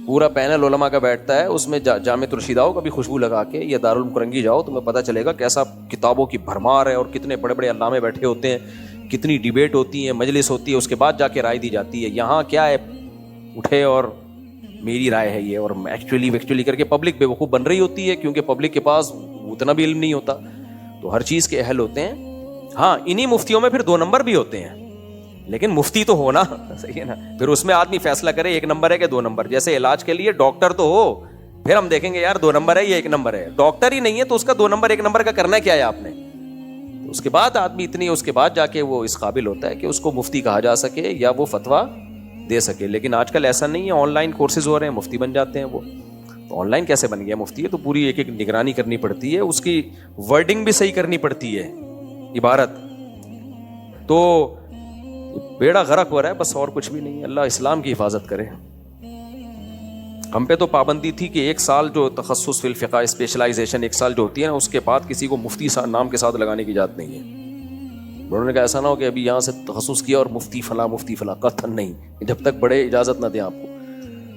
Speaker 2: پورا پینل علماء کا بیٹھتا ہے. اس میں جامعۃ الرشید آؤ کبھی خوشبو لگا کے، یا دارالعلوم کرنگی جاؤ، تمہیں پتہ چلے گا کیسا کتابوں کی بھرمار ہے اور کتنے بڑے بڑے علامے بیٹھے ہوتے ہیں، کتنی ڈیبیٹ ہوتی ہے، مجلس ہوتی ہے، اس کے بعد جا کے رائے دی جاتی ہے. یہاں کیا ہے، اٹھے اور میری رائے ہے یہ، اور ایکچولی کر کے پبلک بیوقوف بن رہی ہوتی ہے کیونکہ پبلک کے پاس اتنا بھی علم نہیں ہوتا. تو ہر چیز کے اہل ہوتے ہیں. ہاں انہی مفتیوں میں پھر 2 نمبر بھی ہوتے ہیں، لیکن مفتی تو ہونا صحیح ہے نا. پھر اس میں آدمی فیصلہ کرے 1 نمبر ہے کہ 2 نمبر. جیسے علاج کے لیے ڈاکٹر تو ہو، پھر ہم دیکھیں گے یار 2 نمبر ہے یا 1 نمبر ہے. ڈاکٹر ہی نہیں ہے تو اس کا 2 نمبر 1 نمبر کا کرنا کیا ہے آپ نے؟ اس کے بعد آدمی اس کے بعد جا کے وہ اس قابل ہوتا ہے کہ اس کو مفتی کہا جا سکے یا وہ فتویٰ دے سکے. لیکن آج کل ایسا نہیں ہے، آن لائن کورسز ہو رہے ہیں، مفتی بن جاتے ہیں وہ. تو آن لائن کیسے بن گیا مفتی؟ ہے تو پوری ایک نگرانی کرنی پڑتی ہے، اس کی ورڈنگ بھی صحیح کرنی پڑتی ہے، عبارت. تو بیڑا غرق ہو رہا ہے بس، اور کچھ بھی نہیں. اللہ اسلام کی حفاظت کرے. ہم پہ تو پابندی تھی کہ 1 سال جو تخصص فی الفقہ، اسپیشلائزیشن 1 سال جو ہوتی ہے نا، اس کے بعد کسی کو مفتی نام کے ساتھ لگانے کی اجازت نہیں ہے. انہوں نے کہا ایسا نہ ہو کہ ابھی یہاں سے تخصص کیا اور مفتی فلاں قطعاً نہیں، جب تک بڑے اجازت نہ دیں آپ کو.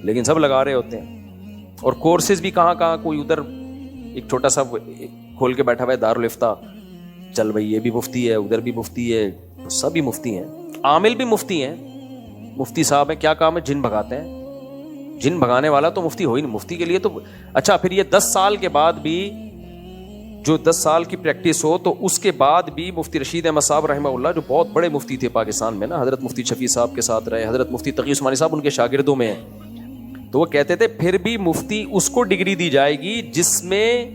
Speaker 2: لیکن سب لگا رہے ہوتے ہیں. اور کورسز بھی کہاں کوئی ادھر ایک چھوٹا سا کھول کے بیٹھا ہوا ہے دارالفتہ، چل بھائی یہ بھی مفتی ہے، ادھر بھی مفتی ہے، سبھی مفتی ہیں. عامل بھی مفتی ہیں، مفتی صاحب ہیں. کیا کام ہے؟ جن بھگاتے ہیں. جن بھگانے والا تو مفتی ہو ہی نہیں. مفتی کے لیے تو اچھا پھر یہ 10 سال کے بعد بھی جو 10 سال کی پریکٹس ہو، تو اس کے بعد بھی مفتی رشید احمد صاحب رحمہ اللہ جو بہت بڑے مفتی تھے پاکستان میں نا، حضرت مفتی شفیع صاحب کے ساتھ رہے، حضرت مفتی تقی عثمانی صاحب ان کے شاگردوں میں ہیں. تو وہ کہتے تھے پھر بھی مفتی اس کو ڈگری دی جائے گی جس میں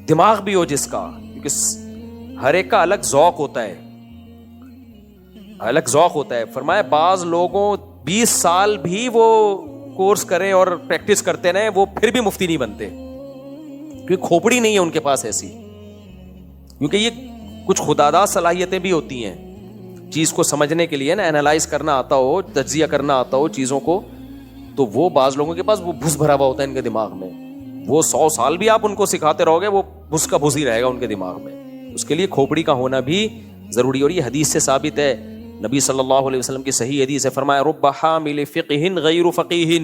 Speaker 2: دماغ بھی ہو جس کا، کیونکہ ہر ایک کا الگ ذوق ہوتا ہے، الگ ذوق ہوتا ہے. فرمایا بعض لوگوں 20 سال بھی وہ کورس کریں اور پریکٹس کرتے رہیں، وہ پھر بھی مفتی نہیں بنتے، کیونکہ کھوپڑی نہیں ہے ان کے پاس ایسی. کیونکہ یہ کچھ خداداد صلاحیتیں بھی ہوتی ہیں چیز کو سمجھنے کے لیے نا، اینالائز کرنا آتا ہو، تجزیہ کرنا آتا ہو چیزوں کو. تو وہ بعض لوگوں کے پاس وہ بھس بھرا ہوا ہوتا ہے ان کے دماغ میں. وہ 100 سال بھی آپ ان کو سکھاتے رہو گے، وہ بھس کا بھس ہی رہے گا ان کے دماغ میں. اس کے لیے کھوپڑی کا ہونا بھی ضروری. اور یہ حدیث سے ثابت ہے، نبی صلی اللہ علیہ وسلم کی صحیح حدیث ہے، فرمایا رب حامل فقہ غیر فقیہ،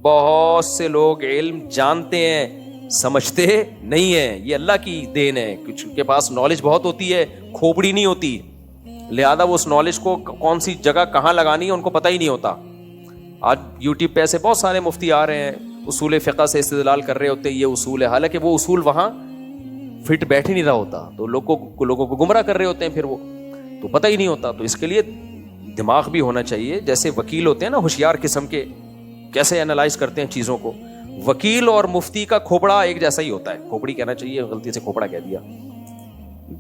Speaker 2: بہت سے لوگ علم جانتے ہیں سمجھتے نہیں ہیں. یہ اللہ کی دین ہے، کچھ کے پاس نالج بہت ہوتی ہے، کھوپڑی نہیں ہوتی، لہذا وہ اس نالج کو کون سی جگہ کہاں لگانی ہے ان کو پتہ ہی نہیں ہوتا. آج یوٹیوب پہ ایسے بہت سارے مفتی آ رہے ہیں، اصول فقہ سے استدلال کر رہے ہوتے ہیں، یہ اصول ہے، حالانکہ وہ اصول وہاں فٹ بیٹھ ہی نہیں رہا ہوتا. تو لوگوں کو گمراہ کر رہے ہوتے ہیں، پھر وہ تو پتہ ہی نہیں ہوتا. تو اس کے لیے دماغ بھی ہونا چاہیے. جیسے وکیل ہوتے ہیں نا ہوشیار قسم کے، کیسے اینالائز کرتے ہیں چیزوں کو. وکیل اور مفتی کا کھوپڑا ایک جیسا ہی ہوتا ہے. کھوپڑی کہنا چاہیے، غلطی سے کھوپڑا کہہ دیا.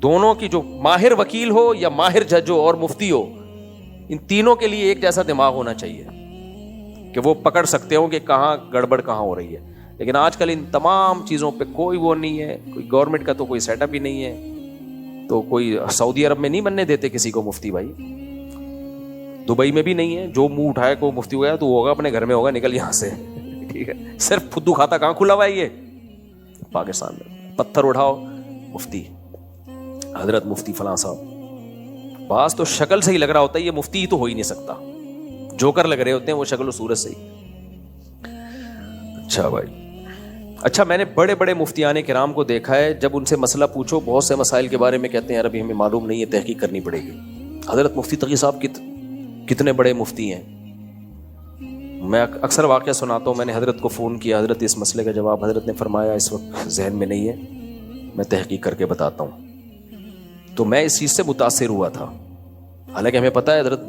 Speaker 2: دونوں کی جو ماہر وکیل ہو یا ماہر جج ہو اور مفتی ہو، ان تینوں کے لیے ایک جیسا دماغ ہونا چاہیے کہ وہ پکڑ سکتے ہوں کہ کہاں گڑبڑ کہاں ہو رہی ہے. لیکن آج کل ان تمام چیزوں پہ کوئی وہ نہیں ہے، کوئی گورنمنٹ کا تو کوئی سیٹ اپ ہی نہیں ہے. تو کوئی سعودی عرب میں نہیں بننے دیتے کسی کو مفتی، بھائی دبئی میں بھی نہیں ہے. جو منہ اٹھائے کو مفتی ہو گیا تو وہ ہوگا اپنے گھر میں ہوگا، نکل یہاں سے. ٹھیک ہے، صرف پھدو کھاتا کہاں کھلا ہوا ہے یہ پاکستان میں. پتھر اٹھاؤ مفتی، حضرت مفتی فلاں صاحب. بعض تو شکل سے ہی لگ رہا ہوتا ہے یہ مفتی ہی تو ہو ہی نہیں سکتا، جوکر لگ رہے ہوتے ہیں وہ شکل و صورت سے ہی. اچھا بھائی، اچھا میں نے بڑے بڑے مفتیان کرام کو دیکھا ہے، جب ان سے مسئلہ پوچھو بہت سے مسائل کے بارے میں کہتے ہیں یار ابھی ہمیں معلوم نہیں ہے، تحقیق کرنی پڑے گی. حضرت مفتی تقی صاحب کتنے بڑے مفتی ہیں. میں اکثر واقعہ سناتا ہوں. میں نے حضرت کو فون کیا، حضرت اس مسئلے کا جواب، حضرت نے فرمایا اس وقت ذہن میں نہیں ہے، میں تحقیق کر کے بتاتا ہوں. تو میں اس چیز سے متاثر ہوا تھا حالانکہ ہمیں پتہ ہے حضرت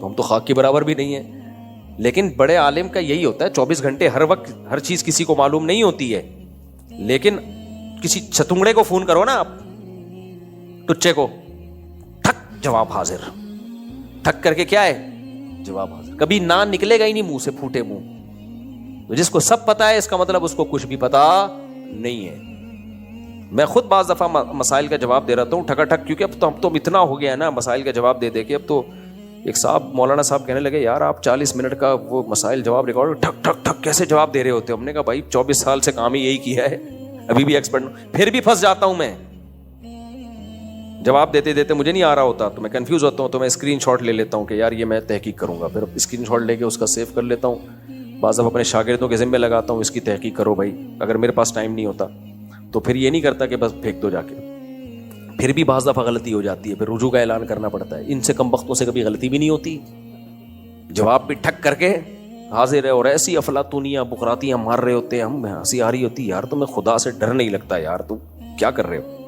Speaker 2: ہم تو خاک کے برابر بھی نہیں ہیں، لیکن بڑے عالم کا یہی ہوتا ہے 24 گھنٹے ہر وقت ہر چیز کسی کو معلوم نہیں ہوتی ہے، لیکن کسی چھتنگڑے کو فون کرو نا آپ، ٹچے کو، ٹھک جواب حاضر، ٹھک کر کے کیا ہے جواب حاضر، کبھی نہ نکلے گا ہی نہیں منہ سے، پھوٹے منہ۔ تو جس کو سب پتا ہے اس کا مطلب اس کو کچھ بھی پتا نہیں ہے۔ میں خود بعض دفعہ مسائل کا جواب دے رہتا ہوں ٹھکا ٹھک، کیونکہ اب تو اتنا ہو گیا ہے نا مسائل کا جواب دے دے کے، اب تو ایک صاحب مولانا صاحب کہنے لگے یار آپ 40 منٹ کا وہ مسائل جواب ریکارڈ ٹھک ٹھک ٹھک کیسے جواب دے رہے ہوتے ہو؟ ہم نے کہا بھائی 24 سال سے کام ہی یہی کیا ہے، ابھی بھی ایکسپرٹ، پھر بھی پھنس جاتا ہوں میں، جواب دیتے دیتے مجھے نہیں آ رہا ہوتا تو میں کنفیوز ہوتا ہوں، تو میں اسکرین شاٹ لے لیتا ہوں کہ یار یہ میں تحقیق کروں گا، پھر اسکرین شاٹ لے کے اس کا سیو کر لیتا ہوں، بعض اب اپنے شاگردوں کے ذمہ لگاتا ہوں اس کی تحقیق کرو بھائی، اگر میرے پاس ٹائم نہیں ہوتا تو پھر یہ نہیں کرتا کہ بس پھینک دو جا کے، پھر بھی بعض دفعہ غلطی ہو جاتی ہے، پھر رجوع کا اعلان کرنا پڑتا ہے۔ ان سے کم بختوں سے کبھی غلطی بھی نہیں ہوتی، جواب بھی ٹھک کر کے حاضر ہے، اور ایسی افلاطونیاں بقراتیاں مار رہے ہوتے ہیں، ہم ہنسی آ رہی ہوتی یار تمہیں خدا سے ڈر نہیں لگتا یار، تم کیا کر رہے ہو؟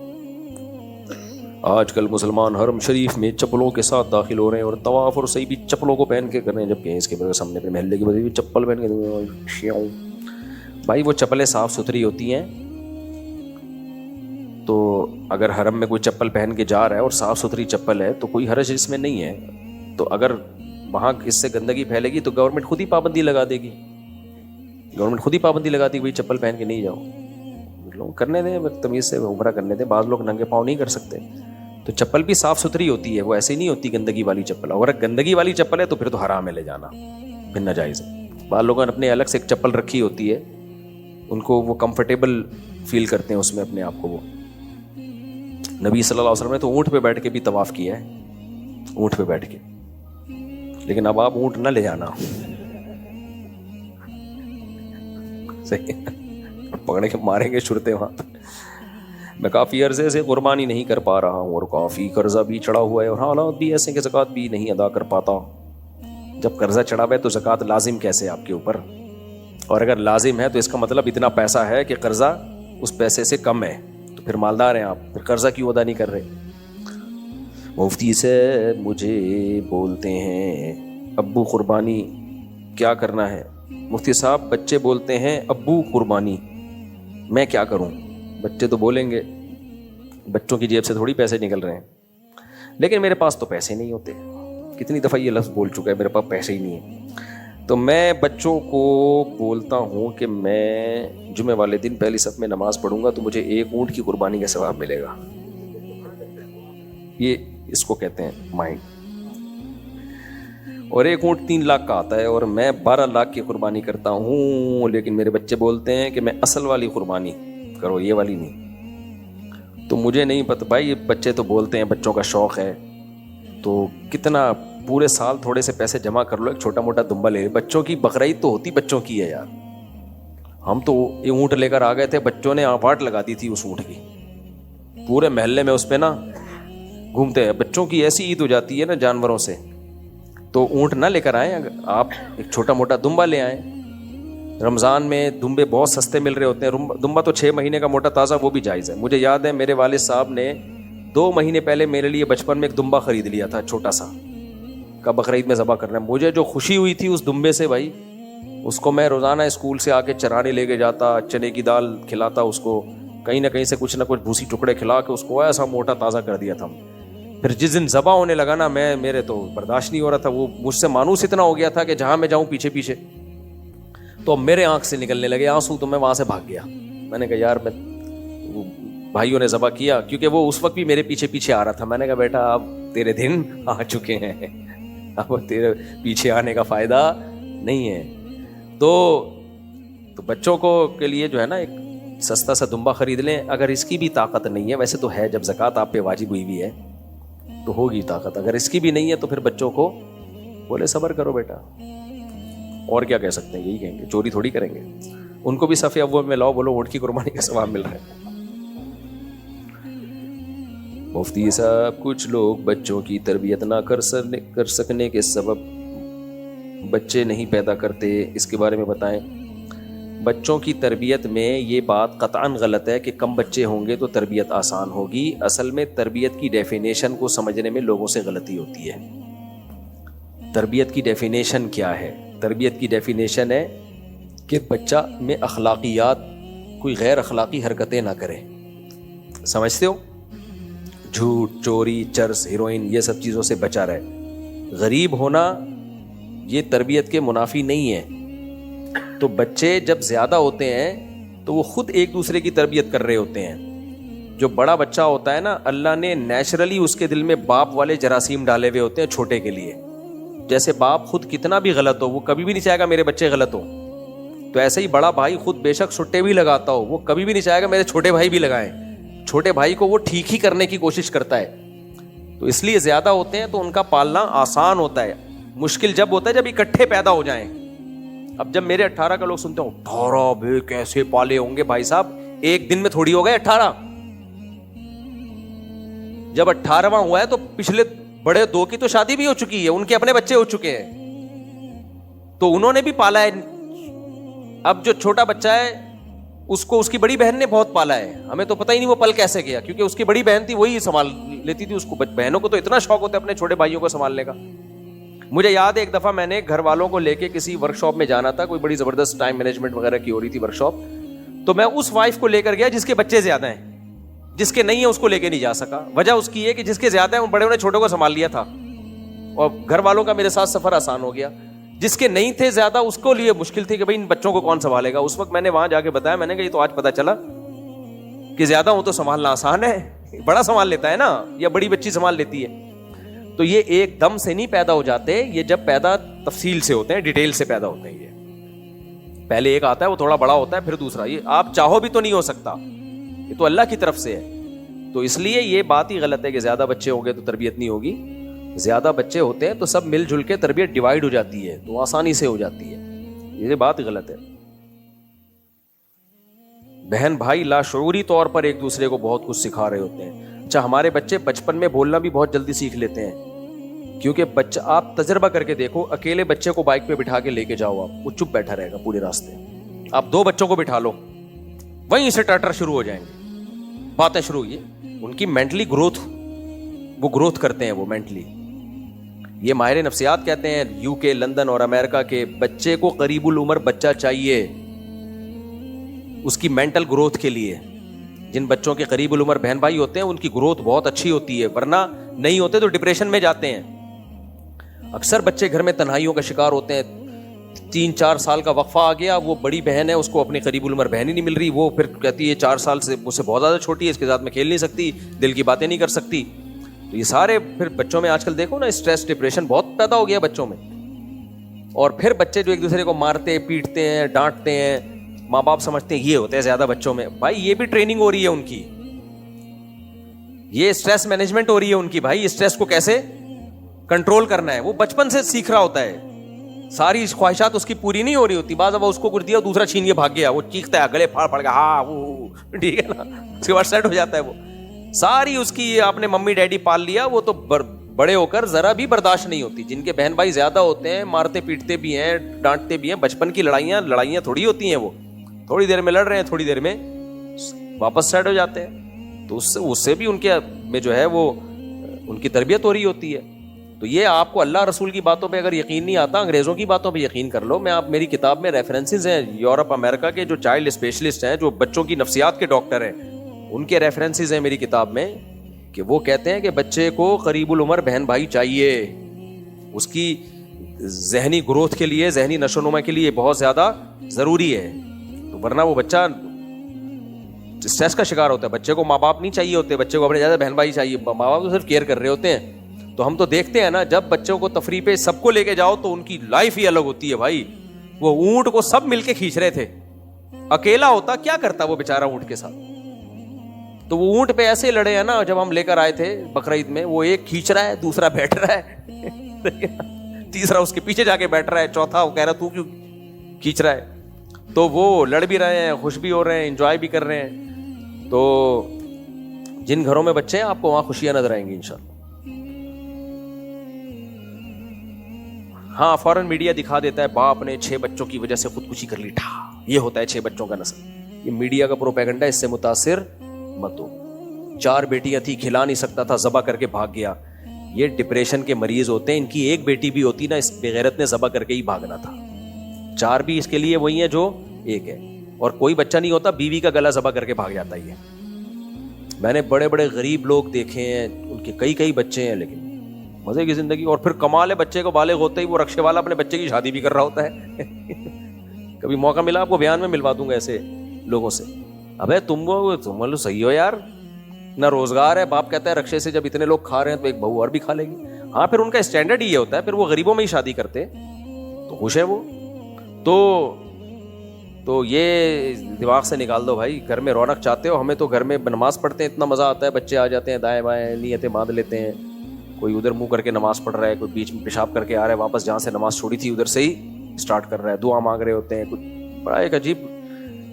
Speaker 2: آج کل مسلمان حرم شریف میں چپلوں کے ساتھ داخل ہو رہے ہیں، اور طواف اور صحیح بھی چپلوں کو پہن کے کر رہے ہیں، جبکہ اس کے سامنے پہ محلے کی وجہ بھی چپل پہن کے، بھائی وہ چپلیں صاف ستھری ہوتی ہیں، تو اگر حرم میں کوئی چپل پہن کے جا رہا ہے اور صاف ستھری چپل ہے تو کوئی حرج اس میں نہیں ہے، تو اگر وہاں اس سے گندگی پھیلے گی تو گورنمنٹ خود ہی پابندی لگا دے گی، گورنمنٹ خود ہی پابندی لگا دی بھائی چپل پہن کے نہیں جاؤ، لوگ کرنے دیں تمیز سے عمرہ کرنے دیں، بعض لوگ ننگے پاؤں نہیں کر سکتے، تو چپل بھی صاف ستھری ہوتی ہے، وہ ایسی نہیں ہوتی گندگی والی چپل، اور اگر گندگی والی چپل ہے تو پھر تو حرام ہے لے جانا، پھر ناجائز ہے۔ بعض لوگوں نے اپنے الگ سے ایک چپل رکھی ہوتی ہے، ان کو وہ کمفرٹیبل فیل کرتے ہیں اس میں اپنے آپ کو۔ وہ نبی صلی اللہ علیہ وسلم نے تو اونٹ پہ بیٹھ کے بھی طواف کیا ہے، اونٹ پہ بیٹھ کے، لیکن اب آپ اونٹ نہ لے جانا، صحیح پکڑے کے ماریں گے شرطے وہاں۔ میں کافی عرصے سے قربانی نہیں کر پا رہا ہوں، اور کافی قرضہ بھی چڑھا ہوا ہے، اور حالات بھی ایسے کہ زکوٰۃ بھی نہیں ادا کر پاتا۔ جب قرضہ چڑھا ہوا ہے تو زکوٰۃ لازم کیسے آپ کے اوپر؟ اور اگر لازم ہے تو اس کا مطلب اتنا پیسہ ہے کہ قرضہ اس پیسے سے کم ہے، تو پھر مالدار ہیں آپ، پھر قرضہ کیوں ادا نہیں کر رہے؟ مفتی سے مجھے بولتے ہیں ابو قربانی کیا کرنا ہے؟ مفتی صاحب بچے بولتے ہیں ابو قربانی، میں کیا کروں؟ بچے تو بولیں گے، بچوں کی جیب سے تھوڑی پیسے نکل رہے ہیں، لیکن میرے پاس تو پیسے نہیں ہوتے، کتنی دفعہ یہ لفظ بول چکا ہے میرے پاس پیسے ہی نہیں ہیں، تو میں بچوں کو بولتا ہوں کہ میں جمعے والے دن پہلی صف میں نماز پڑھوں گا تو مجھے ایک اونٹ کی قربانی کا ثواب ملے گا، یہ اس کو کہتے ہیں مائنڈ، اور ایک اونٹ 3 لاکھ کا آتا ہے، اور میں 12 لاکھ کی قربانی کرتا ہوں، لیکن میرے بچے بولتے ہیں کہ میں اصل والی قربانی کرو، یہ والی نہیں۔ تو مجھے نہیں پتہ بھائی، بچے تو بولتے ہیں، بچوں کا شوق ہے، تو کتنا پورے سال تھوڑے سے پیسے جمع کر لو، ایک چھوٹا موٹا دمبا لے، بچوں کی بقرعید تو ہوتی بچوں کی ہے یار، ہم تو یہ اونٹ لے کر آ گئے تھے، بچوں نے آپاٹ لگا دی تھی اس اونٹ کی، پورے محلے میں اس پہ نا گھومتے ہیں، بچوں کی ایسی عید ہو جاتی ہے نا جانوروں سے، تو اونٹ نہ لے کر آئیں، آپ ایک چھوٹا موٹا دمبا لے آئیں، رمضان میں دمبے بہت سستے مل رہے ہوتے ہیں، دمبا تو 6 مہینے کا موٹا تازہ وہ بھی جائز ہے۔ مجھے یاد ہے میرے والد صاحب نے 2 مہینے پہلے میرے لیے بچپن میں ایک دمبا خرید لیا تھا چھوٹا سا، کا بقرعید میں ذبح کرنا ہے، مجھے جو خوشی ہوئی تھی اس دمبے سے بھائی، اس کو میں روزانہ اسکول سے آ کے چرانے لے کے جاتا، چنے کی دال کھلاتا اس کو، کہیں نہ کہیں سے کچھ نہ کچھ بھوسی ٹکڑے کھلا کے اس کو ایسا موٹا تازہ کر دیا تھا۔ پھر جس دن ذبح ہونے لگا نا، میرے تو برداشت نہیں ہو رہا تھا، وہ مجھ سے مانوس اتنا ہو گیا تھا کہ جہاں میں جاؤں پیچھے پیچھے، تو میرے آنکھ سے نکلنے لگے آنسو، تو میں وہاں سے بھاگ گیا، میں نے کہا یار میں بھائیوں نے ذبح کیا، کیونکہ وہ اس وقت بھی میرے پیچھے پیچھے آ رہا تھا، میں نے کہا بیٹا اب تیرے دن آ چکے ہیں، اب تیرے پیچھے آنے کا فائدہ نہیں ہے۔ تو بچوں کو کے لیے جو ہے نا ایک سستا سا دمبا خرید لیں، اگر اس کی بھی طاقت نہیں ہے، ویسے تو ہے، جب زکوٰۃ آپ پہ واجب ہوئی بھی ہے تو ہوگی طاقت، اگر اس کی بھی نہیں ہے تو پھر بچوں کو بولے صبر کرو بیٹا، اور کیا کہہ سکتے ہیں، یہی کہیں گے، چوری تھوڑی کریں گے، ان کو بھی صف اول میں لاؤ، بولو اونٹ کی قربانی کا ثواب مل رہا ہے۔ مفتی صاحب کچھ لوگ بچوں کی تربیت نہ کر سکنے کے سبب بچے نہیں پیدا کرتے، اس کے بارے میں بتائیں۔ بچوں کی تربیت میں یہ بات قطعاً غلط ہے کہ کم بچے ہوں گے تو تربیت آسان ہوگی. اصل میں تربیت کی ڈیفینیشن کو سمجھنے میں لوگوں سے غلطی ہوتی ہے. تربیت کی ڈیفینیشن کیا ہے؟ تربیت کی ڈیفینیشن ہے کہ بچہ میں اخلاقیات، کوئی غیر اخلاقی حرکتیں نہ کرے. سمجھتے ہو؟ جھوٹ، چوری، چرس، ہیروئن، یہ سب چیزوں سے بچا رہے. غریب ہونا یہ تربیت کے منافی نہیں ہے. تو بچے جب زیادہ ہوتے ہیں تو وہ خود ایک دوسرے کی تربیت کر رہے ہوتے ہیں. جو بڑا بچہ ہوتا ہے نا، اللہ نے نیچرلی اس کے دل میں باپ والے جراثیم ڈالے ہوئے ہوتے ہیں چھوٹے کے لیے. جیسے باپ خود کتنا بھی غلط ہو، وہ کبھی بھی نہیں چاہے گا میرے بچے غلط ہوں، تو ایسے ہی بڑا بھائی خود بے شک سٹے بھی لگاتا ہو، وہ کبھی بھی نہیں چاہے گا میرے چھوٹے بھائی بھی لگائیں. چھوٹے بھائی کو وہ ٹھیک ہی کرنے کی کوشش کرتا ہے. تو اس لیے زیادہ ہوتے ہیں تو ان کا پالنا آسان ہوتا ہے. مشکل جب ہوتا ہے جب اکٹھے پیدا ہو جائیں. اب جب میرے 18 کا لوگ سنتے ہوں 18 بے کیسے پالے ہوں گے بھائی صاحب، ایک دن میں تھوڑی ہو گئے 18. جب 18واں ہوا ہے تو پچھلے بڑے 2 کی تو شادی بھی ہو چکی ہے، ان کے اپنے بچے ہو چکے ہیں، تو انہوں نے بھی پالا ہے. اب جو چھوٹا بچہ ہے اس کو اس کی بڑی بہن نے بہت پالا ہے. ہمیں تو پتہ ہی نہیں وہ پل کیسے گیا، کیونکہ اس کی بڑی بہن تھی وہی سنبھال لیتی تھی اس کو. بہنوں کو تو اتنا شوق ہوتا ہے اپنے چھوٹے بھائیوں کو سنبھالنے کا. مجھے یاد ہے ایک دفعہ میں نے گھر والوں کو لے کے کسی ورک شاپ میں جانا تھا، کوئی بڑی زبردست ٹائم مینجمنٹ وغیرہ کی ہو رہی تھی ورک شاپ. تو میں اس وائف کو لے کر گیا جس کے بچے زیادہ ہیں، جس کے نہیں ہیں اس کو لے کے نہیں جا سکا. وجہ اس کی ہے کہ جس کے زیادہ ہیں ان بڑے نے چھوٹوں کو سنبھال لیا تھا اور گھر والوں کا میرے ساتھ سفر آسان ہو گیا. جس کے نہیں تھے زیادہ اس کو لیے مشکل تھی کہ بھائی ان بچوں کو کون سنبھالے گا. اس وقت میں نے وہاں جا کے بتایا، میں نے کہا یہ تو آج پتا چلا کہ زیادہ ہوں تو سنبھالنا آسان ہے، بڑا سنبھال لیتا ہے نا، یا بڑی بچی سنبھال لیتی ہے. تو یہ ایک دم سے نہیں پیدا ہو جاتے، یہ جب پیدا تفصیل سے ہوتے ہیں، ڈیٹیل سے پیدا ہوتے ہیں. یہ پہلے ایک آتا ہے وہ تھوڑا بڑا ہوتا ہے، پھر دوسرا. یہ آپ چاہو بھی تو نہیں ہو سکتا، یہ تو اللہ کی طرف سے ہے. تو اس لیے یہ بات ہی غلط ہے کہ زیادہ بچے ہوں گے تو تربیت نہیں ہوگی. زیادہ بچے ہوتے ہیں تو سب مل جل کے تربیت ڈیوائیڈ ہو جاتی ہے، تو آسانی سے ہو جاتی ہے. یہ بات غلط ہے. بہن بھائی لاشعوری طور پر ایک دوسرے کو بہت کچھ سکھا رہے ہوتے ہیں. اچھا، ہمارے بچے بچپن میں بولنا بھی بہت جلدی سیکھ لیتے ہیں، کیونکہ بچہ، آپ تجربہ کر کے دیکھو، اکیلے بچے کو بائک پہ بٹھا کے لے کے جاؤ آپ، وہ چپ بیٹھا رہے گا پورے راستے. آپ 2 بچوں کو بٹھا لو، وہیں سے ٹرٹر شروع ہو جائیں گے، باتیں شروع ہوئی. ان کی مینٹلی گروتھ، وہ گروتھ کرتے ہیں وہ مینٹلی. یہ ماہر نفسیات کہتے ہیں UK، لندن اور امریکہ کے، بچے کو قریب العمر بچہ چاہیے اس کی مینٹل گروتھ کے لیے. جن بچوں کے قریب العمر بہن بھائی ہوتے ہیں ان کی گروتھ بہت اچھی ہوتی ہے، ورنہ نہیں ہوتے تو ڈپریشن میں جاتے ہیں. اکثر بچے گھر میں تنہائیوں کا شکار ہوتے ہیں. 3-4 سال کا وقفہ آ گیا، وہ بڑی بہن ہے، اس کو اپنی قریب العمر بہن ہی نہیں مل رہی. وہ پھر کہتی ہے 4 سال سے مجھ سے بہت زیادہ چھوٹی ہے، اس کے ساتھ میں کھیل نہیں سکتی، دل کی باتیں نہیں کر سکتی. تو یہ سارے پھر بچوں میں آج کل دیکھو نا، اسٹریس، ڈپریشن بہت پیدا ہو گیا بچوں میں. اور پھر بچے جو ایک دوسرے کو مارتے پیٹتے ہیں، ڈانٹتے ہیں، ماں باپ سمجھتے ہیں یہ ہوتے ہیں زیادہ بچوں میں. بھائی یہ بھی ٹریننگ ہو رہی ہے ان کی، یہ اسٹریس مینجمنٹ ہو رہی ہے ان کی. بھائی اسٹریس کو کیسے کنٹرول کرنا ہے وہ بچپن سے سیکھ رہا ہوتا ہے. ساری خواہشات اس کی پوری نہیں ہو رہی ہوتی. بعض اب اس کو کچھ دیا دوسرا چھین کے بھاگ گیا، وہ چیختا ہے، گلے پھاڑ پھاڑ کے ہاں وہ ٹھیک ہے نا، اس کے بعد سیٹ ہو جاتا ہے. وہ ساری اس کی آپ نے ممی ڈیڈی پال لیا، وہ تو بڑے ہو کر ذرا بھی برداشت نہیں ہوتی. جن کے بہن بھائی زیادہ ہوتے ہیں، مارتے پیٹتے بھی ہیں، ڈانٹتے بھی ہیں. بچپن کی لڑائیاں تھوڑی ہوتی ہیں، وہ تھوڑی دیر میں لڑ رہے ہیں، تھوڑی دیر میں واپس سیٹ ہو جاتے ہیں. تو اس سے بھی ان کے میں جو ہے وہ ان کی تربیت ہو رہی ہوتی ہے. تو یہ آپ کو اللہ رسول کی باتوں پہ اگر یقین نہیں آتا، انگریزوں کی باتوں پہ یقین کر لو. میں آپ، میری کتاب میں ریفرنسز ہیں یورپ امریکہ کے جو چائلڈ اسپیشلسٹ ہیں، جو بچوں کی نفسیات کے ڈاکٹر ہیں، ان کے ریفرنسز ہیں میری کتاب میں، کہ وہ کہتے ہیں کہ بچے کو قریب العمر بہن بھائی چاہیے، اس کی ذہنی گروتھ کے لیے، ذہنی نشو و نما کے لیے بہت زیادہ ضروری ہے. تو ورنہ وہ بچہ اسٹریس کا شکار ہوتا ہے. بچے کو ماں باپ نہیں چاہیے ہوتے، بچے کو اپنے زیادہ بہن بھائی چاہیے. ماں باپ تو صرف کیئر کر رہے ہوتے ہیں. تو ہم تو دیکھتے ہیں نا، جب بچوں کو تفریح پہ سب کو لے کے جاؤ تو ان کی لائف ہی الگ ہوتی ہے. بھائی وہ اونٹ کو سب مل کے کھینچ رہے تھے، اکیلا ہوتا کیا کرتا وہ بیچارہ اونٹ کے ساتھ. تو وہ اونٹ پہ ایسے لڑے ہیں نا، جب ہم لے کر آئے تھے بقرعید میں، وہ ایک کھینچ رہا ہے، دوسرا بیٹھ رہا ہے، تیسرا اس کے پیچھے جا کے بیٹھ رہا ہے، چوتھا وہ کہہ رہا تو کیوں کھینچ رہا ہے. تو وہ لڑ بھی رہے ہیں، خوش بھی ہو رہے ہیں، انجوائے بھی کر رہے ہیں. تو جن گھروں میں بچے ہیں آپ کو وہاں خوشیاں نظر آئیں گی انشاءاللہ. ہاں فوراً میڈیا دکھا دیتا ہے باپ نے 6 بچوں کی وجہ سے خودکشی کر لی، ٹھا یہ ہوتا ہے 6 بچوں کا نسل. یہ میڈیا کا پروپیگنڈا, اس سے متاثر مت ہو. 4 بیٹیاں تھی, کھلا نہیں سکتا تھا, ذبح کر کے بھاگ گیا. یہ ڈپریشن کے مریض ہوتے ہیں. ان کی ایک بیٹی بھی ہوتی نا, اس بغیرت نے ذبح کر کے ہی بھاگنا تھا. 4 بھی اس کے لیے وہی ہیں جو ایک ہے. اور کوئی بچہ نہیں ہوتا, بیوی کا گلا ذبح کر کے بھاگ جاتا ہے. میں نے بڑے بڑے غریب لوگ دیکھے ہیں, ان کے کئی بچے ہیں, لیکن مزے کی زندگی. اور پھر کمال ہے, بچے کو بالغ ہوتے ہی وہ رکشے والا اپنے بچے کی شادی بھی کر رہا ہوتا ہے. کبھی موقع ملا آپ کو بیان میں ملوا دوں گا ایسے لوگوں سے. ابے تم لو صحیح ہو یار, نہ روزگار ہے, باپ کہتا ہے رکشے سے جب اتنے لوگ کھا رہے ہیں تو ایک بہو اور بھی کھا لے گی. ہاں پھر ان کا اسٹینڈرڈ یہ ہوتا ہے, پھر وہ غریبوں میں ہی شادی کرتے تو خوش ہے وہ. تو یہ دماغ سے نکال دو بھائی. گھر میں رونق چاہتے ہو, ہمیں تو گھر میں نماز پڑھتے ہیں اتنا مزہ آتا ہے, بچے آ جاتے ہیں دائیں بائیں نیتیں باندھ لیتے ہیں, کوئی ادھر منہ کر کے نماز پڑھ رہا ہے, کوئی بیچ میں پیشاب کر کے آ رہا ہے, واپس جہاں سے نماز چھوڑی تھی ادھر سے ہی اسٹارٹ کر رہا ہے, دعا مانگ رہے ہوتے ہیں. کچھ بڑا ایک عجیب.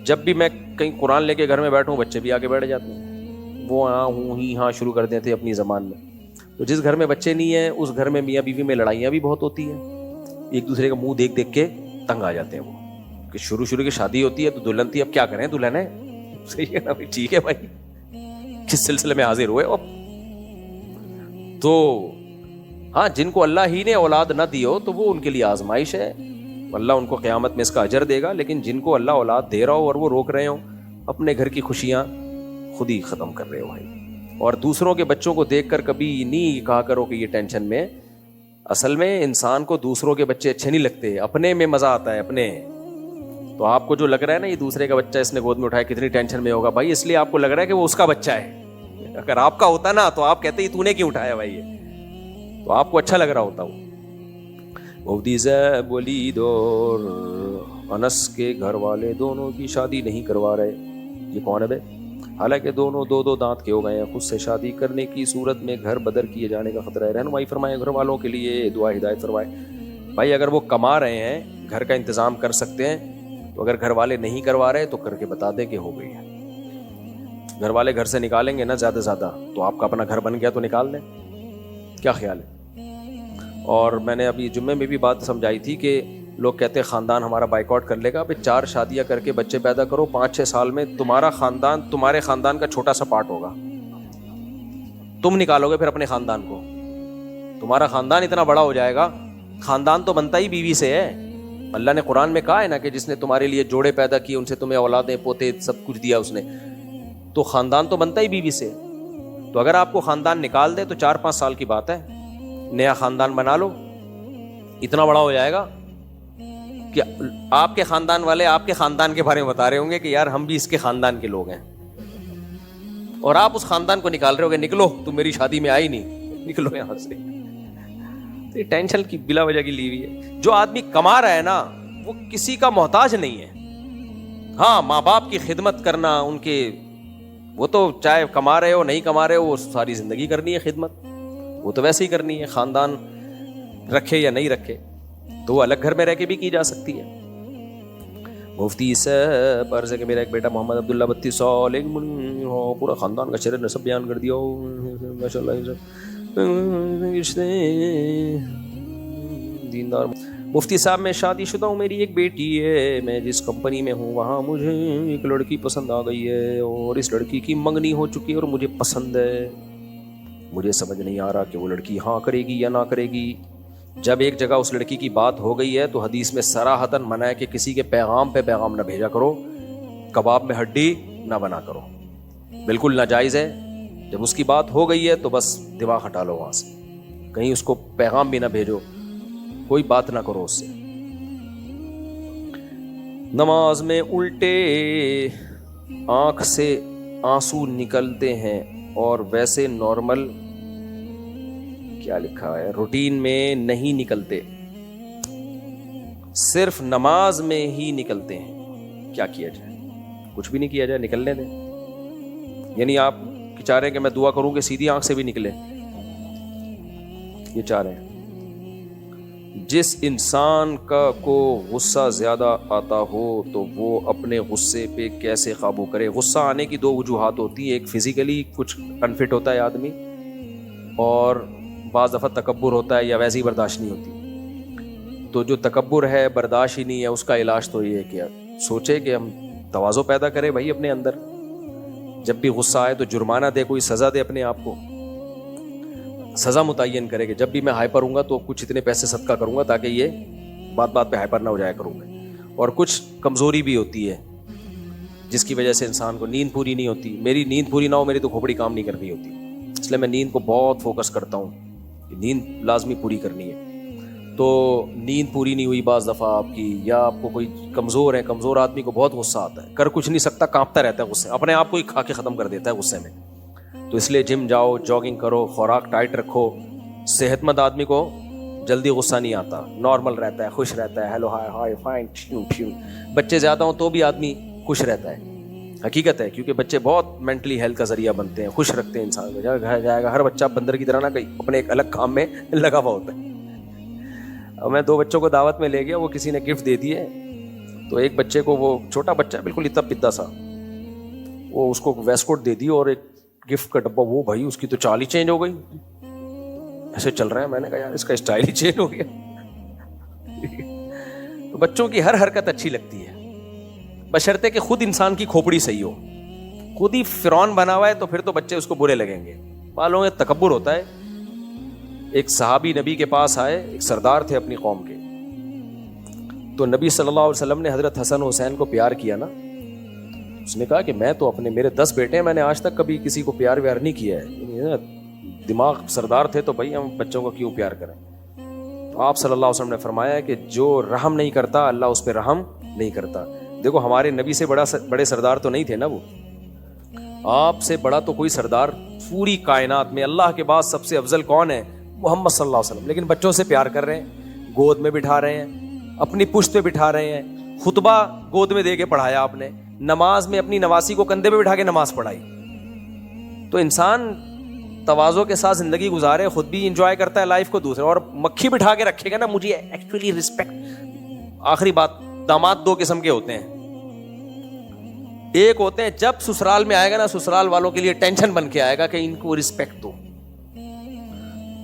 Speaker 2: جب بھی میں کہیں قرآن لے کے گھر میں بیٹھوں, بچے بھی آ کے بیٹھ جاتے ہیں, وہ ہاں ہوں ہی ہاں شروع کر دیتے اپنی زبان میں. تو جس گھر میں بچے نہیں ہیں اس گھر میں میاں بیوی میں لڑائیاں بھی بہت ہوتی ہیں. ایک دوسرے کا منہ دیکھ کے تنگ آ جاتے ہیں وہ, کہ شروع کی شادی ہوتی ہے تو دلہن تھی, اب کیا کریں, دلہن ہے, صحیح ہے نا بھائی, ٹھیک ہے بھائی, کس سلسلے میں حاضر ہوئے. اب تو ہاں, جن کو اللہ ہی نے اولاد نہ دی ہو تو وہ ان کے لیے آزمائش ہے, اللہ ان کو قیامت میں اس کا اجر دے گا. لیکن جن کو اللہ اولاد دے رہا ہو اور وہ روک رہے ہوں, اپنے گھر کی خوشیاں خود ہی ختم کر رہے ہو بھائی. اور دوسروں کے بچوں کو دیکھ کر کبھی نہیں کہا کرو کہ یہ ٹینشن میں. اصل میں انسان کو دوسروں کے بچے اچھے نہیں لگتے, اپنے میں مزہ آتا ہے اپنے. تو آپ کو جو لگ رہا ہے نا یہ دوسرے کا بچہ اس نے گود میں اٹھایا, کتنی ٹینشن میں ہوگا بھائی, اس لیے آپ کو لگ رہا ہے کہ وہ اس کا بچہ ہے. اگر آپ کا ہوتا نا تو آپ کہتے تو نے کیوں اٹھایا بھائی, یہ تو آپ کو اچھا لگ رہا ہوتا. وہ مفتی زیب ولید اور انس کے گھر والے دونوں کی شادی نہیں کروا رہے. یہ کون ہے بے؟ حالانکہ دونوں 2 دانت کے ہو گئے ہیں. خود سے شادی کرنے کی صورت میں گھر بدر کیے جانے کا خطرہ ہے. رہنمائی فرمائے گھر والوں کے لیے, دعا ہدایت فرمائے. بھائی اگر وہ کما رہے ہیں, گھر کا انتظام کر سکتے ہیں, تو اگر گھر والے نہیں کروا رہے تو کر کے بتا دیں کہ ہو گئی ہے. گھر والے گھر سے نکالیں گے نا زیادہ زیادہ, تو آپ کا اپنا گھر بن گیا تو نکال دیں. کیا خیال ہے؟ اور میں نے ابھی جمعے میں بھی بات سمجھائی تھی کہ لوگ کہتے ہیں خاندان ہمارا بائیک آؤٹ کر لے گا. 4 شادیاں کر کے بچے پیدا کرو, 5-6 سال میں تمہارا خاندان تمہارے خاندان کا چھوٹا سا پارٹ ہوگا. تم نکالو گے پھر اپنے خاندان کو, تمہارا خاندان اتنا بڑا ہو جائے گا. خاندان تو بنتا ہی بیوی سے ہے. اللہ نے قرآن میں کہا ہے نا کہ جس نے تمہارے لیے جوڑے پیدا کیے, ان سے تمہیں اولادیں پوتے سب کچھ دیا اس نے, تو خاندان تو بنتا ہی بیوی سے. تو اگر آپ کو خاندان نکال دے تو 4-5 سال کی بات ہے, نیا خاندان بنا لو, اتنا بڑا ہو جائے گا کہ آپ کے خاندان والے آپ کے خاندان کے بارے میں بتا رہے ہوں گے کہ یار ہم بھی اس کے خاندان کے لوگ ہیں, اور آپ اس خاندان کو نکال رہے ہو گے, نکلو تم میری شادی میں آئی نہیں, نکلو یہاں سے. تو یہ ٹینشن کی بلا وجہ کی لی ہوئی ہے. جو آدمی کما رہا ہے نا وہ کسی کا محتاج نہیں ہے. ہاں ماں باپ کی خدمت کرنا, ان کے وہ تو چاہے کما رہے ہو نہیں کما رہے ہو, وہ ساری زندگی کرنی ہے خدمت, وہ تو ویسے ہی کرنی ہے. خاندان رکھے یا نہیں رکھے تو وہ الگ گھر میں رہ کے بھی کی جا سکتی ہے. مفتی صاحب عرض ہے کہ میرا ایک بیٹا محمد عبداللہ 32 سال, ایک پورا خاندان کا چہرے نسب بیان کر دیا ماشاء اللہ, دیندار. مفتی صاحب میں شادی شدہ ہوں, میری ایک بیٹی ہے, میں جس کمپنی میں ہوں وہاں مجھے ایک لڑکی پسند آ گئی ہے, اور اس لڑکی کی منگنی ہو چکی ہے اور مجھے پسند ہے. مجھے سمجھ نہیں آ رہا کہ وہ لڑکی ہاں کرے گی یا نہ کرے گی. جب ایک جگہ اس لڑکی کی بات ہو گئی ہے تو حدیث میں صراحتاً منع ہے کہ کسی کے پیغام پہ پیغام نہ بھیجا کرو, کباب میں ہڈی نہ بنا کرو, بالکل ناجائز ہے. جب اس کی بات ہو گئی ہے تو بس دماغ ہٹا لو وہاں سے, کہیں اس کو پیغام بھی نہ بھیجو, کوئی بات نہ کرو اس سے. نماز میں الٹے آنکھ سے آنسو نکلتے ہیں اور ویسے نارمل کیا لکھا ہے روٹین میں نہیں نکلتے, صرف نماز میں ہی نکلتے ہیں. کیا کیا جائے؟ کچھ بھی نہیں کیا جائے, نکلنے دیں. یعنی آپ چاہ رہے ہیں کہ میں دعا کروں کہ سیدھی آنکھ سے بھی نکلے, یہ چاہ رہے ہیں. جس انسان کو غصہ زیادہ آتا ہو تو وہ اپنے غصے پہ کیسے قابو کرے؟ غصہ آنے کی 2 وجوہات ہوتی ہیں, ایک فزیکلی کچھ انفٹ ہوتا ہے آدمی, اور بعض دفعہ تکبر ہوتا ہے یا ویسے ہی برداشت نہیں ہوتی. تو جو تکبر ہے برداشت ہی نہیں ہے, اس کا علاج تو یہ ہے کہ سوچے کہ ہم تواضع پیدا کریں بھائی اپنے اندر. جب بھی غصہ آئے تو جرمانہ دے, کوئی سزا دے اپنے آپ کو, سزا متعین کرے کہ جب بھی میں ہائپر ہوں گا تو کچھ اتنے پیسے صدقہ کروں گا تاکہ یہ بات بات پہ ہائپر نہ ہو جایا کروں گا. اور کچھ کمزوری بھی ہوتی ہے جس کی وجہ سے انسان کو نیند پوری نہیں ہوتی. میری نیند پوری نہ ہو میری تو کھوپڑی کام نہیں کرنی ہوتی, اس لیے میں نیند کو بہت فوکس کرتا ہوں کہ نیند لازمی پوری کرنی ہے. تو نیند پوری نہیں ہوئی بعض دفعہ آپ کی, یا آپ کو کوئی کمزور ہے, کمزور آدمی کو بہت غصہ آتا ہے, کر کچھ نہیں سکتا, کانپتا رہتا ہے غصے, اپنے آپ کو ہی کھا کے ختم کر دیتا ہے غصے میں. تو اس لیے جم جاؤ, جاگنگ کرو, خوراک ٹائٹ رکھو. صحت مند آدمی کو جلدی غصہ نہیں آتا, نارمل رہتا ہے, خوش رہتا ہے, ہیلو ہائے ہائے فائن. بچے زیادہ ہوں تو بھی آدمی خوش رہتا ہے, حقیقت ہے, کیونکہ بچے بہت مینٹلی ہیلتھ کا ذریعہ بنتے ہیں, خوش رکھتے ہیں انسان کو. گھر جائے گا ہر بچہ بندر کی طرح نہ کہیں اپنے ایک الگ کام میں لگا ہوا ہوتا ہے. اب میں 2 بچوں کو دعوت میں لے گیا, وہ کسی نے گفٹ دے دیے, تو ایک بچے کو, وہ چھوٹا بچہ ہے بالکل اتنا پدا سا, وہ اس کو ویسٹ کوٹ دے دی اور ایک گفٹ کا ڈبہ. وہ بھائی اس کی تو چال ہی چینج ہو گئی, ایسے چل رہا ہے. میں نے کہا یار اس کا اسٹائل ہی چینج ہو گیا. تو بچوں کی ہر حرکت اچھی لگتی ہے بشرطے کہ خود انسان کی کھوپڑی صحیح ہو. خود ہی فرعون بنا ہوا ہے تو پھر تو بچے اس کو برے لگیں گے. معلوم ہے تکبر ہوتا ہے. ایک صحابی نبی کے پاس آئے, ایک سردار تھے اپنی قوم کے, تو نبی صلی اللہ علیہ وسلم نے حضرت حسن حسین کو پیار کیا نا. اس نے کہا کہ میں تو اپنے, میرے 10 بیٹے ہیں, میں نے آج تک کبھی کسی کو پیار ویار نہیں کیا ہے. دماغ سردار تھے تو بھائی ہم بچوں کو کیوں پیار کریں. تو آپ صلی اللہ علیہ وسلم نے فرمایا کہ جو رحم نہیں کرتا اللہ اس پہ رحم نہیں کرتا. دیکھو ہمارے نبی سے بڑے سردار تو نہیں تھے نا وہ, آپ سے بڑا تو کوئی سردار پوری کائنات میں اللہ کے بعد سب سے افضل کون ہے؟ محمد صلی اللہ علیہ وسلم. لیکن بچوں سے پیار کر رہے ہیں, گود میں بٹھا رہے ہیں, اپنی پشت پہ بٹھا رہے ہیں, خطبہ گود میں دے کے پڑھایا آپ نے, نماز میں اپنی نواسی کو کندھے پہ بٹھا کے نماز پڑھائی. تو انسان تواضع کے ساتھ زندگی گزارے, خود بھی انجوائے کرتا ہے لائف کو, دوسرے اور مکھی بٹھا کے رکھے گا نا. مجھے ایکچولی رسپیکٹ, آخری بات, داماد 2 قسم کے ہوتے ہیں. ایک ہوتے ہیں جب سسرال میں آئے گا نا, سسرال والوں کے لیے ٹینشن بن کے آئے گا کہ ان کو رسپیکٹ دو.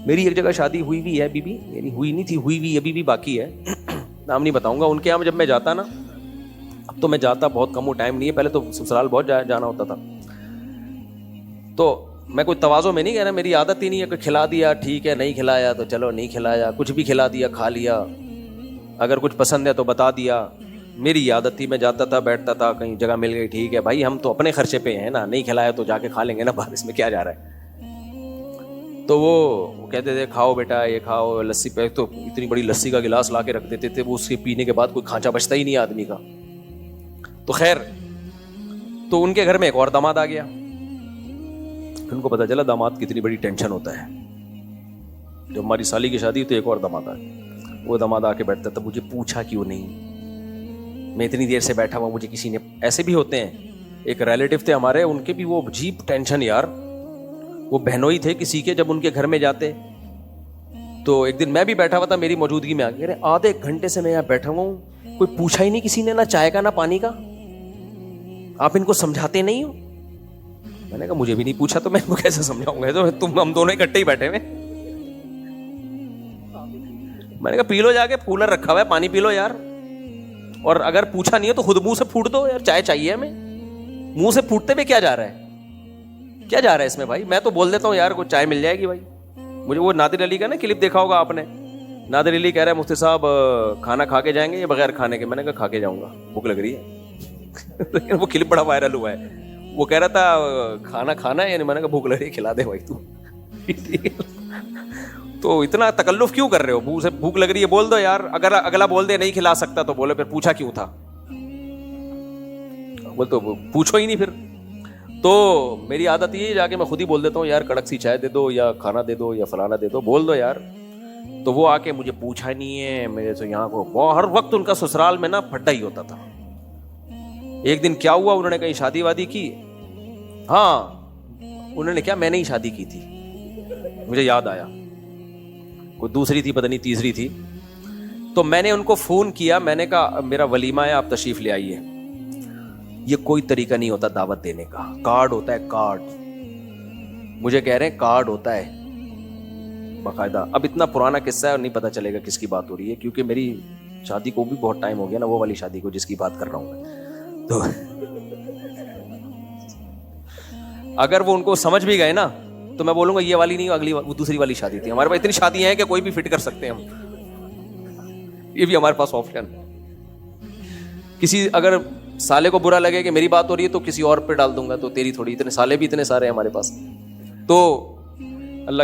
Speaker 2: میری ایک جگہ شادی ہوئی بھی ہے, بھی یعنی ہوئی نہیں تھی, ہوئی بھی ابھی بھی باقی ہے, نام نہیں بتاؤں گا. ان کے یہاں جب میں جاتا نا, اب تو میں جاتا بہت کم, وہ ٹائم نہیں ہے, پہلے تو سسرال بہت جانا ہوتا تھا. تو میں کوئی تواضع میں نہیں کہہ رہا, میری عادت ہی نہیں ہے کہ کھلا دیا ٹھیک ہے, نہیں کھلایا تو چلو نہیں کھلایا, کچھ بھی کھلا دیا کھا لیا, اگر کچھ پسند ہے تو بتا دیا. میری عادت تھی, میں جاتا تھا, بیٹھتا تھا, کہیں جگہ مل گئی ٹھیک ہے بھائی, ہم تو اپنے خرچے پہ ہیں نا, نہیں کھلایا تو جا کے کھا لیں گے نا باہر, اس میں کیا جا رہا ہے. تو وہ کہتے تھے کھاؤ بیٹا یہ کھاؤ, لسی پہ تو اتنی بڑی لسی کا گلاس لا کے رکھ دیتے تھے, وہ اس کے پینے کے بعد کوئی کھانچا بچتا ہی نہیں آدمی کا. تو خیر, تو ان کے گھر میں ایک اور داماد آ گیا. ان کو پتا چلا داماد کی اتنی بڑی ٹینشن ہوتا ہے. جب ہماری سالی کی شادی تو ایک اور داماد آ گیا. وہ داماد آ کے بیٹھتا تھا, مجھے پوچھا کیوں نہیں, میں اتنی دیر سے بیٹھا ہوا, مجھے کسی نے, ایسے بھی ہوتے ہیں. ایک ریلیٹیو تھے ہمارے, ان کے بھی وہ عجیب ٹینشن یار, وہ بہنوئی تھے کسی کے, جب ان کے گھر میں جاتے تو ایک دن میں بھی بیٹھا ہوا تھا, میری موجودگی میں آ گئے, آدھے گھنٹے سے میں یہاں بیٹھا ہوا ہوں, کوئی پوچھا ہی نہیں کسی نے, نہ چائے کا نہ پانی کا, آپ ان کو سمجھاتے نہیں ہو. میں نے کہا مجھے بھی نہیں پوچھا تو میں ان کو کیسے سمجھاؤں گا, تو تم ہم دونوں اکٹھے ہی بیٹھے ہوئے. میں نے کہا پی لو جا کے, کولر رکھا ہوا ہے, پانی پی لو یار, اور اگر پوچھا نہیں ہے تو خود منہ سے پھوٹ دو یار, چائے چاہیے ہمیں. منہ سے پھوٹتے ہوئے کیا جا رہا ہے, کیا جا رہا ہے اس میں بھائی. میں تو بول دیتا ہوں یار کوئی چائے مل جائے گی بھائی. مجھے وہ نادر علی کا نا کلپ دیکھا ہوگا آپ نے, نادر علی کہہ رہا ہے مفتی صاحب کھانا کھا کے جائیں گے یا بغیر کھانے کے. میں نے کہا کھا کے جاؤں گا, بھوک لگ رہی ہے. لیکن وہ کلپ بڑا وائرل ہوا ہے, وہ کہہ رہا تھا کھانا کھانا ہے, یعنی میں نے کہا بھوک لگ رہی ہے کھلا دے بھائی تو. تو اتنا تکلف کیوں کر رہے ہو, منہ سے بھوک لگ رہی ہے بول دو یار. اگر اگلا بول دے نہیں کھلا سکتا تو بولے پھر پوچھا کیوں تھا, بول تو پوچھو ہی نہیں پھر. تو میری عادت یہ جا کے میں خود ہی بول دیتا ہوں یار کڑک سی چائے دے دو یا کھانا دے دو یا فلانا دے دو, بول دو یار. تو وہ آ کے مجھے پوچھا نہیں ہے, میرے سے یہاں کو ہر وقت ان کا سسرال میں نا پھڈا ہی ہوتا تھا. ایک دن کیا ہوا, انہوں نے کہیں شادی وادی کی, ہاں انہوں نے کیا, میں نے ہی شادی کی تھی, مجھے یاد آیا, کوئی دوسری تھی پتہ نہیں تیسری تھی. تو میں نے ان کو فون کیا, میں نے کہا میرا ولیمہ ہے آپ تشریف لے آئیے. یہ کوئی طریقہ نہیں ہوتا دعوت دینے کا, کارڈ ہوتا ہے کارڈ. مجھے کہہ رہے ہیں کارڈ ہوتا ہے باقاعدہ. اب اتنا پرانا قصہ ہے اور نہیں پتا چلے گا کس کی بات ہو رہی ہے, کیونکہ میری شادی کو بھی بہت ٹائم ہو گیا نا, وہ والی شادی کو جس کی بات کر رہا ہوں میں. تو اگر وہ ان کو سمجھ بھی گئے نا تو میں بولوں گا یہ والی نہیں, اگلی وہ دوسری والی شادی تھی. ہمارے پاس اتنی شادیاں ہیں کہ کوئی بھی فٹ کر سکتے ہیں ہم, یہ بھی ہمارے پاس آپشن. کسی اگر سالے کو برا لگے کہ میری بات ہو رہی ہے تو کسی اور پہ ڈال دوں گا, تو تیری تھوڑی, اتنے سالے بھی اتنے سارے ہیں ہمارے پاس. تو اللہ کے